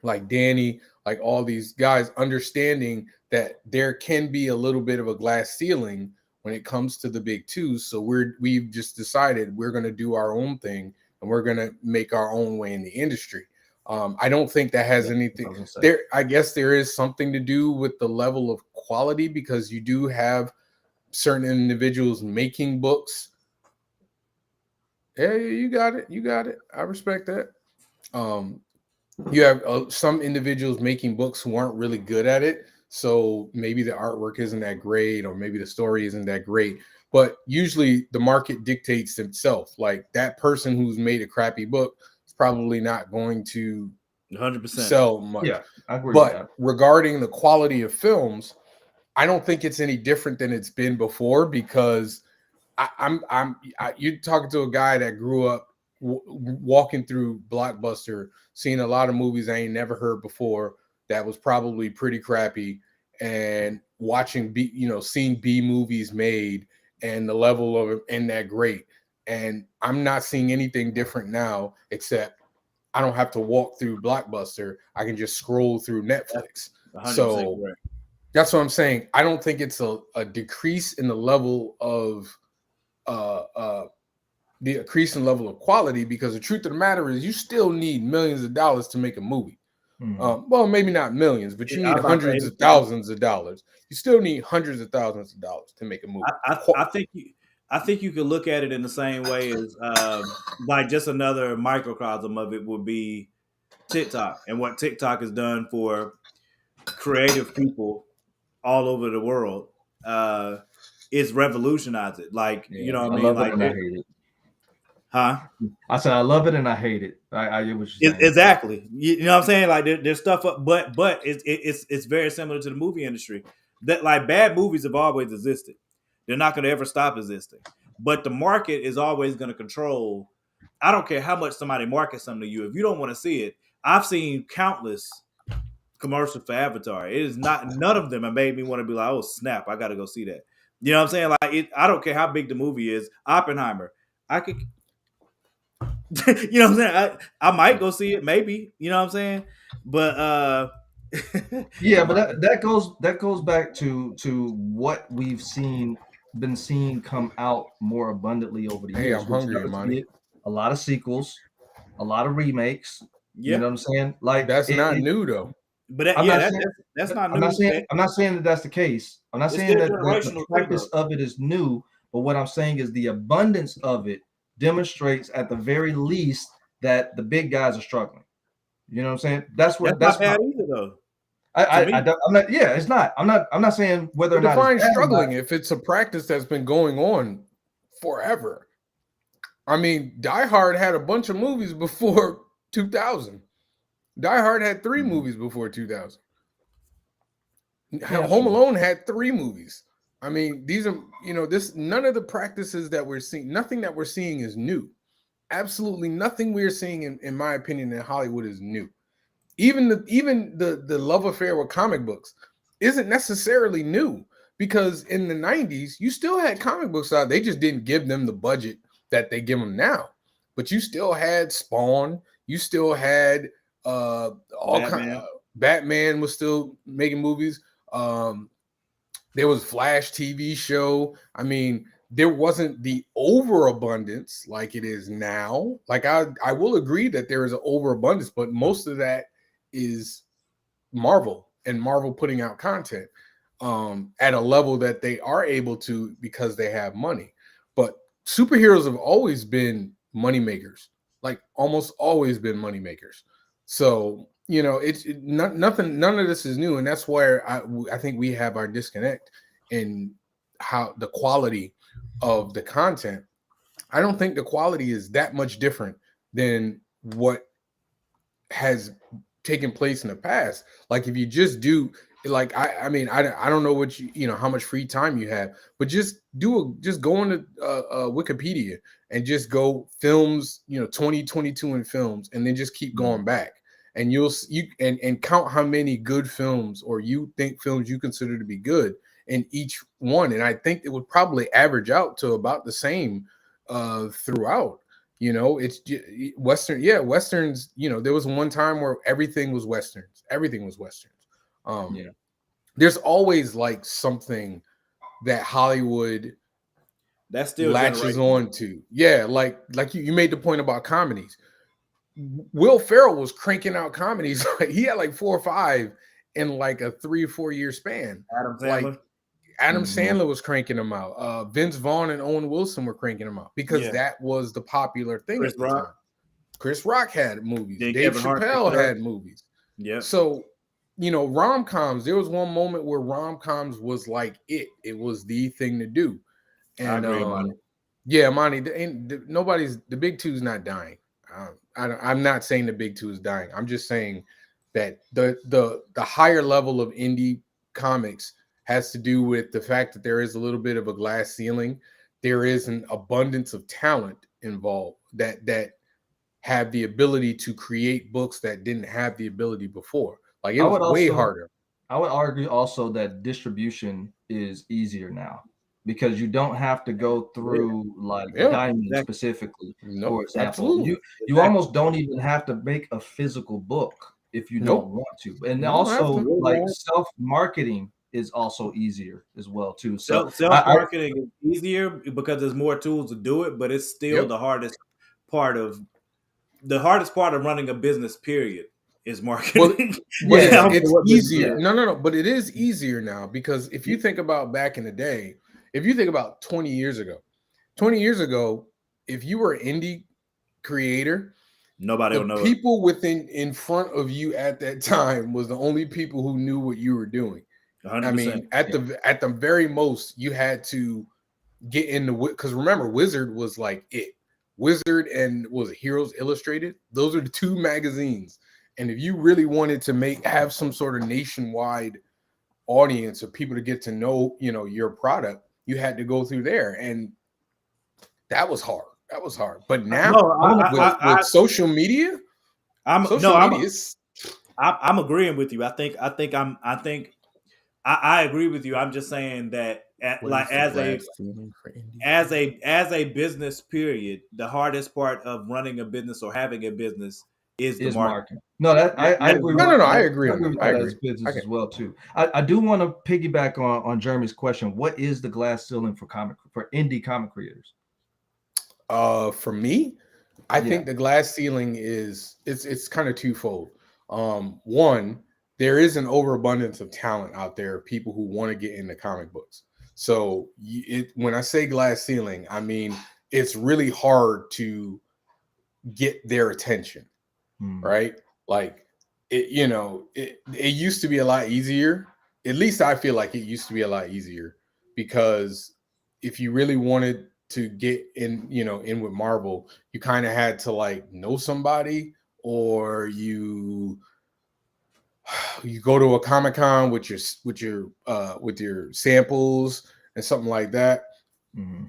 like Danny, like all these guys, understanding that there can be a little bit of a glass ceiling when it comes to the big two. So we've just decided we're going to do our own thing and we're going to make our own way in the industry. I don't think that has anything there. I guess there is something to do with the level of quality because you do have certain individuals making books. Hey, you got it. You got it. I respect that. You have some individuals making books who aren't really good at it. So maybe the artwork isn't that great, or maybe the story isn't that great. But usually the market dictates itself. Like that person who's made a crappy book is probably not going to 100% sell much. Yeah, I agree but with that. regarding the quality of films, I don't think it's any different than it's been before because you're talking to a guy that grew up walking through Blockbuster, seeing a lot of movies I ain't never heard before that was probably pretty crappy, and watching seeing B movies made and the level of it ain't that great. And I'm not seeing anything different now, except I don't have to walk through Blockbuster. I can just scroll through Netflix. So correct. That's what I'm saying. I don't think it's a decrease in the level of the increase in level of quality, because the truth of the matter is you still need millions of dollars to make a movie. Well, maybe not millions, but you need hundreds of thousands of dollars. You still need hundreds of thousands of dollars to make a movie. I think you could look at it in the same way as like just another microcosm of it would be TikTok and what TikTok has done for creative people all over the world. It's revolutionized it. Like, you know what I mean? Like, I hate it. Huh? I said I love it and I hate it. I get what you're saying. Exactly. You know what I'm saying? Like there's stuff up, but it's very similar to the movie industry. That like bad movies have always existed. They're not going to ever stop existing. But the market is always going to control. I don't care how much somebody markets something to you. If you don't want to see it, I've seen countless commercials for Avatar. It is not, none of them have made me want to be like, oh snap, I got to go see that. You know what I'm saying? Like I don't care how big the movie is. Oppenheimer, I could. You know what I'm saying? I might go see it, maybe. You know what I'm saying? But Yeah, but that goes back to what we've been seeing come out more abundantly over the Hey, years. I'm We've hungry, started to Amani. get a lot of sequels, a lot of remakes. You Yeah, know what I'm saying? Like That's not new though. but that, I'm yeah, not that, saying that's not new. I'm not saying that that's the case. I'm not It's saying still that the generational too, practice though. of it is new, but what I'm saying is the abundance of it demonstrates at the very least that the big guys are struggling. You know what I'm saying? That's not bad either, though. To me, I'm not. Yeah, it's not. I'm not saying whether or But not it's define bad or not. struggling if it's a practice that's been going on forever. I mean, Die Hard had a bunch of movies before 2000. Die Hard had 3 movies before 2000. Yeah, Home true. Alone had 3 movies. I mean, these are, this none of the practices that we're seeing, nothing that we're seeing is new. Absolutely nothing we're seeing in my opinion in Hollywood is new. Even the love affair with comic books isn't necessarily new because in the 90s you still had comic books out. They just didn't give them the budget that they give them now. But you still had Spawn, you still had all kind Batman. Batman was still making movies. There was Flash TV show. I mean, there wasn't the overabundance like it is now. Like I will agree that there is an overabundance, but most of that is Marvel and Marvel putting out content at a level that they are able to because they have money. But superheroes have always been money makers, like almost always been money makers. So nothing. None of this is new, and that's where I think we have our disconnect in how the quality of the content. I don't think the quality is that much different than what has taken place in the past. Like if you just do like I mean I don't know what how much free time you have, but just go on to Wikipedia and just go films 2022 in films, and then just keep going back, and and count how many good films or you think films you consider to be good in each one, and I think it would probably average out to about the same throughout. It's Western. Yeah, Westerns. There was one time where everything was Westerns. Everything was Westerns. Yeah. There's always like something that Hollywood That's still latches generational. on to. Yeah, like you made the point about comedies. Will Ferrell was cranking out comedies. He had like 4 or 5 in like a 3 or 4 year span. Adam Like Sandler. Adam Mhm. Sandler was cranking them out. Vince Vaughn and Owen Wilson were cranking them out because Yeah. that was the popular thing Chris at the Rock. time. Chris Rock had movies. Then Dave Kevin Hart picked Chappelle it up. had movies. Yep. So, rom-coms, there was one moment where rom-coms was like it was the thing to do. I And agree about it. yeah, Monty, nobody's the big two's not dying. I'm not saying the big two is dying. I'm just saying that the higher level of indie comics has to do with the fact that there is a little bit of a glass ceiling. There is an abundance of talent involved that have the ability to create books that didn't have the ability before. Like it I was would way also harder. I would argue also that distribution is easier now because you don't have to go Yeah. through like Yeah. Diamond Exactly. specifically, Nope. for example. Absolutely. You Exactly. almost don't even have to make a physical book if you don't Nope. want to. And You don't have also to. like Really, self-marketing is also easier as well too. So self marketing is easier because there's more tools to do it, but it's still Yep. the hardest part of running a business. Period is Well, marketing. but yeah, I it's don't care it's what business easier. it is. No. But it is easier now because if you think about back in the day, if you think about 20 years ago, 20 years ago, if you were an indie creator, Nobody the will know it. people in front of you at that time was the only people who knew what you were doing. I 100%. mean, at yeah. the very most, you had to get in the because remember, Wizard was like it. Wizard and was it Heroes Illustrated? Those are the 2 magazines. And if you really wanted to have some sort of nationwide audience of people to get to know, your product, you had to go through there, and that was hard. That was hard. But now No, I want to with social media, I'm social media is I'm agreeing with you. I agree with you. I'm just saying that what is the glass ceiling for indie? as a business period, the hardest part of running a business or having a business is the Is market. marketing. No, that I That is agree the with No, market. I that. agree I on agree that. with I that as agree. business Okay. as well too. I do want to piggyback on Jeremy's question. What is the glass ceiling for indie comic creators? For me, I Yeah. think the glass ceiling is it's kind of twofold. One, there is an overabundance of talent out there, people who want to get into comic books. So when I say glass ceiling, I mean it's really hard to get their attention, Hmm. right? Like it used to be a lot easier. At least I feel like it used to be a lot easier because if you really wanted to get in, in with Marvel, you kind of had to like know somebody, or you go to a Comic-Con with your samples and something like that. Hmm.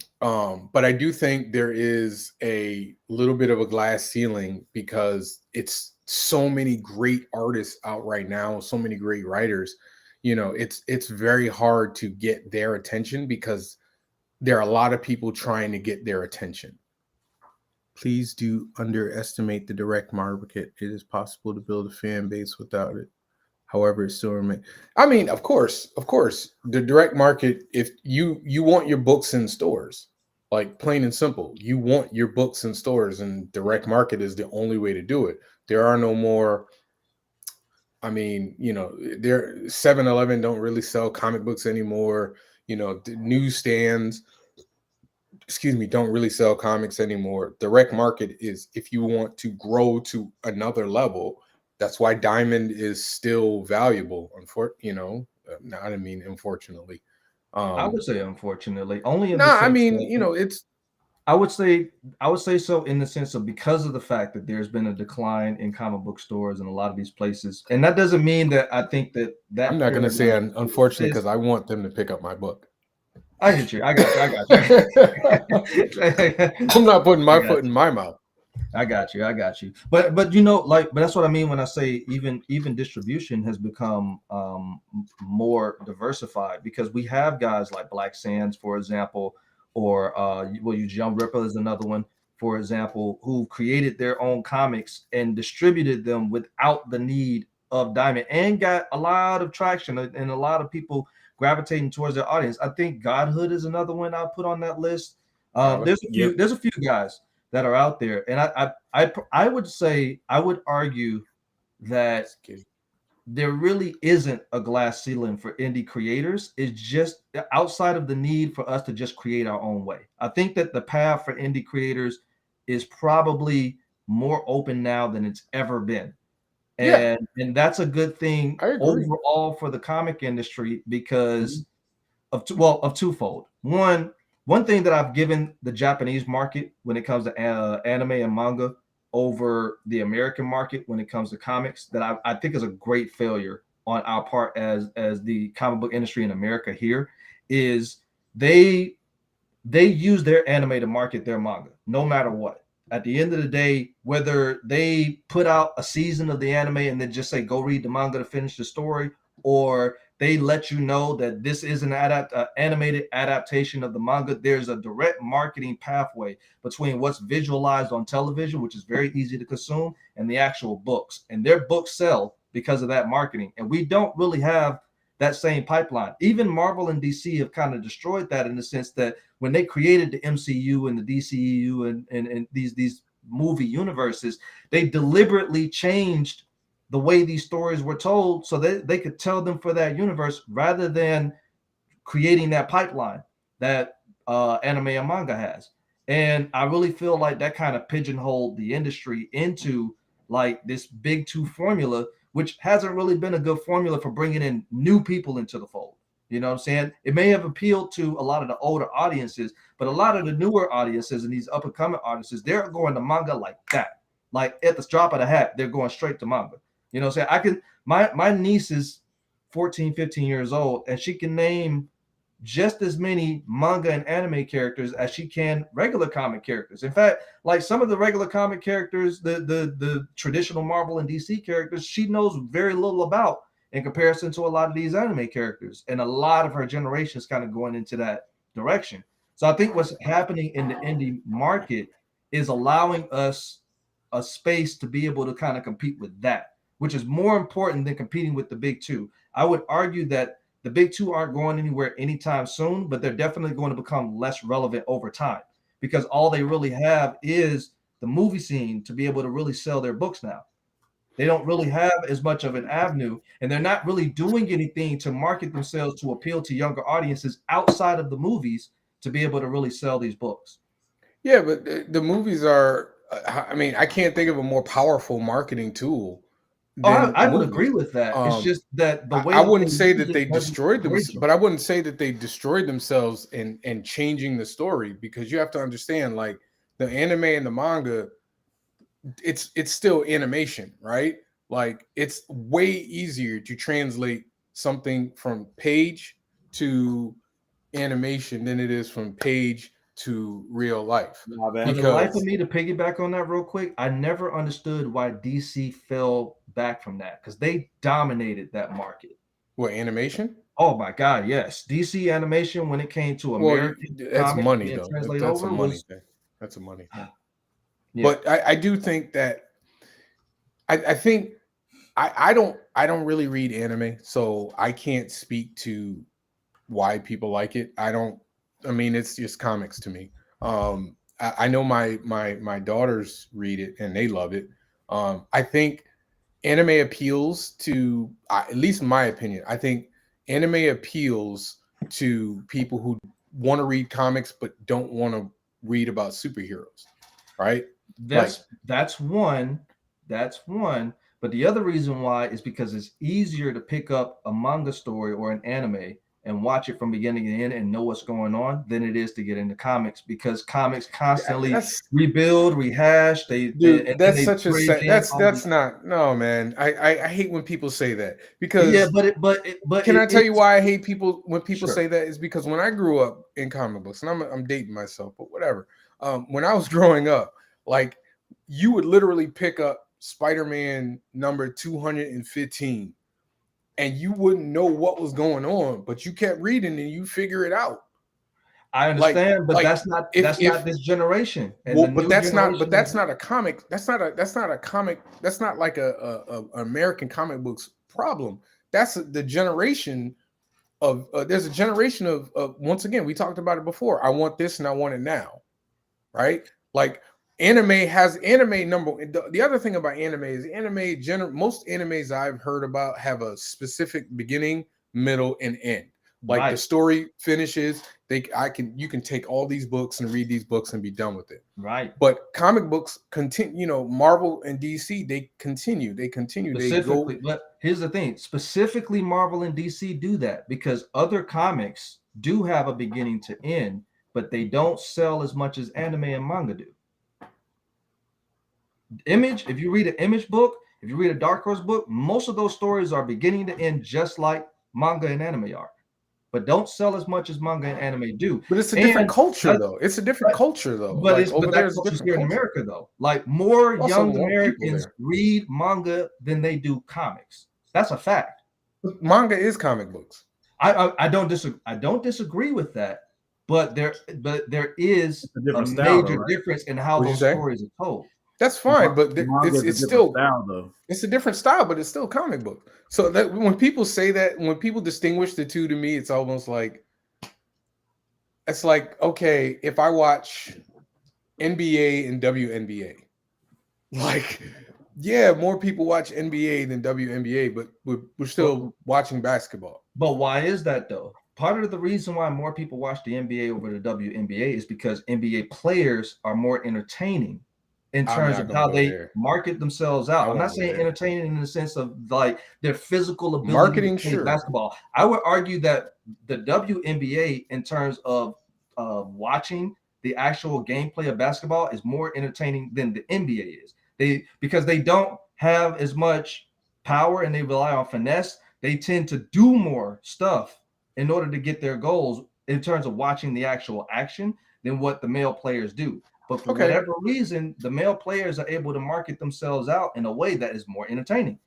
But I do think there is a little bit of a glass ceiling because it's so many great artists out right now, so many great writers. It's very hard to get their attention because there are a lot of people trying to get their attention. Please do underestimate the direct market. It is possible to build a fan base without it. However, it still remains. I mean, of course, the direct market. If you want your books in stores, like plain and simple, you want your books in stores, and direct market is the only way to do it. There are no more. I mean, there 7-Eleven don't really sell comic books anymore. The newsstands, excuse me, don't really sell comics anymore. Direct market is if you want to grow to another level. That's why Diamond is still valuable. I didn't mean unfortunately. I Um, would say unfortunately, only in the I sense mean, that it's I would say so in the sense of because of the fact that there's been a decline in comic book stores in a lot of these places, and that doesn't mean that I think that I'm that not gonna say paradigm unfortunately because exists. I want them to pick up my book. I get you. I got you. I got you. I'm not putting I my got foot in you. my mouth. I got you. I got you. But but that's what I mean when I say even distribution has become more diversified because we have guys like Black Sands, for example, or we'll use Young Ripper as another one, for example, who created their own comics and distributed them without the need of Diamond and got a lot of traction and a lot of people gravitating towards their audience. I think Godhood is another one I put on that list. Tyler, Yep. There's a few guys that are out there. And I would say I would argue that there really isn't a glass ceiling for indie creators. It's just outside of the need for us to just create our own way. I think that the path for indie creators is probably more open now than it's ever been. yeah, And that's a good thing I agree. overall for the comic industry Mhm. because of twofold. One thing that I've given the Japanese market when it comes to anime and manga over the American market when it comes to comics that I think is a great failure on our part as the comic book industry in America here is they they use their anime to market their manga, no matter what. At the end of the day, whether they put out a season of the anime and then just say, go read the manga to finish the story, or they let you know that this is an animated adaptation of the manga, there's a direct marketing pathway between what's visualized on television, which is very easy to consume, and the actual books. And their books sell because of that marketing. And we don't really have that same pipeline. Even Marvel and DC have kind of destroyed that in the sense that when they created the MCU and the DCEU and these movie universes, they deliberately changed the way these stories were told so that they could tell them for that universe rather than creating that pipeline that anime and manga has. And I really feel like that kind of pigeonholed the industry into like this big two formula, which hasn't really been a good formula for bringing in new people into the fold. You know what I'm saying? It may have appealed to a lot of the older audiences, but a lot of the newer audiences and these up and coming audiences, they're going to manga like that. Like at the drop of the hat, they're going straight to manga. You know what I'm saying? I can my niece is 14, 15 years old, and she can name just as many manga and anime characters as she can regular comic characters. In fact, like some of the regular comic characters, the traditional Marvel and DC characters, she knows very little about in comparison to a lot of these anime characters. And a lot of her generation is kind of going into that direction. So I think what's happening in the indie market is allowing us a space to be able to kind of compete with that, which is more important than competing with the big two. I would argue that the big two aren't going anywhere anytime soon, but they're definitely going to become less relevant over time because all they really have is the movie scene to be able to really sell their books now. They don't really have as much of an avenue, and they're not really doing anything to market themselves to appeal to younger audiences outside of the movies to be able to really sell these books. Yeah, but the movies are. I mean, I can't think of a more powerful marketing tool Oh, than I would agree movies. with that. It's just that the way I that they wouldn't say use that they it doesn't destroyed them, encourage them. but I wouldn't say that they destroyed themselves in changing the story, because you have to understand, like, the anime and the manga, it's still animation, right? Like, it's way easier to translate something from page to animation than it is from page to real life. Nah, man. For the life of Because me, to piggyback on that real quick, I never understood why DC fell back from that because they dominated that market. what, animation? Oh my God, yes. DC animation, when it came to Well, American that's comics money being though. translated That's a over money was thing. That's a money thing. yeah. But I do think that I think I don't really read anime, so I can't speak to why people like it. I mean, it's just comics to me. I know my daughters read it and they love it. I think anime appeals to, at least in my opinion, I think anime appeals to people who want to read comics but don't want to read about superheroes, right? That's one. That's one. But the other reason why is because it's easier to pick up a manga story or an anime and watch it from beginning to end and know what's going on than it is to get into comics because comics constantly That's rebuild, rehash. Dude, And then that's they such a bridge set. in all That's these. not, no, man. I hate when people say that, Yeah, because can I tell you it's why I hate people when people sure. say that? Is because when I grew up in comic books, and I'm dating myself, but whatever. When I was growing up, like, you would literally pick up Spider-Man number 215 and you wouldn't know what was going on, but you kept reading and you figure it out. I Like understand, but like that's if not this generation. And Well, the but new generation that's is not a comic. That's not a comic. That's not like a American comic books problem. That's the generation of there's a generation of, once again, we talked about it before. I want this and I want it now, right? Like, anime number. The other thing about anime is most animes I've heard about have a specific beginning, middle, and end. Like, the right, story finishes. You can take all these books and read these books and be done with it. right. But comic books continue, Marvel and DC, they continue. They go. Specifically, but here's the thing: specifically, Marvel and DC do that because other comics do have a beginning to end, but they don't sell as much as anime and manga do. Image, if you read an Image book, if you read a Dark Horse book, most of those stories are beginning to end just like manga and anime are, but don't sell as much as manga and anime do. But it's a different And culture, but though. It's a different culture, though. but Like, it's over but there that is a culture's different here in culture. America though. Like more Also, young more people Americans there. read manga than they do comics. That's a fact. But manga is comic books. I don't disagree. I don't disagree with that, but there is It's a a different style, though, major right? difference in how What'd you those say? stories are told. That's fine, but Manga is a it's different still, style, though. it's a different style, but it's still comic book. So that when people say that, when people distinguish the two, to me, it's almost like, it's like, okay, if I watch NBA and WNBA, like, yeah, more people watch NBA than WNBA, but we're still watching basketball. But why is that though? Part of the reason why more people watch the NBA over the WNBA is because NBA players are more entertaining in I'm terms not of gonna how go they there. market themselves I out. I'm won't not go saying there. entertaining in the sense of like their physical ability Marketing, to play sure. basketball. I would argue that the WNBA, in terms of watching the actual gameplay of basketball, is more entertaining than the NBA is. Because they don't have as much power and they rely on finesse. They tend to do more stuff in order to get their goals in terms of watching the actual action than what the male players do. But for Okay. whatever reason, the male players are able to market themselves out in a way that is more entertaining.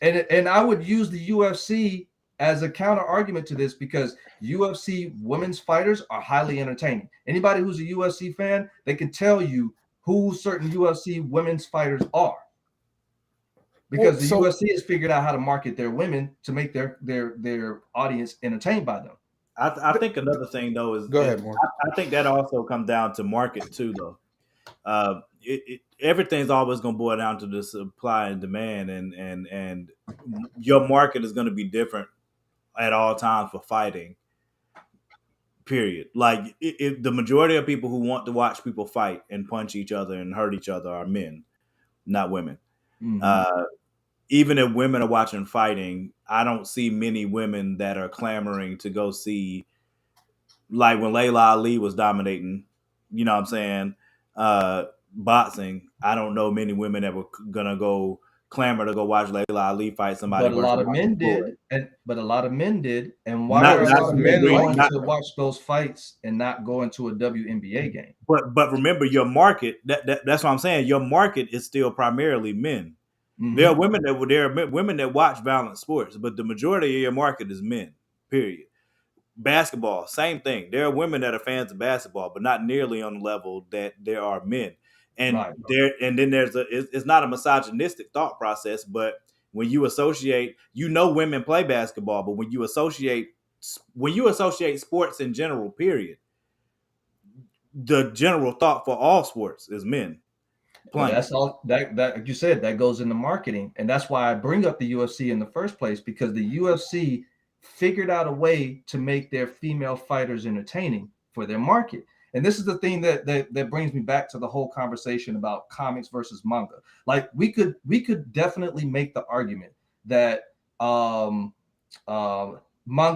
And I would use the UFC as a counter argument to this because UFC women's fighters are highly entertaining. Anybody who's a UFC fan, they can tell you who certain UFC women's fighters are, because the UFC has figured out how to market their women to make their audience entertained by them. I think another thing though is, Go ahead, Mark. I think that also comes down to market too, though. Everything's always going to boil down to the supply and demand, and your market is going to be different at all times for fighting. Period. Like the majority of people who want to watch people fight and punch each other and hurt each other are men, not women. Mm-hmm. Even if women are watching fighting, I don't see many women that are clamoring to go see, like when Layla Ali was dominating, you know what I'm saying, boxing. I don't know many women that were gonna go clamor to go watch Layla Ali fight somebody. But a lot of men did, and why There were are a a lot lot of of men men like going it. to watch those fights and not go into a WNBA game? But remember, your market. That's what I'm saying. Your market is still primarily men. Mm-hmm. There are women that watch violent sports, but the majority of your market is men. Period. Basketball, same thing. There are women that are fans of basketball, but not nearly on the level that there are men. And Right. then there's it's not a misogynistic thought process, but when you associate, women play basketball, but when you associate sports in general, period, the general thought for all sports is men Well, playing. that's all that like you said, that goes into marketing, and that's why I bring up the UFC in the first place, because the UFC figured out a way to make their female fighters entertaining for their market. And this is the thing that brings me back to the whole conversation about comics versus manga. Like we could definitely make the argument that manga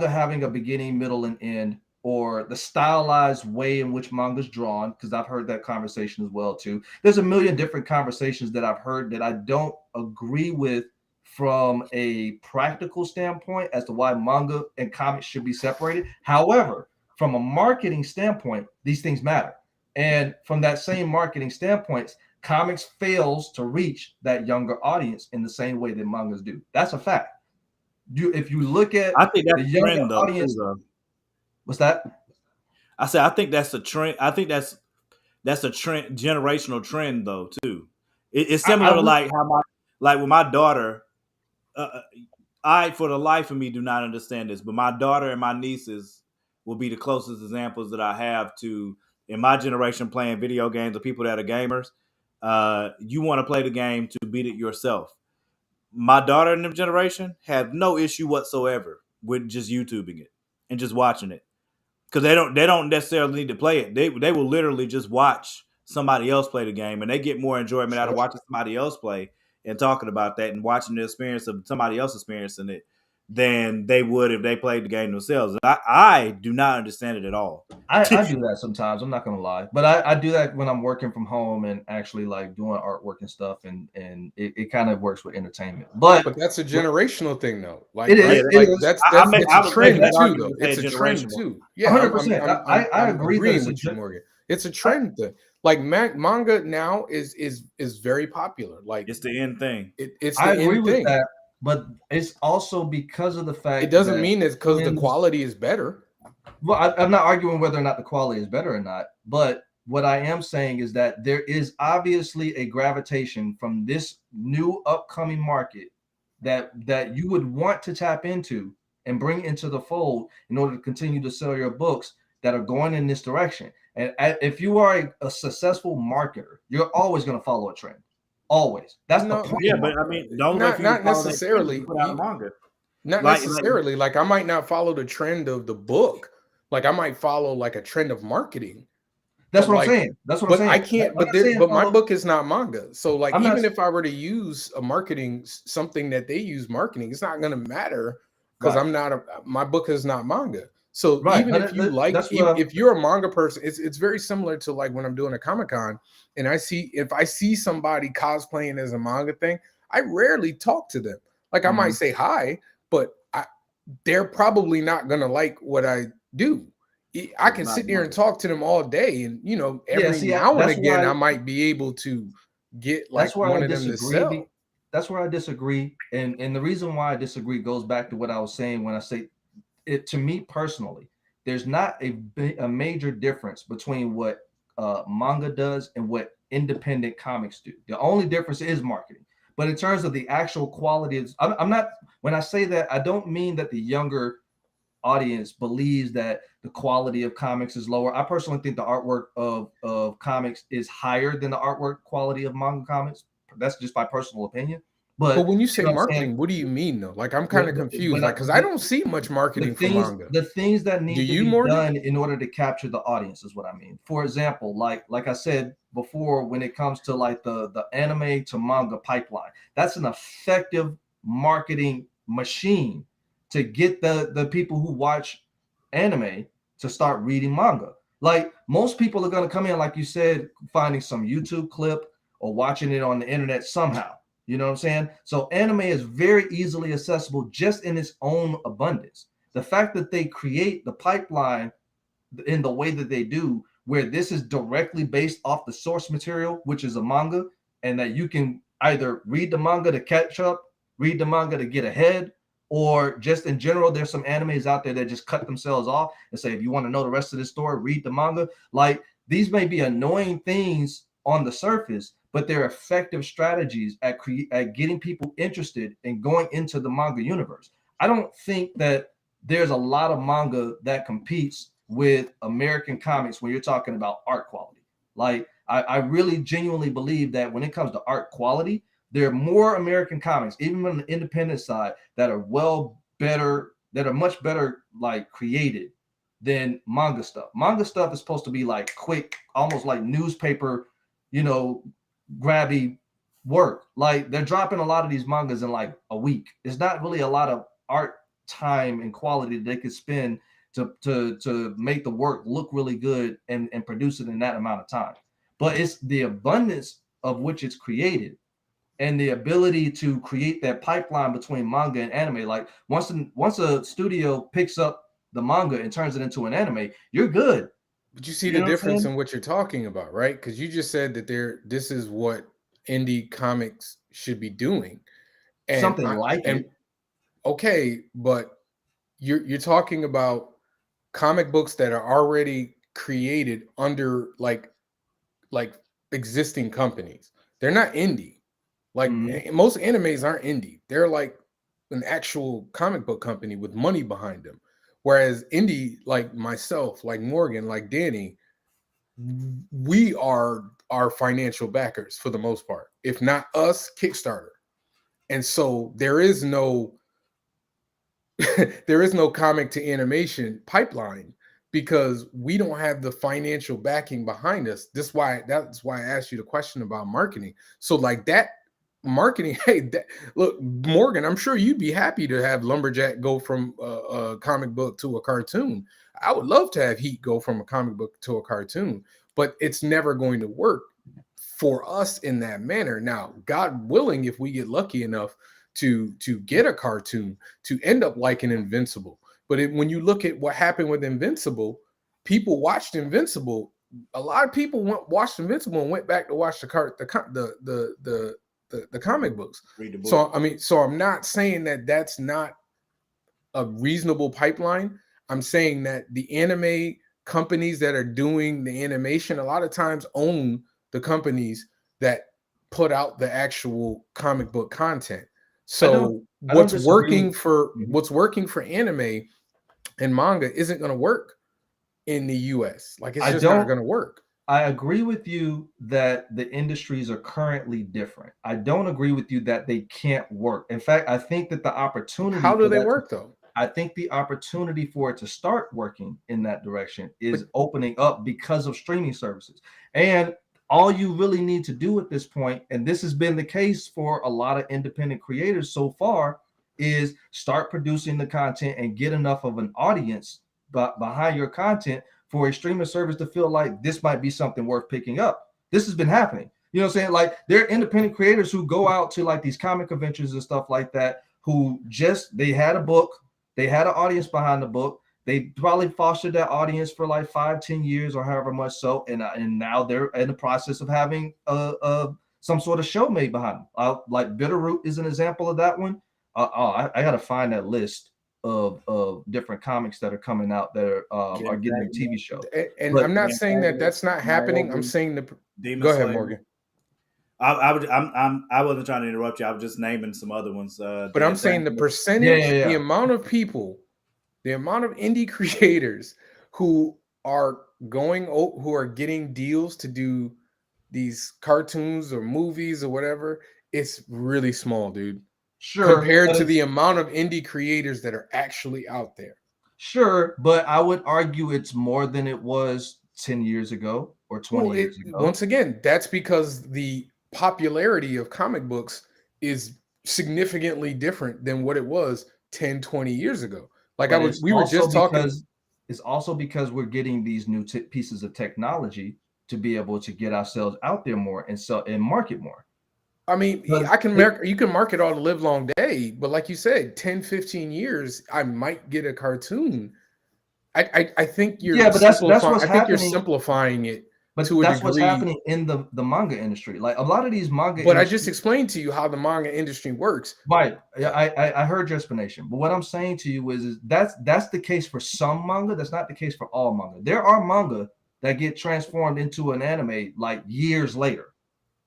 having a beginning, middle, and end, or the stylized way in which manga's drawn, because I've heard that conversation as well too. There's a million different conversations that I've heard that I don't agree with from a practical standpoint as to why manga and comics should be separated. However, from a marketing standpoint, these things matter. And from that same marketing standpoint, comics fails to reach that younger audience in the same way that mangas do. That's a fact. If you look at I think the that's a younger trend, though. audience, Too, though. what's that? I said I think that's a trend. I think that's a trend, generational trend, though. Too. It's similar to like how with my daughter. I, for the life of me, do not understand this, but my daughter and my nieces will be the closest examples that I have to, in my generation, playing video games, or people that are gamers. You want to play the game to beat it yourself. My daughter in the generation have no issue whatsoever with just YouTubing it and just watching it, because they don't necessarily need to play it. They will literally just watch somebody else play the game, and they get more enjoyment out of watching somebody else play and talking about that and watching the experience of somebody else experiencing it than they would if they played the game themselves. I do not understand it at all. I do that sometimes. I'm not gonna lie, but I do that when I'm working from home and actually like doing artwork and stuff, and it kind of works with entertainment. But that's a generational thing, though. Like, it is. right? It Like is. that's I it's a trend too, though. it's It's a trend too. Yeah, 100%. I agree that agreeing with you, Morgan. It's a trend thing. Like manga now is very popular. Like it's the end thing. It's I the agree end with thing. that, but it's also because of the fact It doesn't that mean it's because the quality is better. Well, I'm not arguing whether or not the quality is better or not, but what I am saying is that there is obviously a gravitation from this new upcoming market that you would want to tap into and bring into the fold in order to continue to sell your books that are going in this direction. And if you are a successful marketer, you're always going to follow a trend. Always. That's the point. Yeah, but I mean, don't not necessarily. Put out a manga. Not necessarily. Like I might not follow the trend of the book. Like I might follow like a trend of marketing. That's what I'm saying. That's what I'm saying. I can't. But my book is not manga. So like, even if I were to use a marketing something that they use marketing, it's not going to matter because I'm not. My book is not manga. So even if you like, if you're a manga person, it's very similar to like when I'm doing a Comic-Con and if I see somebody cosplaying as a manga thing, I rarely talk to them. Like I might say hi, but they're probably not gonna like what I do. I can sit there and talk to them all day, and every now and again I might be able to get like one of them to sell. That's where I disagree, and the reason why I disagree goes back to what I was saying when I say it. To me personally, there's not a major difference between what manga does and what independent comics do. The only difference is marketing. But in terms of the actual quality of, I'm not, when I say that, I don't mean that the younger audience believes that the quality of comics is lower. I personally think the artwork of comics is higher than the artwork quality of manga comics. That's just my personal opinion. But But when you you say know what I'm saying? marketing, what do you mean though? Like I'm kind of confused, like because I don't see much marketing for manga. The things that Do need to you, be Morgan? done in order to capture the audience is what I mean. For example, like I said before, when it comes to like the anime to manga pipeline, that's an effective marketing machine to get the people who watch anime to start reading manga. Like most people are going to come in, like you said, finding some YouTube clip or watching it on the internet somehow. You know what I'm saying? So anime is very easily accessible just in its own abundance. The fact that they create the pipeline in the way that they do, where this is directly based off the source material, which is a manga, and that you can either read the manga to catch up, read the manga to get ahead, or just in general, there's some animes out there that just cut themselves off and say, if you want to know the rest of the story, read the manga. Like these may be annoying things on the surface, but they're effective strategies at getting people interested in going into the manga universe. I don't think that there's a lot of manga that competes with American comics when you're talking about art quality. Like I really genuinely believe that when it comes to art quality, there are more American comics, even on the independent side, that are that are much better like created than manga stuff. Manga stuff is supposed to be like quick, almost like newspaper, grabby work. Like they're dropping a lot of these mangas in like a week. It's not really a lot of art time and quality that they could spend to make the work look really good and produce it in that amount of time. But it's the abundance of which it's created and the ability to create that pipeline between manga and anime. Like once a studio picks up the manga and turns it into an anime, you're good. But you see You the know what I'm difference saying? in what you're talking about, right? Because you just said that this is what indie comics should be doing. And Something like and it. okay, but you're talking about comic books that are already created under like existing companies. They're not indie. Like Mhm. most animes aren't indie. They're like an actual comic book company with money behind them. Whereas indie, like myself, like Morgan, like Danny, we are our financial backers for the most part. If not us, Kickstarter. And so there is no there is no comic to animation pipeline because we don't have the financial backing behind us. That's why I asked you the question about marketing. So like that marketing, hey, look, Morgan, I'm sure you'd be happy to have Lumberjack go from a comic book to a cartoon. I would love to have Heat go from a comic book to a cartoon, but it's never going to work for us in that manner. Now, God willing, if we get lucky enough to get a cartoon to end up like an Invincible. But when you look at what happened with Invincible, people watched Invincible. A lot of people watched Invincible and went back to watch the comic books. Read the book. So I mean, so I'm not saying that that's not a reasonable pipeline. I'm saying that the anime companies that are doing the animation a lot of times own the companies that put out the actual comic book content. So I don't disagree with. Mhm. what's working for anime and manga isn't going to work in the US. Like it's I just not don't going to work. I agree with you that the industries are currently different. I don't agree with you that they can't work. In fact, I think that the opportunity How do for they that, work though? I think the opportunity for it to start working in that direction But is opening up because of streaming services. And all you really need to do at this point, and this has been the case for a lot of independent creators so far, is start producing the content and get enough of an audience behind your content for a streaming service to feel like this might be something worth picking up. This has been happening. You know what I'm saying? Like there are independent creators who go out to like these comic conventions and stuff like that, who they had a book, they had an audience behind the book. They probably fostered that audience for like 5-10 years or however much so, and now they're in the process of having some sort of show made behind them. Like Bitterroot is an example of that one. I got to find that list of different comics that are coming out that are getting their TV show. And But I'm not saying that that's not happening. I'm saying Demon go ahead, Slayer. Morgan. I wasn't trying to interrupt you. I was just naming some other ones. But I'm saying the yeah, percentage, yeah, the yeah. amount of people, the amount of indie creators who are who are getting deals to do these cartoons or movies or whatever, it's really small, dude. Sure, Compared but to the it's amount of indie creators that are actually out there. sure, but I would argue it's more than it was 10 years ago or 20 Well, years ago. once again, that's because the popularity of comic books is significantly different than what it was 10, 20 years ago. Like But it's we were also just talking. because we're getting these new pieces of technology to be able to get ourselves out there more and sell and market more. I mean, But you can market all the live long day, but like you said, 10, 15 years, I might get a cartoon. I think you're yeah, but that's simplifying. what's I think you're happening. simplifying it But to a that's what's degree. happening in the manga industry. Like a lot of these manga But I just industry. explained to you how the manga industry works. Right. Yeah, I heard your explanation. But what I'm saying to you is that's the case for some manga. That's not the case for all manga. There are manga that get transformed into an anime like years later.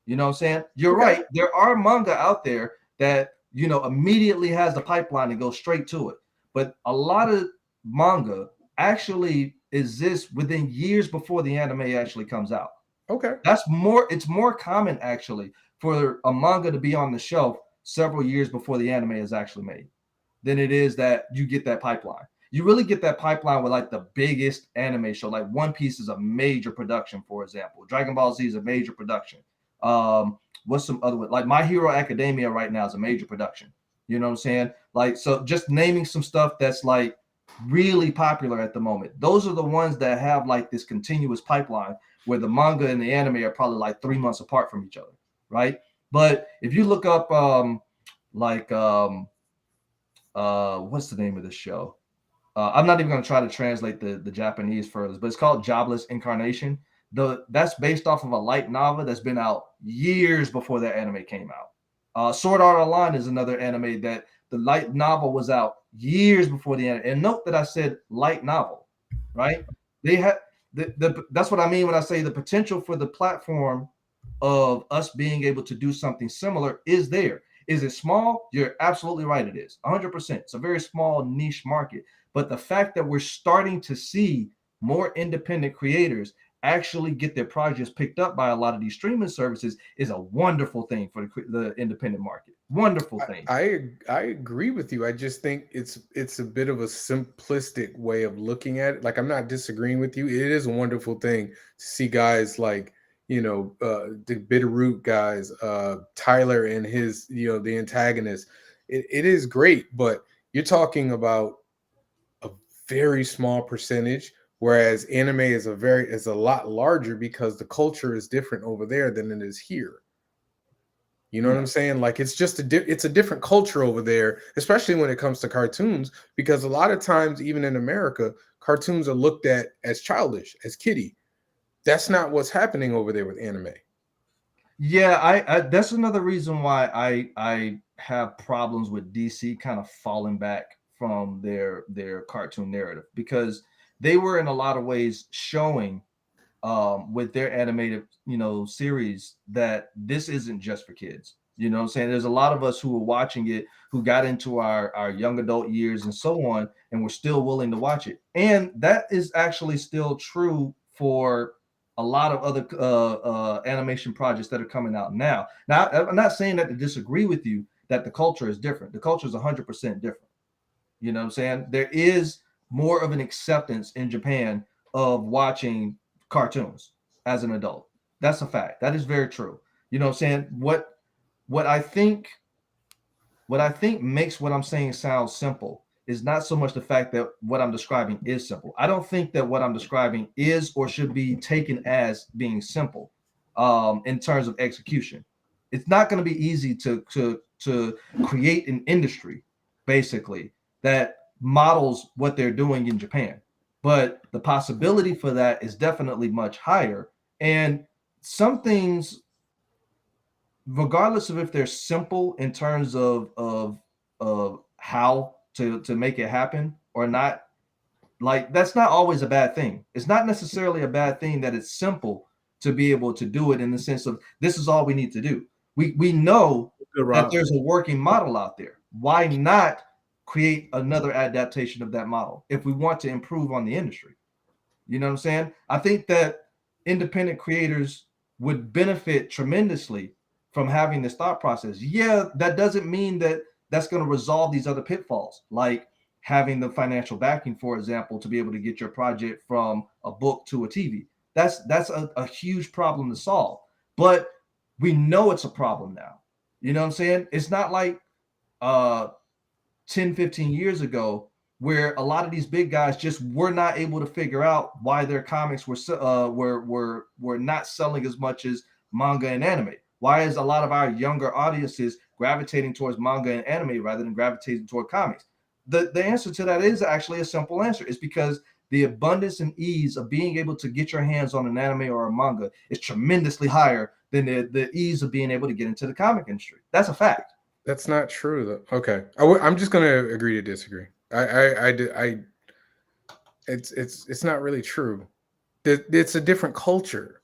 You know what I'm saying? You're Okay. right. There are manga out there that, immediately has the pipeline and goes straight to it. But a lot of manga actually exists within years before the anime actually comes out. Okay. It's more common actually for a manga to be on the shelf several years before the anime is actually made than it is that you get that pipeline. You really get that pipeline with like the biggest anime show. Like One Piece is a major production, for example. Dragon Ball Z is a major production. What's some other one? Like My Hero Academia right now is a major production. You know what I'm saying? Like, so just naming some stuff that's like really popular at the moment. Those are the ones that have like this continuous pipeline where the manga and the anime are probably like 3 months apart from each other, right? But if you look up like what's the name of this show? I'm not even going to try to translate the Japanese further, but it's called Jobless Incarnation. That's based off of a light novel that's been out years before that anime came out. Sword Art Online is another anime that the light novel was out years before the anime. And note that I said light novel, right? They had that's what I mean when I say the potential for the platform of us being able to do something similar is there. Is it small? You're absolutely right. It is 100%. It's a very small niche market. But the fact that we're starting to see more independent creators actually get their projects picked up by a lot of these streaming services is a wonderful thing for the independent market. Wonderful thing. I agree with you. I just think it's a bit of a simplistic way of looking at it. Like I'm not disagreeing with you. It is a wonderful thing to see guys like the Bitterroot guys, Tyler and his the antagonist. It is great, but you're talking about a very small percentage, whereas anime is a lot larger because the culture is different over there than it is here. You know what I'm saying? Like it's just it's a different culture over there, especially when it comes to cartoons, because a lot of times, even in America, cartoons are looked at as childish, as kiddie. That's not what's happening over there with anime. Yeah, I that's another reason why I have problems with DC kind of falling back from their cartoon narrative because they were in a lot of ways showing with their animated series that this isn't just for kids. You know what I'm saying? There's a lot of us who were watching it who got into our young adult years and so on, and we're still willing to watch it. And that is actually still true for a lot of other animation projects that are coming out now. Now, I'm not saying that to disagree with you that the culture is different. The culture is 100% different. You know what I'm saying? There is more of an acceptance in Japan of watching cartoons as an adult. That's a fact. That is very true. You know what I'm saying? What I think what I think makes what I'm saying sound simple is not so much the fact that what I'm describing is simple. I don't think that what I'm describing is or should be taken as being simple in terms of execution. It's not going to be easy to create an industry basically that models what they're doing in Japan, but the possibility for that is definitely much higher. And some things, regardless of if they're simple in terms of how to make it happen or not, like that's not always a bad thing. It's not necessarily a bad thing that it's simple to be able to do it in the sense of this is all we need to do. We know Good, that Rob. there's a working model out there. Why not create another adaptation of that model if we want to improve on the industry? You know what I'm saying? I think that independent creators would benefit tremendously from having this thought process. Yeah, that doesn't mean that that's going to resolve these other pitfalls, like having the financial backing, for example, to be able to get your project from a book to a TV. That's a huge problem to solve. But we know it's a problem now. You know what I'm saying? It's not like 10, 15 years ago where a lot of these big guys just were not able to figure out why their comics were not selling as much as manga and anime. Why is a lot of our younger audiences gravitating towards manga and anime rather than gravitating toward comics? The answer to that is actually a simple answer. It's because the abundance and ease of being able to get your hands on an anime or a manga is tremendously higher than the ease of being able to get into the comic industry. That's a fact. That's not true, though. Okay, I'm just gonna agree to disagree. It's not really true. It's a different culture.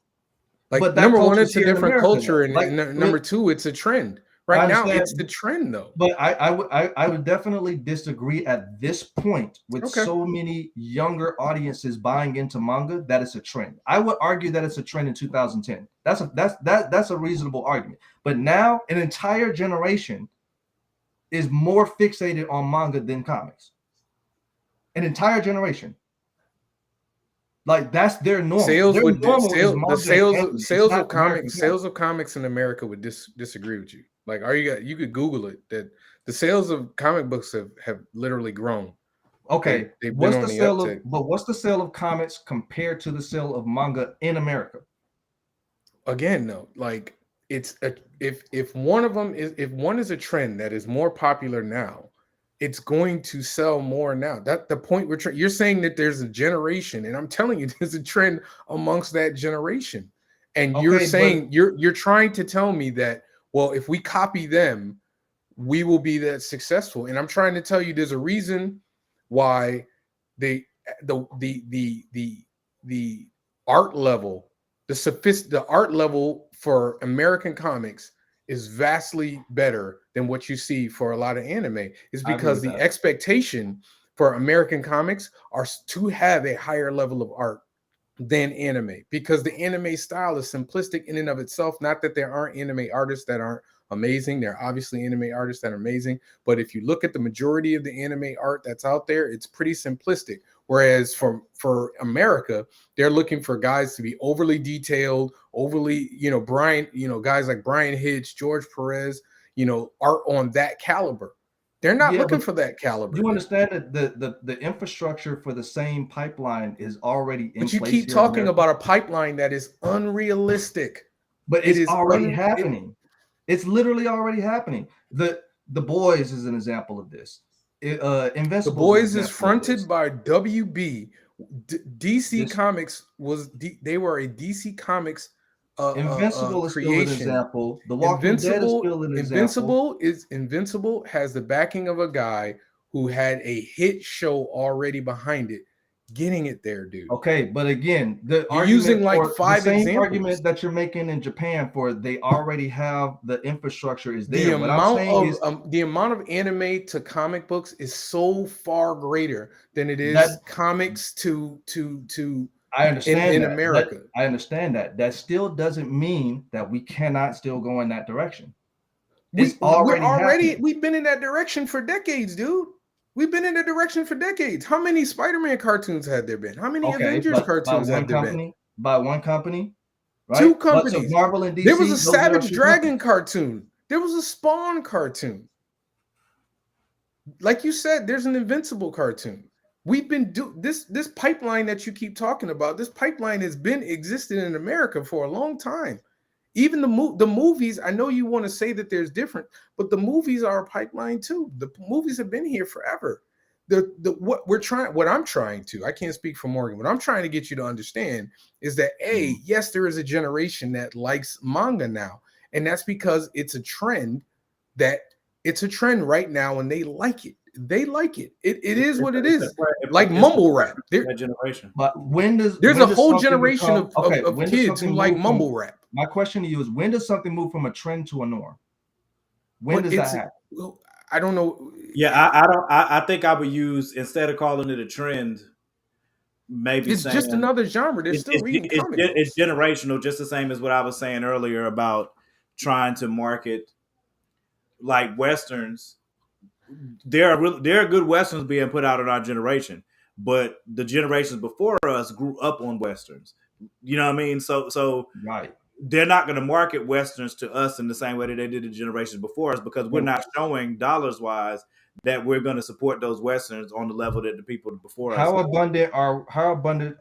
Like, But that number one, culture's it's a here in different America, culture, though. and, Like, number two, it's a trend. I Right now, understand. it's the trend, though. But I would definitely disagree at this point with Okay. so many younger audiences buying into manga that it's a trend. I would argue that it's a trend in 2010. That's a reasonable argument. But now an entire generation is more fixated on manga than comics. An entire generation. Like that's their normal. Sales Their would normal is the manga sales and anime. It's sales not of American comics comics. sales of comics in America would disagree with you. Like, you could Google it, that the sales of comic books have literally grown. Okay, They've been what's on the the sale uptick. what's the sale of comics compared to the sale of manga in America? Again, though, like, it's if one of them is, if one is a trend that is more popular now, it's going to sell more now. That the point you're saying that there's a generation, and I'm telling you, there's a trend amongst that generation, and you're Okay, but saying you're trying to tell me that, well, if we copy them, we will be that successful. And I'm trying to tell you, there's a reason why they the art level, the art level for American comics is vastly better than what you see for a lot of anime. Is I agree because with the that. expectation for American comics are to have a higher level of art than anime, because the anime style is simplistic in and of itself. Not that there aren't anime artists that aren't amazing. There are obviously anime artists that are amazing, but if you look at the majority of the anime art that's out there, it's pretty simplistic. Whereas for America, they're looking for guys to be overly detailed, overly, guys like Brian Hitch, George Perez, art on that caliber. They're not Yeah, looking but for that caliber, you dude. understand that the infrastructure for the same pipeline is already in But you place keep here in talking America. about a pipeline that is unrealistic. But It it's is already happening. It's literally already happening. The Boys is an example of this. The Invincible Boys an is example of this. fronted by WB. DC This Comics they were a DC Comics Invincible is still an creation. example. The Walking Dead is still an example. Invincible has the backing of a guy who had a hit show already behind it, getting it there, dude. Okay, but again, the You're using argument like for the 5 same examples. argument that you're making in Japan for they already have the infrastructure is The there. What I'm saying is amount of anime to comic books is so far greater than it is that comics to I understand in that. America. I understand that. That still doesn't mean that we cannot still go in that direction. It's already happening. We've been in that direction for decades, dude. We've been in that direction for decades. How many Spider-Man cartoons had there been? How many Okay, Avengers but cartoons had there been? by one company, right? 2 But so companies. Marvel and DC, There was a those are Savage 2 Dragon companies. cartoon. There was a Spawn cartoon. Like you said, there's an Invincible cartoon. We've been this pipeline that you keep talking about. This pipeline has been existing in America for a long time. Even the movies, I know you want to say that there's different, but the movies are a pipeline too. The movies have been here forever. What I'm trying to, I can't speak for Morgan, what I'm trying to get you to understand is that yes, there is a generation that likes manga now, and that's because it's a trend right now, and they like it. they like it. It is what it It's is. a- Like it's mumble a rap. that generation. But when does There's when a does whole something generation become, okay? of When does kids who something like move from, mumble rap. my question to you is, when does something move from a trend to a norm? When But does that happen? I don't know. Yeah, I don't. I think I would use, instead of calling it a trend, maybe It's just saying another genre. They're still reading comic it's books. generational, just the same as what I was saying earlier about trying to market like westerns. There are good westerns being put out in our generation, but the generations before us grew up on westerns. You know what I mean? So Right. they're not going to market westerns to us in the same way that they did the generations before us, because we're not showing dollars wise that we're going to support those westerns on the level that the people before us. How abundant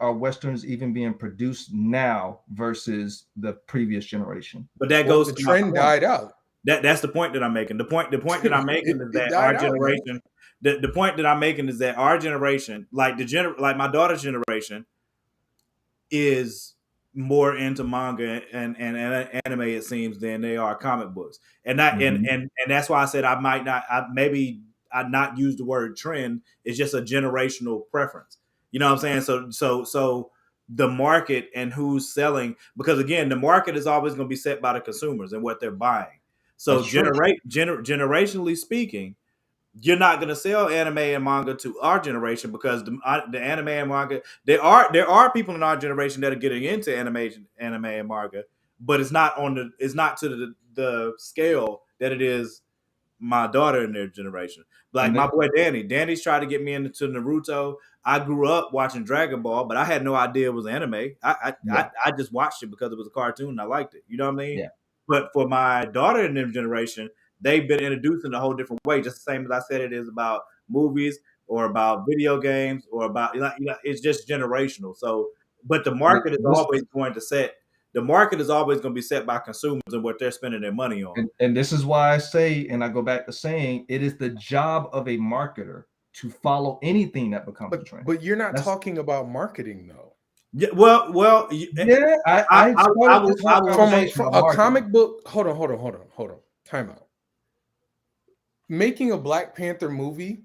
are westerns even being produced now versus the previous generation? But that Well, goes the to my trend point. died out. That's the point that I'm making. The point that I'm making is It that our died out, man. generation. The point that I'm making is that our generation, like like my daughter's generation, is more into manga and anime, it seems, than they are comic books. And that Mhm. and that's why I said I might not. I'd not use the word trend. It's just a generational preference. You know what I'm saying? So the market and who's selling, because again, the market is always going to be set by the consumers and what they're buying. So That's true. generationally speaking, you're not going to sell anime and manga to our generation, because the anime and manga, there are people in our generation that are getting into anime and manga, but it's not to the scale that it is my daughter in their generation. Like And my boy Danny's tried to get me into Naruto. I grew up watching Dragon Ball, but I had no idea it was anime. I just watched it because it was a cartoon and I liked it. You know what I mean? Yeah. But for my daughter in their generation, they've been introduced in a whole different way, just the same as I said it is about movies or about video games or about, it's just generational. So, but the market is always going to be set by consumers and what they're spending their money on. And this is why I say, and I go back to saying, it is the job of a marketer to follow anything that becomes a trend. But you're not That's- talking about marketing though. Yeah, well, Yeah, I started will- this whole I will- conversation From about a marketing. comic book. Hold on. Time out. Making a Black Panther movie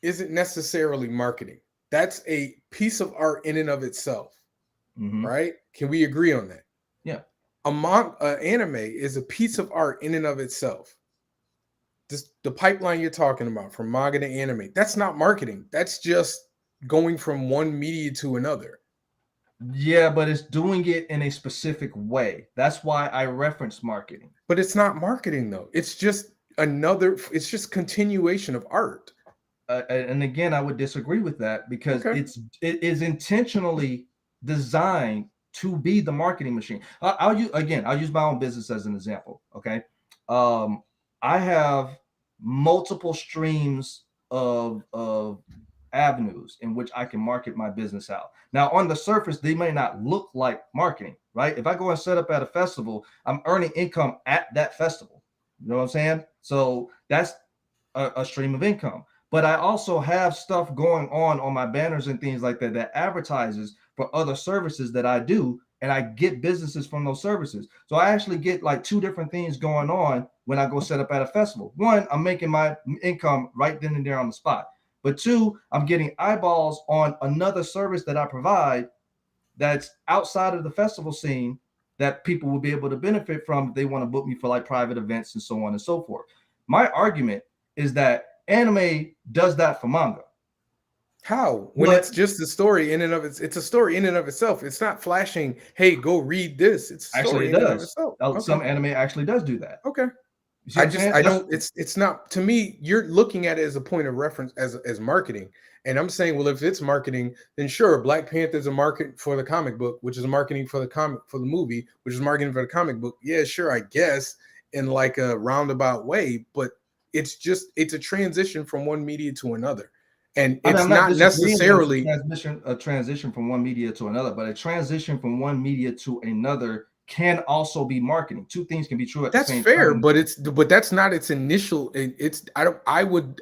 isn't necessarily marketing. That's a piece of art in and of itself, Mhm. right? Can we agree on that? Yeah. Anime is a piece of art in and of itself. The pipeline you're talking about from manga to anime, that's not marketing. That's just going from one media to another. Yeah, but it's doing it in a specific way. That's why I reference marketing. But it's not marketing though. It's just continuation of art. And again, I would disagree with that, because Okay. it is intentionally designed to be the marketing machine. I'll use my own business as an example. Okay, I have multiple streams of avenues in which I can market my business out. Now, on the surface, they may not look like marketing, right? If I go and set up at a festival, I'm earning income at that festival. You know what I'm saying? So that's a stream of income. But I also have stuff going on my banners and things like that that advertises for other services that I do, and I get businesses from those services. So I actually get like two different things going on when I go set up at a festival. One, I'm making my income right then and there on the spot. But two, I'm getting eyeballs on another service that I provide that's outside of the festival scene that people will be able to benefit from if they want to book me for like private events and so on and so forth. My argument is that anime does that for manga. How? When it's just a story in and of it's a story in and of itself. It's not flashing, hey, go read this. It's a story Actually, it in and of does. itself. Some Okay. anime actually does do that. Okay. You see what I'm saying? I don't it's not, to me, you're looking at it as a point of reference as marketing. And I'm saying, well, if it's marketing, then sure, Black Panther's a market for the comic book, which is marketing for the movie, which is marketing for the comic book. Yeah, sure, I guess, in like a roundabout way, but it's a transition from one media to another. And it's I'm not necessarily a transition from one media to another, but a transition from one media to another can also be marketing. Two things can be true at the same fair, time. but that's not its initial. I would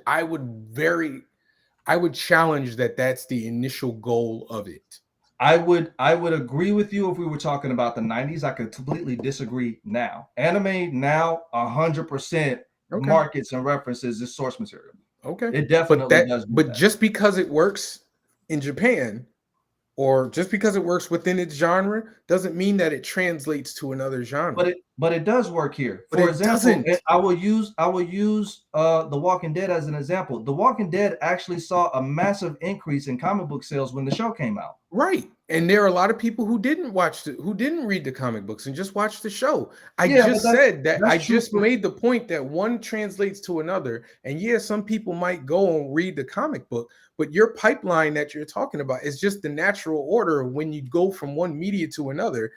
challenge that that's the initial goal of it. I would agree with you if we were talking about the 90s. I could completely disagree now. Anime now 100% markets and references its source material. Okay. It definitely does do But that. just because it works in Japan, or just because it works within its genre, doesn't mean that it translates to another genre. But it does work here. But For it example, doesn't. I will use The Walking Dead as an example. The Walking Dead actually saw a massive increase in comic book sales when the show came out. Right. And there are a lot of people who didn't who didn't read the comic books and just watched the show. I Yeah, but just said that I that's true just for made the point that one translates to another. And yeah, some people might go and read the comic book, but your pipeline that you're talking about is just the natural order of when you go from one media to another,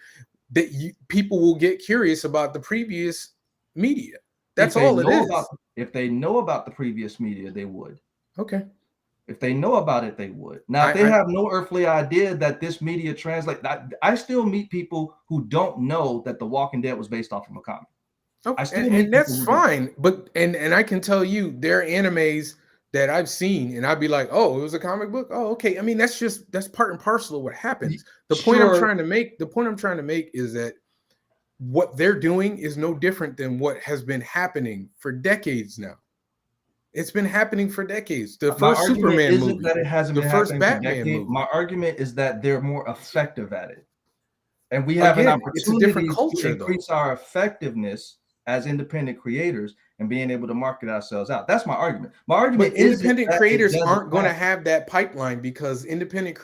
that people will get curious about the previous media. That's all it is. if they know about the previous media, they would. Okay. If they know about it, they would. Now, if they I have no earthly idea that this media translate, I still meet people who don't know that The Walking Dead was based off of a comic. I still meet and people that's who don't. fine. But and I can tell you there are animes that I've seen, and I'd be like, oh, it was a comic book. Oh, okay. I mean, that's part and parcel of what happens. The point I'm Sure, trying to make is that what they're doing is no different than what has been happening for decades now. It's been happening for decades. The my first argument Superman isn't movie, that it hasn't the been first happening for Batman decades. movie. My argument is that they're more effective at it. And we have an Again, it's a different opportunity to culture, though. increase our effectiveness as independent creators and being able to market ourselves out. That's my argument. My argument But is independent creators aren't going to happen. have that pipeline because independent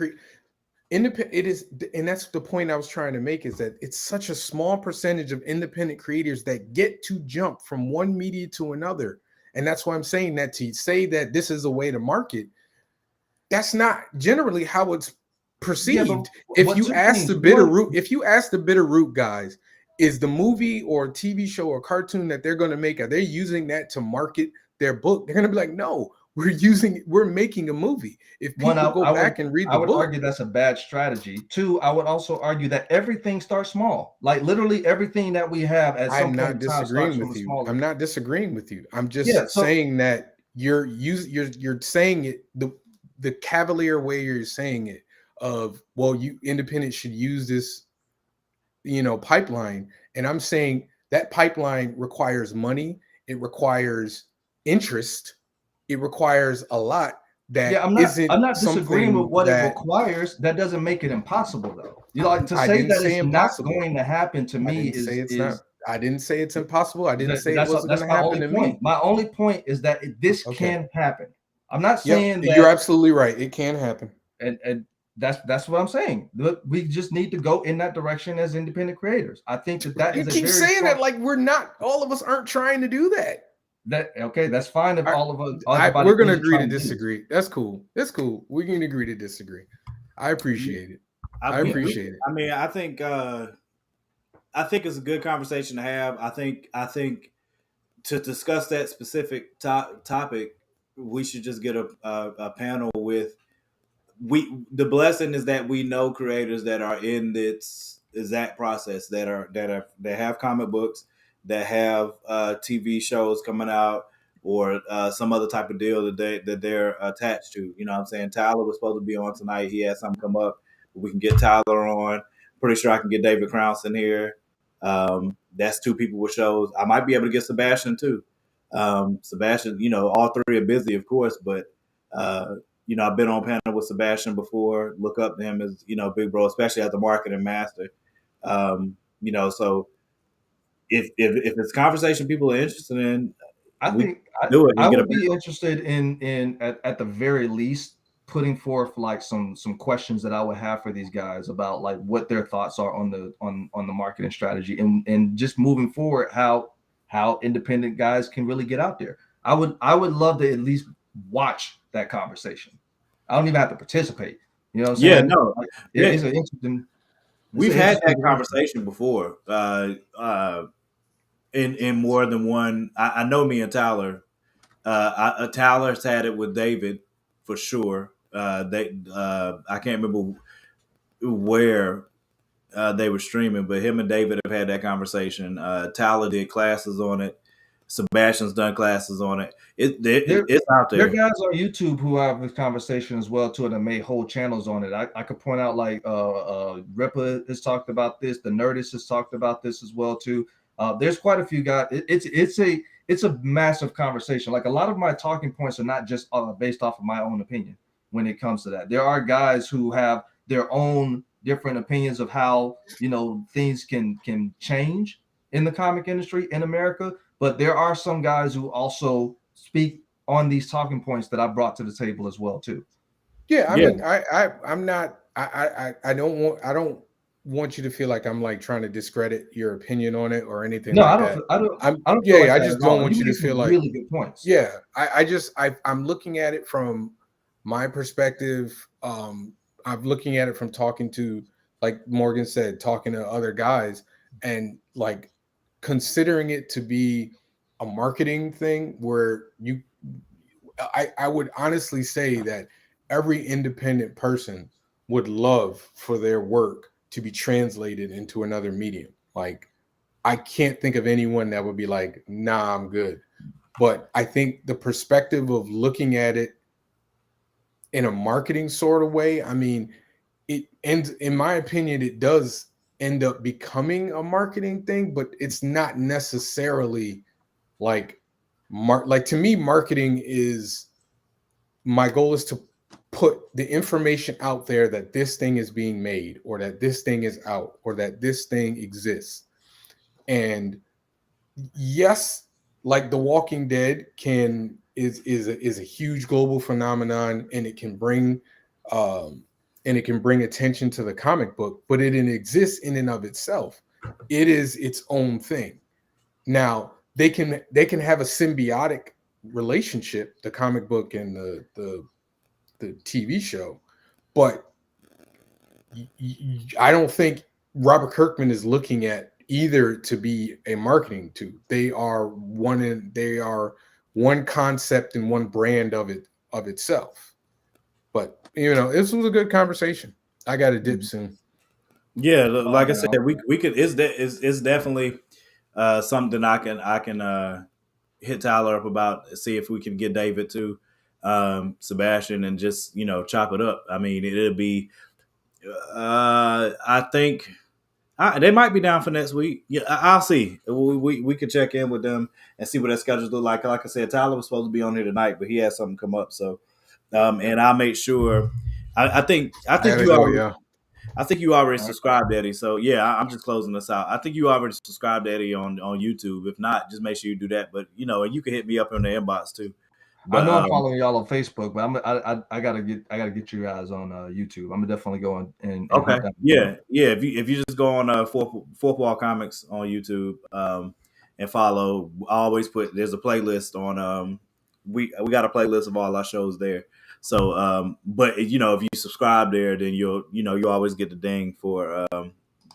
it is, and that's the point I was trying to make, is that it's such a small percentage of independent creators that get to jump from one media to another. And that's why I'm saying that, to say that this is a way to market, that's not generally how it's Yeah, but perceived. If what you two ask things? the One, bitter root guys, is the movie or TV show or cartoon that they're going to make, are they using that to market their book? They're going to be like, no, we're making a movie. If people go back and read I the would book, argue that's a bad strategy. Two, I would also argue that everything starts small. Like literally everything that we have at some I'm point not in time starts disagreeing from with a you. smaller. I'm not disagreeing with you. I'm Yeah, just so saying that you're saying it the cavalier way you're saying it, of, well, you independent should use this, pipeline. And I'm saying that pipeline requires money, it requires interest, it requires a lot yeah, that I'm isn't not disagreeing with something what it that requires. That doesn't make it impossible though. You know, like to I say didn't that say it's not impossible. going to happen to I me didn't say it's not. is I didn't say it's impossible. I didn't say it wasn't that's going to my happen only to point. me. My only point is that this Okay. can happen. I'm not Yep, saying you're that, absolutely right. It can happen. and that's what I'm saying. We just need to go in that direction as independent creators. I think that You is a keep very saying strong. that like we're not. All of us aren't trying to do that. That okay? That's fine if I- all of us, everybody we're going to isn't agree to trying to do this. disagree. That's cool. That's cool. We can agree to disagree. I appreciate it. I we- appreciate it. I mean, I think it's a good conversation to have. I think to discuss that specific topic, we should just get a panel with the blessing is that we know creators that are in this exact process, that have comic books, that have TV shows coming out, or some other type of deal that they're attached to. You know what I'm saying? Tyler was supposed to be on tonight. He had something come up. We can get Tyler on. Pretty sure I can get David Crounce in here. That's two people with shows. I might be able to get Sebastian too. Sebastian, all three are busy, of course, but I've been on panel with Sebastian before. Look up to him as, big bro, especially as a marketing master. So if it's a conversation people are interested in, I think do it. I would be interested in at the very least putting forth like some questions that I would have for these guys about like what their thoughts are on the marketing strategy and just moving forward how independent guys can really get out there. I would love to at least watch that conversation. I don't even have to participate. You know what I'm saying? Yeah, no. Like, it's an interesting. We've had that conversation before. In more than one. I know me and Tyler. Tyler's had it with David for sure. I can't remember where they were streaming, but him and David have had that conversation. Tyler did classes on it. Sebastian's done classes on it. It's out there. There are guys on YouTube who have this conversation as well too, and made whole channels on it. I could point out like Rippa has talked about this. The Nerdist has talked about this as well too. There's quite a few guys. It's a massive conversation. Like a lot of my talking points are not just based off of my own opinion when it comes to that. There are guys who have their own different opinions of how things can change in the comic industry in America. But there are some guys who also speak on these talking points that I brought to the table as well too. Yeah, I Yeah. mean, I'm not. I don't want you to feel like I'm like trying to discredit your opinion on it or anything No, like I don't. that. I don't feel like I that just at don't all. want You you to made feel some like, really good points. yeah, I'm looking at it from my perspective. I'm looking at it from talking to, like Morgan said, talking to other guys, and like considering it to be a marketing thing where I would honestly say that every independent person would love for their work to be translated into another medium. Like, I can't think of anyone that would be like, nah, I'm good. But I think the perspective of looking at it in a marketing sort of way, I mean, it ends, in my opinion, it does end up becoming a marketing thing, but it's not necessarily like like to me, marketing is, my goal is to put the information out there that this thing is being made, or that this thing is out, or that this thing exists. And yes, like The Walking Dead is a huge global phenomenon, and um it can bring attention to the comic book, but it didn't exist in and of itself. It is its own thing. Now they can have a symbiotic relationship, the comic book and the TV show, but I don't think Robert Kirkman is looking at either to be a marketing tool. They are one concept and one brand of itself. But this was a good conversation. I got to dip soon. Yeah, Oh like I said, man, we could. It's definitely something I can hit Tyler up about. See if we can get David to Sebastian and just chop it up. I mean, it'll be. I think they might be down for next week. Yeah, I'll see. We could check in with them and see what their schedules look like. Like I said, Tyler was supposed to be on here tonight, but he had something come up. So, and I'll make sure. I think There we you go. already. Yeah. I think you already all right. subscribed, Eddie. So yeah, I'm just closing this out. I think you already subscribed, Eddie, on YouTube. If not, just make sure you do that. But and you can hit me up in the inbox too. I But know I'm following y'all on Facebook, but I gotta get you guys on YouTube. I'm gonna definitely go on and okay, hunt them. yeah. If you just go on Fourth Wall Comics on YouTube, and follow, I always put there's a playlist on we got a playlist of all our shows there. So but if you subscribe there, then you always get the ding for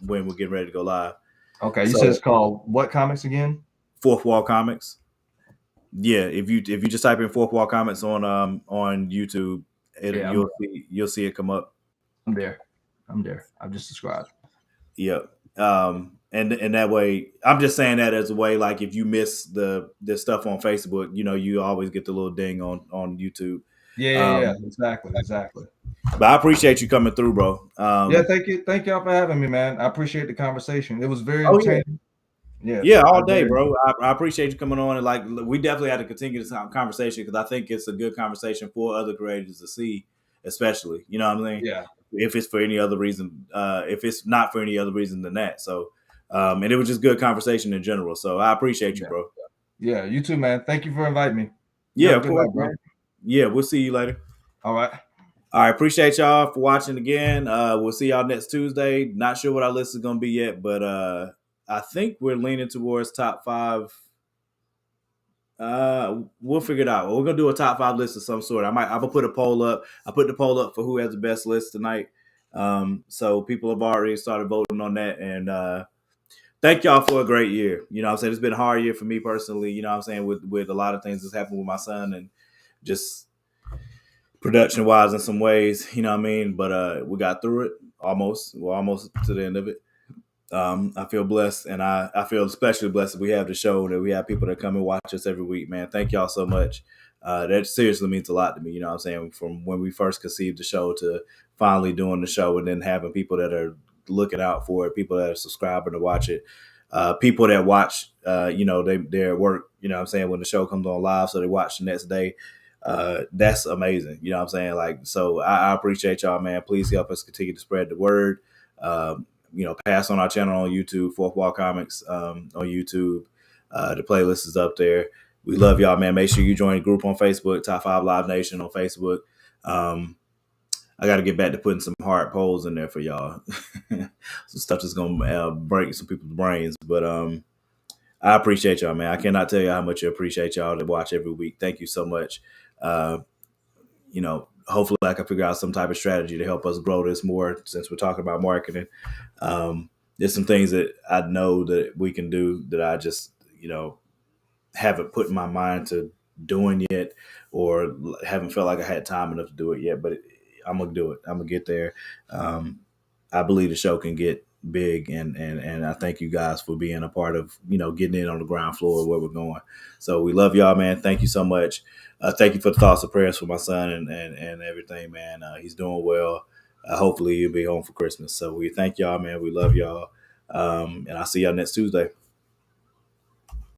when we're getting ready to go live. Okay, you said So it's called what comics again? Fourth Wall Comics. Yeah, if you just type in Fourth Wall Comics on YouTube, Yeah, you'll see it come up. I'm there. I've just subscribed. Yep. And that way, I'm just saying that as a way, like if you miss the stuff on Facebook, you always get the little ding on YouTube. Yeah. Um, Exactly. but I appreciate you coming through, bro. Yeah, thank y'all for having me, man. I appreciate the conversation. It was very Oh yeah, entertaining. Yeah, yeah, I all day, very bro. I appreciate you coming on, and like we definitely had to continue this conversation because I think it's a good conversation for other creators to see, especially. You know what I mean? yeah. If it's for any other reason, if it's not for any other reason than that. So, and it was just good conversation in general. So I appreciate you, Yeah. bro. Yeah, you too, man. Thank you for inviting me. You Yeah, have a of good course, night, bro. man. Yeah, we'll see you later. All right. All right, appreciate y'all for watching again. We'll see y'all next Tuesday. Not sure what our list is gonna be yet, but I think we're leaning towards top 5. We'll figure it out. We're gonna do a top 5 list of some sort. I'm gonna put a poll up. I put the poll up for who has the best list tonight. So people have already started voting on that, and thank y'all for a great year. You know what I'm saying? It's been a hard year for me personally, you know what I'm saying, with a lot of things that's happened with my son and just production wise in some ways, you know what I mean? But we got through it almost. We're almost to the end of it. I feel blessed, and I feel especially blessed that we have the show, that we have people that come and watch us every week, man. Thank y'all so much. That seriously means a lot to me, you know what I'm saying? From when we first conceived the show to finally doing the show and then having people that are looking out for it, people that are subscribing to watch it. people that watch, they're at work, you know what I'm saying, when the show comes on live, so they watch the next day. That's amazing. You know what I'm saying? Like, so I appreciate y'all, man. Please help us continue to spread the word. Pass on our channel on YouTube, Fourth Wall Comics, on YouTube. The playlist is up there. We love y'all, man. Make sure you join the group on Facebook, Top 5 Live Nation on Facebook. I got to get back to putting some hard polls in there for y'all. Some stuff that's going to break some people's brains. But I appreciate y'all, man. I cannot tell you how much I appreciate y'all to watch every week. Thank you so much. Hopefully I can figure out some type of strategy to help us grow this more, since we're talking about marketing. There's some things that I know that we can do that I just, haven't put in my mind to doing yet, or haven't felt like I had time enough to do it yet, but I'm going to do it. I'm going to get there. I believe the show can get big, and I thank you guys for being a part of, getting in on the ground floor of where we're going. So we love y'all, man. Thank you so much. Thank you for the thoughts and prayers for my son and everything, man. He's doing well. Hopefully he'll be home for Christmas. So we thank y'all, man. We love y'all. And I'll see y'all next Tuesday.